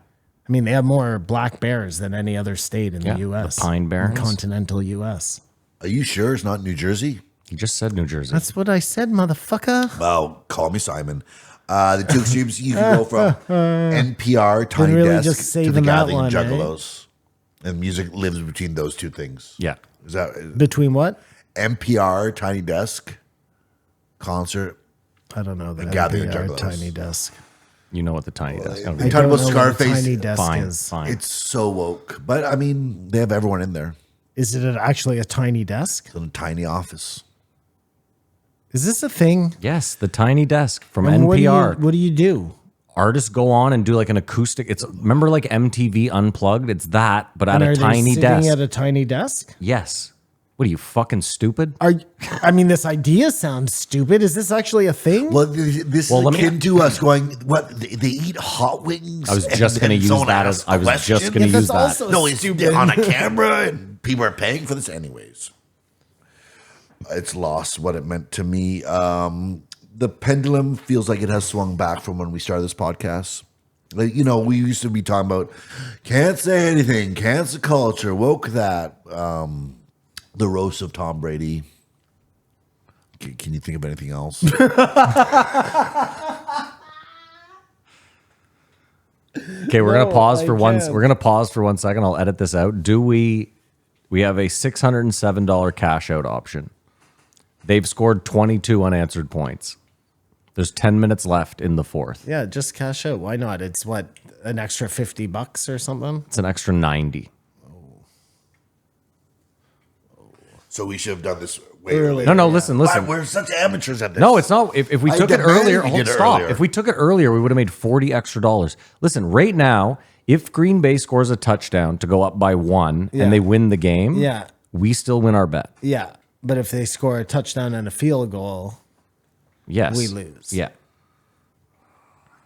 I mean, they have more black bears than any other state in Yeah, the U.S. the Pine Barrens. Continental U.S. Are you sure it's not New Jersey? You just said New Jersey. That's what I said, motherfucker. Well, call me Simon. The 2 extremes, you can go from NPR, Tiny really Desk, just say to the them out Gathering one, Juggalos. And music lives between those 2 things. yeah. Is that Between what? NPR, Tiny Desk, concert? I don't know. The Gathering NPR Juggalos. Tiny desk. You know what the Tiny Desk is. I I talking don't about know what a Scarface? Tiny desk Fine, is. fine. It's so woke. But, I mean, they have everyone in there. Is it actually a tiny desk? It's in a tiny office. Is this a thing? Yes, the Tiny Desk from And NPR. What do you do? Artists go on and do like an acoustic. It's remember like MTV Unplugged. It's that, but at And a are they tiny sitting desk. at a tiny desk? Yes. What are you fucking stupid? I mean, this idea sounds stupid. Is this actually a thing? Well, this Well, is let me- akin to us going, what, they eat hot wings? I was And just going to then use someone that asks as I a was just question? going to Yeah, use that's that. also- No, it's Stupid. on a camera and people are paying for this anyways. It's lost what it meant to me. The pendulum feels like it has swung back from when we started this podcast. Like, we used to be talking about can't say anything, cancel culture, woke that, the roast of Tom Brady. Can you think of anything else? Okay, we're gonna pause I for one. can't. We're gonna pause for 1 second. I'll edit this out. Do we? We have a $607 cash out option. They've scored 22 unanswered points. There's 10 minutes left in the 4th. Yeah, just cash out. Why not? It's what, an extra $50 or something? It's an extra 90. So we should have done this way Early. earlier. No, listen. Why, we're such amateurs at this. No, it's not. If we I took it demand earlier, we hold, did it stop. earlier. If we took it earlier, we would have made 40 extra dollars. Listen, right now, if Green Bay scores a touchdown to go up by 1 Yeah. and they win the game, Yeah. we still win our bet. Yeah. But if they score a touchdown and a field goal, Yes. we lose. Yeah.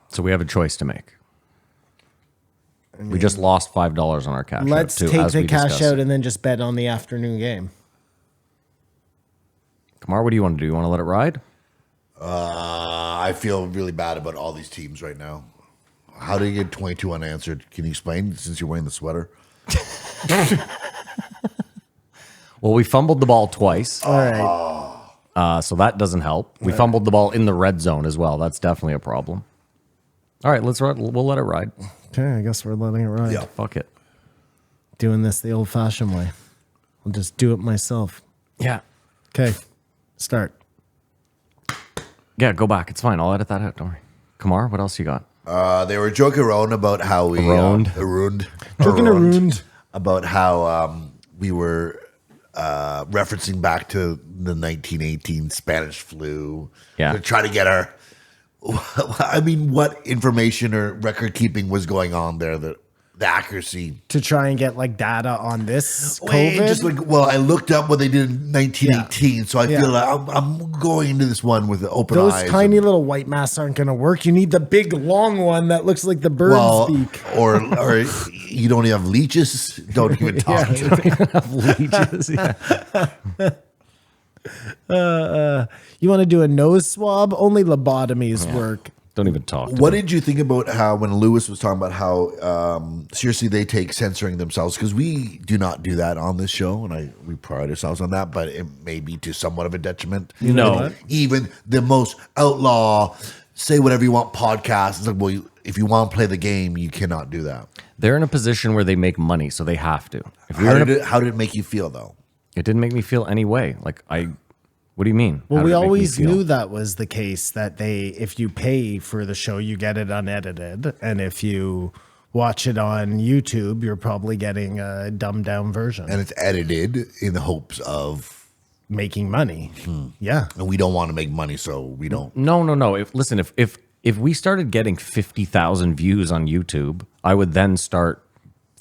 So we have a choice to make. We just lost $5 on our cash let's out, too, take as the we cash discussed. out and then just bet on the afternoon game. Kamar, what do you want to do? You want to let it ride? I feel really bad about all these teams right now. How do you get 22 unanswered? Can you explain since you're wearing the sweater? Well, we fumbled the ball twice. All right. So that doesn't help. We fumbled the ball in the red zone as well. That's definitely a problem. All right, we'll let it ride. Okay, I guess we're letting it ride. Yeah. Fuck it. Doing this the old-fashioned way. I'll just do it myself. Yeah. Okay, start. Yeah, go back. It's fine. I'll edit that out. Don't worry. Kamar, what else you got? They were joking around about how we Joking around about how we were referencing back to the 1918 Spanish flu. Yeah. To try to get our. I mean, what information or record keeping was going on there? The accuracy to try and get like data on this Wait, COVID. just like, well, I looked up what they did in 1918, so I feel like I'm going into this one with open Those eyes. tiny little white masks aren't going to work. You need the big long one that looks like the bird's beak. or you don't even have leeches. Don't even talk to me. Leeches. Yeah. You want to do a nose swab? Only lobotomies work. Don't even talk. What did you think about how when Lewis was talking about how seriously they take censoring themselves? Because we do not do that on this show, and we pride ourselves on that, but it may be to somewhat of a detriment. No. Even the most outlaw, say whatever you want podcast. It's like, well, if you want to play the game, you cannot do that. They're in a position where they make money, so they have to. If How did it make you feel, though? It didn't make me feel any way. What do you mean? Well, How we did it make me always feel? knew that was the case, that if you pay for the show, you get it unedited. And if you watch it on YouTube, you're probably getting a dumbed down version. And it's edited in the hopes of making money. Yeah. And we don't want to make money, so we don't. No. If we started getting 50,000 views on YouTube, I would then start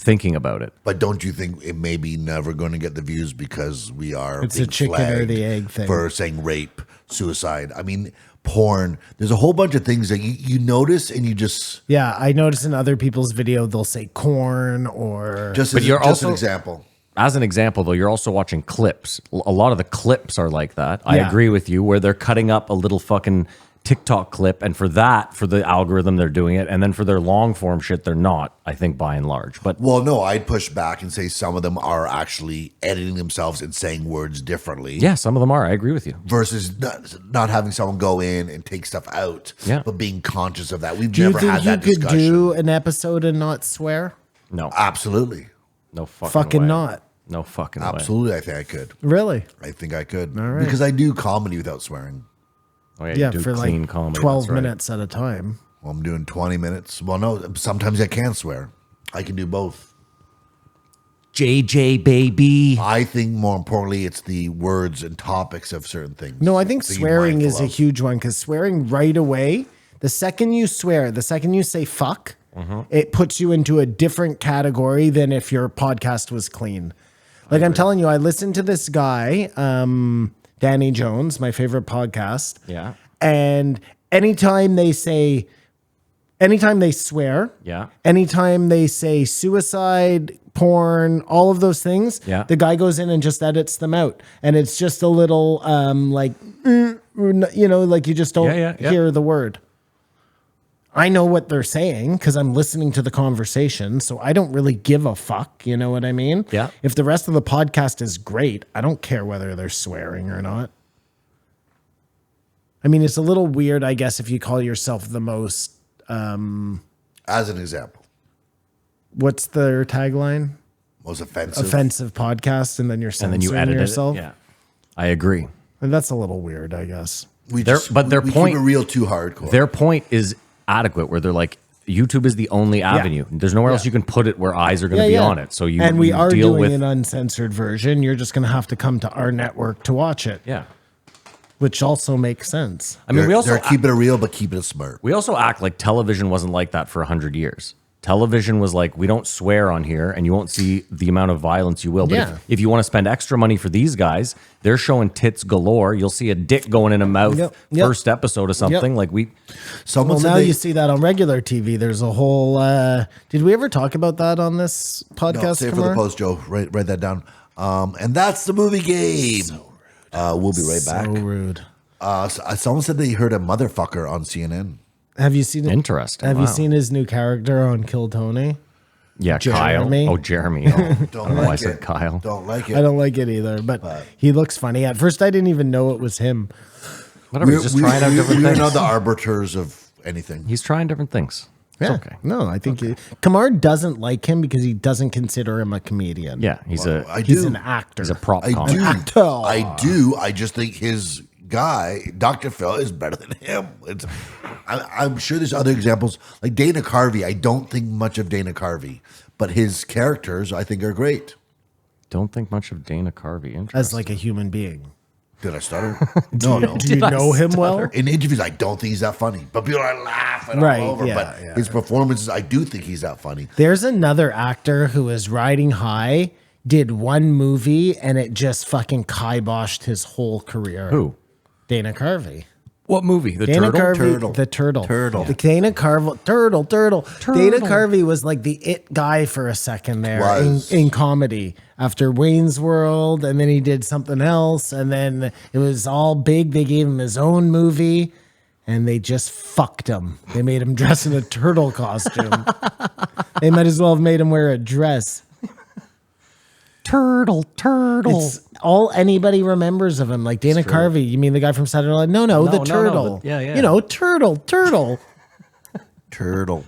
thinking about it. But don't you think it may be never going to get the views because we are It's a being chicken or flagged the egg thing. for saying rape, suicide? I mean, porn. There's a whole bunch of things that you notice and you just Yeah, I notice in other people's video, they'll say corn or... just But as, you're just also- an example. As an example, though, you're also watching clips. A lot of the clips are like that. I Yeah. agree with you, where they're cutting up a little fucking TikTok clip, and for the algorithm, they're doing it, and then for their long form shit, they're not. I think by and large, but Well, no, I'd push back and say some of them are actually editing themselves and saying words differently. yeah, some of them are. I agree with you. Versus not having someone go in and take stuff out, Yeah. but being conscious of that. We've Do you never think had you that could discussion. do an episode and not swear? No, Absolutely. no fucking Fucking way. not. No fucking way. Absolutely, I think I could. Really? I think I could. All right. Because I do comedy without swearing. Oh, yeah, Yeah, you do for clean like comedy. 12 that's right. minutes at a time. Well, I'm doing 20 minutes. Well, no, sometimes I can swear. I can do both. JJ baby. I think more importantly, it's the words and topics of certain things. No, I think that you're swearing mindful is a of. huge one because swearing right away, the second you swear, the second you say fuck, it puts you into a different category than if your podcast was clean. Like I'm telling you, I listened to this guy, Danny Jones, my favorite podcast. Yeah. And anytime they swear, Yeah. anytime they say suicide, porn, all of those things, Yeah. the guy goes in and just edits them out. And it's just a little like you just don't Yeah. hear the word. I know what they're saying because I'm listening to the conversation, so I don't really give a fuck. You know what I mean? Yeah. If the rest of the podcast is great, I don't care whether they're swearing or not. I mean, it's a little weird, I guess, if you call yourself the most, As an example, what's their tagline? most offensive. Offensive podcast, and then you're And censoring then you edit yourself. it. Yeah. I agree. And that's a little weird, I guess. We Their point- keep it real too hardcore. Their point is adequate, where they're like, YouTube is the only avenue. There's nowhere else you can put it where eyes are going to be on it. So we are deal doing with an uncensored version. You're just going to have to come to our network to watch it, yeah. which also makes sense. I mean, they're keeping it real, but keeping it smart. we also act like television wasn't like that for 100 years. Television was like, we don't swear on here, and you won't see the amount of violence you will. But Yeah. if you want to spend extra money for these guys, they're showing tits galore. You'll see a dick going in a mouth Yep. first episode of something. Like Someone Well, said now they, you see that on regular TV. There's a whole. Did we ever talk about that on this podcast? no, save it for the Kamar? post, Joe. Write that down. And that's the movie game. We'll be right back. So rude. Someone said they heard a motherfucker on CNN. Have you seen it? Interesting. Have Wow. you seen his new character on Kill Tony? Yeah, Jeremy? Kyle. Oh, Jeremy. Oh, I don't know why I like said it. Kyle. Don't like it. I don't like it either, but he looks funny. At first, I didn't even know it was him. Whatever. He's just trying out different We're things. not the arbiters of anything. He's trying different things. It's okay. No, I think Kamar doesn't like him because he doesn't consider him a comedian. Yeah, he's He's an actor. He's a prop I comic. do. Actor. I do. I just think his guy, Dr. Phil, is better than him. I'm sure there's other examples. Like Dana Carvey. I don't think much of Dana Carvey, but his characters I think are great. Don't think much of Dana Carvey. Interesting. As like a human being. Did I stutter? No. Do you know him well? In interviews, I don't think he's that funny, but people are laughing Right, all over. yeah, but yeah. his performances, I do think he's that funny. There's another actor who is riding high, did one movie, and it just fucking kiboshed his whole career. Who? Dana Carvey. What movie? The Dana Turtle? Carvey, the turtle. Turtle. The Dana Carvey, turtle. Dana Carvey was like the it guy for a second there Was. in comedy after Wayne's World, and then he did something else, and then it was all big. They gave him his own movie, and they just fucked him. They made him dress in a turtle costume. They might as well have made him wear a dress. Turtle. It's all anybody remembers of him. Like Dana Carvey. You mean the guy from Saturday Night Live? No, the no, turtle. yeah. You know, turtle. Turtle. Turtle.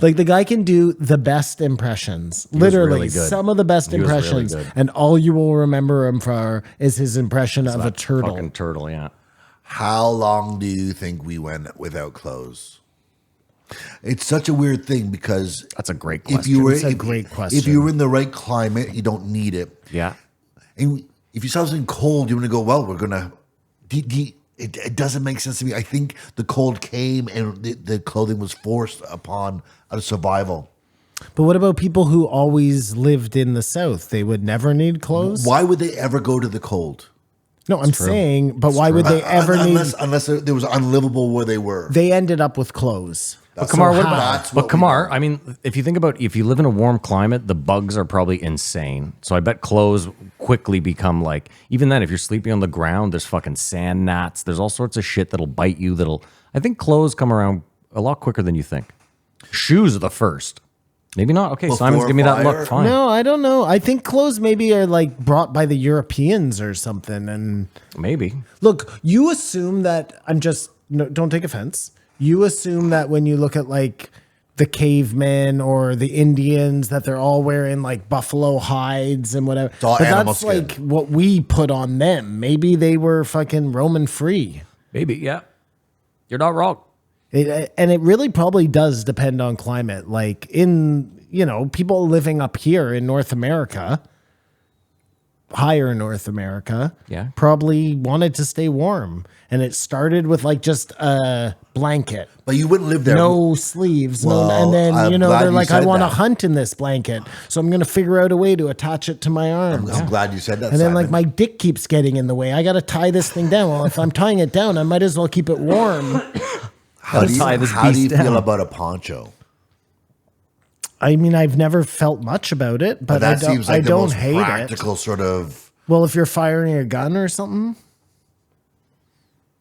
Like the guy can do the best impressions. Literally, really good. some of the best He was really impressions. good. And all you will remember him for is his impression of a turtle. Fucking turtle, yeah. How long do you think we went without clothes? It's such a weird thing because That's a great if question. you were It's a if- great if question. you were in the right climate, you don't need it. Yeah. And if you saw something cold, you want to go, well, we're gonna. It doesn't make sense to me. I think the cold came and the clothing was forced upon out of survival. But what about people who always lived in the South? They would never need clothes? Why would they ever go to the cold? No, I'm saying, but why would they ever need? Unless it was unlivable where they were. They ended up with clothes. But Kamar, what how? about, That's what but we Kamar, know. I mean, if you think about if you live in a warm climate, the bugs are probably insane. So I bet clothes quickly become like, even then, if you're sleeping on the ground, there's fucking sand gnats. There's all sorts of shit that'll bite you. I think clothes come around a lot quicker than you think. Shoes are the first. Maybe not. Okay, Before Simon's giving me that fire? look. Fine. No, I don't know. I think clothes maybe are like brought by the Europeans or something. And Maybe. look, you assume that don't take offense. You assume that when you look at like the cavemen or the Indians, that they're all wearing like buffalo hides and whatever. all But animal that's skin. like what we put on them. Maybe they were fucking Roman free. Maybe. Yeah. You're not wrong. And it really probably does depend on climate. Like people living up here in North America, higher in North America, Yeah. probably wanted to stay warm. And it started with like just a blanket, But you wouldn't live there. no sleeves, Well, and then I'm glad they're you like, I said want to that. hunt in this blanket, so I'm going to figure out a way to attach it to my arms. I'm glad you said that. And then like Simon. my dick keeps getting in the way. I got to tie this thing down. Well, if I'm tying it down, I might as well keep it warm. how do tie this how do you beast feel down. about a poncho? I mean, I've never felt much about it, but That seems like I the don't most hate it. practical sort of. Well, if you're firing a gun or something,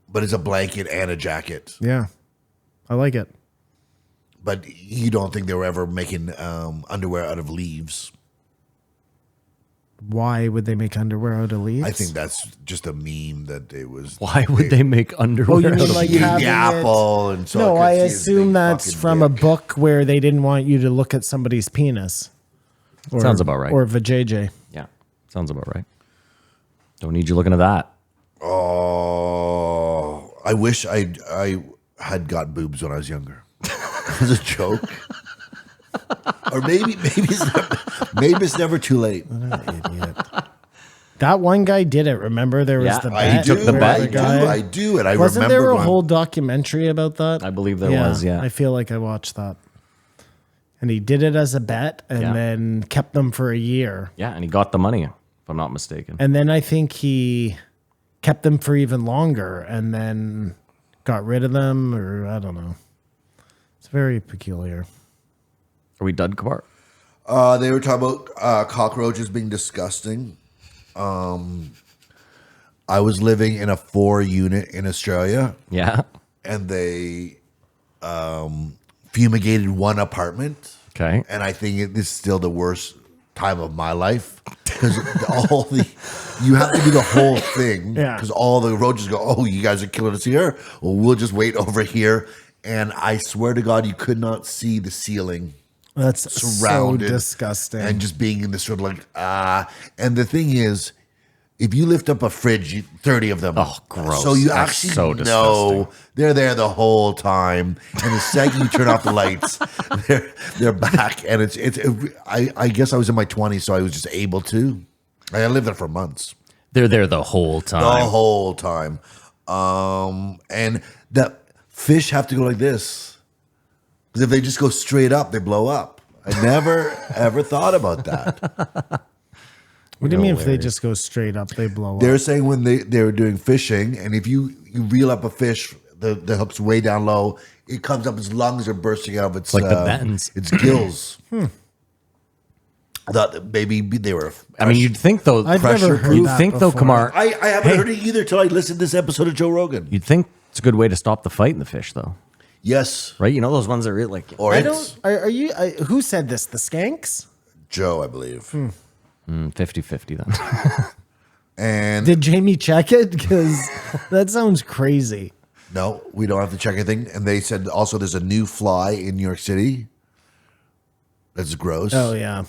But it's a blanket and a jacket. yeah, I like it. But you don't think they were ever making underwear out of leaves? Why would they make underwear out of leaves? I think that's just a meme that it was. Why would they make underwear? Oh, you out mean of like eating having the apple and so No, could I see his assume big that's fucking from a dick. book where they didn't want you to look at somebody's penis. Or, Sounds about right. Or vajayjay. Yeah. Sounds about right. Don't need you looking at that. Oh, I wish I had got boobs when I was younger. As a joke. Or maybe it's never too late. Idiot. That one guy did it. Remember, there was Yeah, the I bet. took the where bet. the guy- I do, and I Wasn't remember there a one. whole documentary about that? I believe there was, yeah. I feel like I watched that. And he did it as a bet and Yeah. then kept them for a year. Yeah, and he got the money, if I'm not mistaken. And then I think he kept them for even longer and then got rid of them, or I don't know. It's very peculiar. Are we done, Kamar? They were talking about cockroaches being disgusting. I was living in a 4-unit in Australia, Yeah. and they fumigated one apartment. Okay. And I think this is still the worst time of my life because you have to do the whole thing Yeah. because all the roaches go, oh, you guys are killing us here. Well, we'll just wait over here. And I swear to God, you could not see the ceiling. That's Surrounded so disgusting. And just being in this sort of like, and the thing is, if you lift up a fridge, 30 of them. Oh, gross. So you That's actually so know disgusting. they're there the whole time. And the second you turn off the lights, they're back. And I guess I was in my 20s, so I was just able to. I lived there for months. They're there the whole time. The whole time. And the fish have to go like this. Because if they just go straight up, they blow up. I never, ever thought about that. What do you mean if they just go straight up, they blow They're up? saying when they were doing fishing, and if you reel up a fish, the hook's way down low, it comes up, its lungs are bursting out of its like the bends. its gills. I thought that maybe they were. I mean, you'd think though. I've never heard You'd that think though, before. Kamar. I haven't heard it either till I listened to this episode of Joe Rogan. You'd think it's a good way to stop the fight in the fish, though, Yes, right? You know those ones that are like. or I it's don't. Are you? Who said this? The skanks? Joe, I believe. 50-50 then. And Did Jamie check it? Because that sounds crazy. no, we don't have to check anything. And they said also there's a new fly in New York City. That's gross. Oh yeah.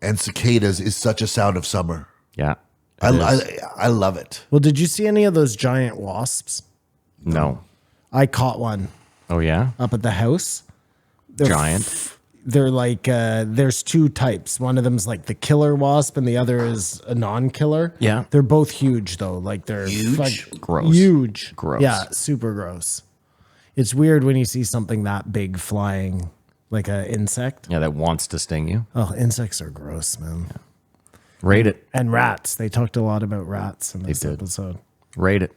And cicadas is such a sound of summer. Yeah. I love it. Well, did you see any of those giant wasps? No. I caught one Oh yeah. up at the house. They're Giant. They're like there's two types. One of them's like the killer wasp, and the other is a non-killer. Yeah. They're both huge though. Like they're Huge? Gross. Huge. Gross. Yeah, super gross. It's weird when you see something that big flying, like an insect. Yeah, that wants to sting you. Oh, insects are gross, man. Rate it. And rats. They talked a lot about rats in this did. episode. Rate it.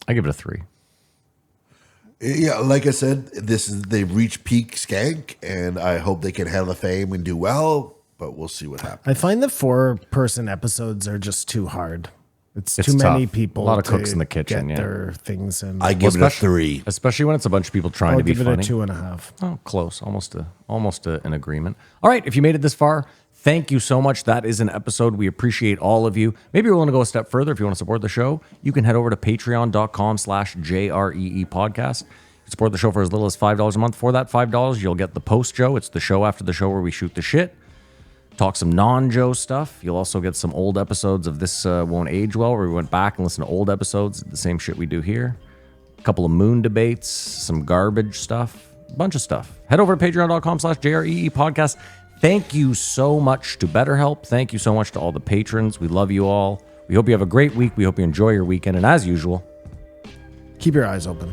I give it a 3. Yeah, like I said, they've reached peak skank, and I hope they can handle the fame and do well. But we'll see what happens. I find the 4-person episodes are just too hard. It's It's too many tough. people. A lot of to cooks in the kitchen, Get yeah. their things in. I give it a 3. Especially when it's a bunch of people trying I'll to be give it funny. a 2.5. Oh, close. Almost an agreement. All right. If you made it this far, thank you so much. That is an episode. We appreciate all of you. Maybe you're willing to go a step further. If you want to support the show, you can head over to patreon.com/JREE podcast. You support the show for as little as $5 a month. For that $5, you'll get the post Joe. It's the show after the show where we shoot the shit. Talk some non-Joe stuff. You'll also get some old episodes of This Won't Age Well, where we went back and listened to old episodes, the same shit we do here. A couple of moon debates, some garbage stuff, a bunch of stuff. Head over to patreon.com/JREE podcast. Thank you so much to BetterHelp. Thank you so much to all the patrons. We love you all. We hope you have a great week. We hope you enjoy your weekend. And as usual, Keep your eyes open.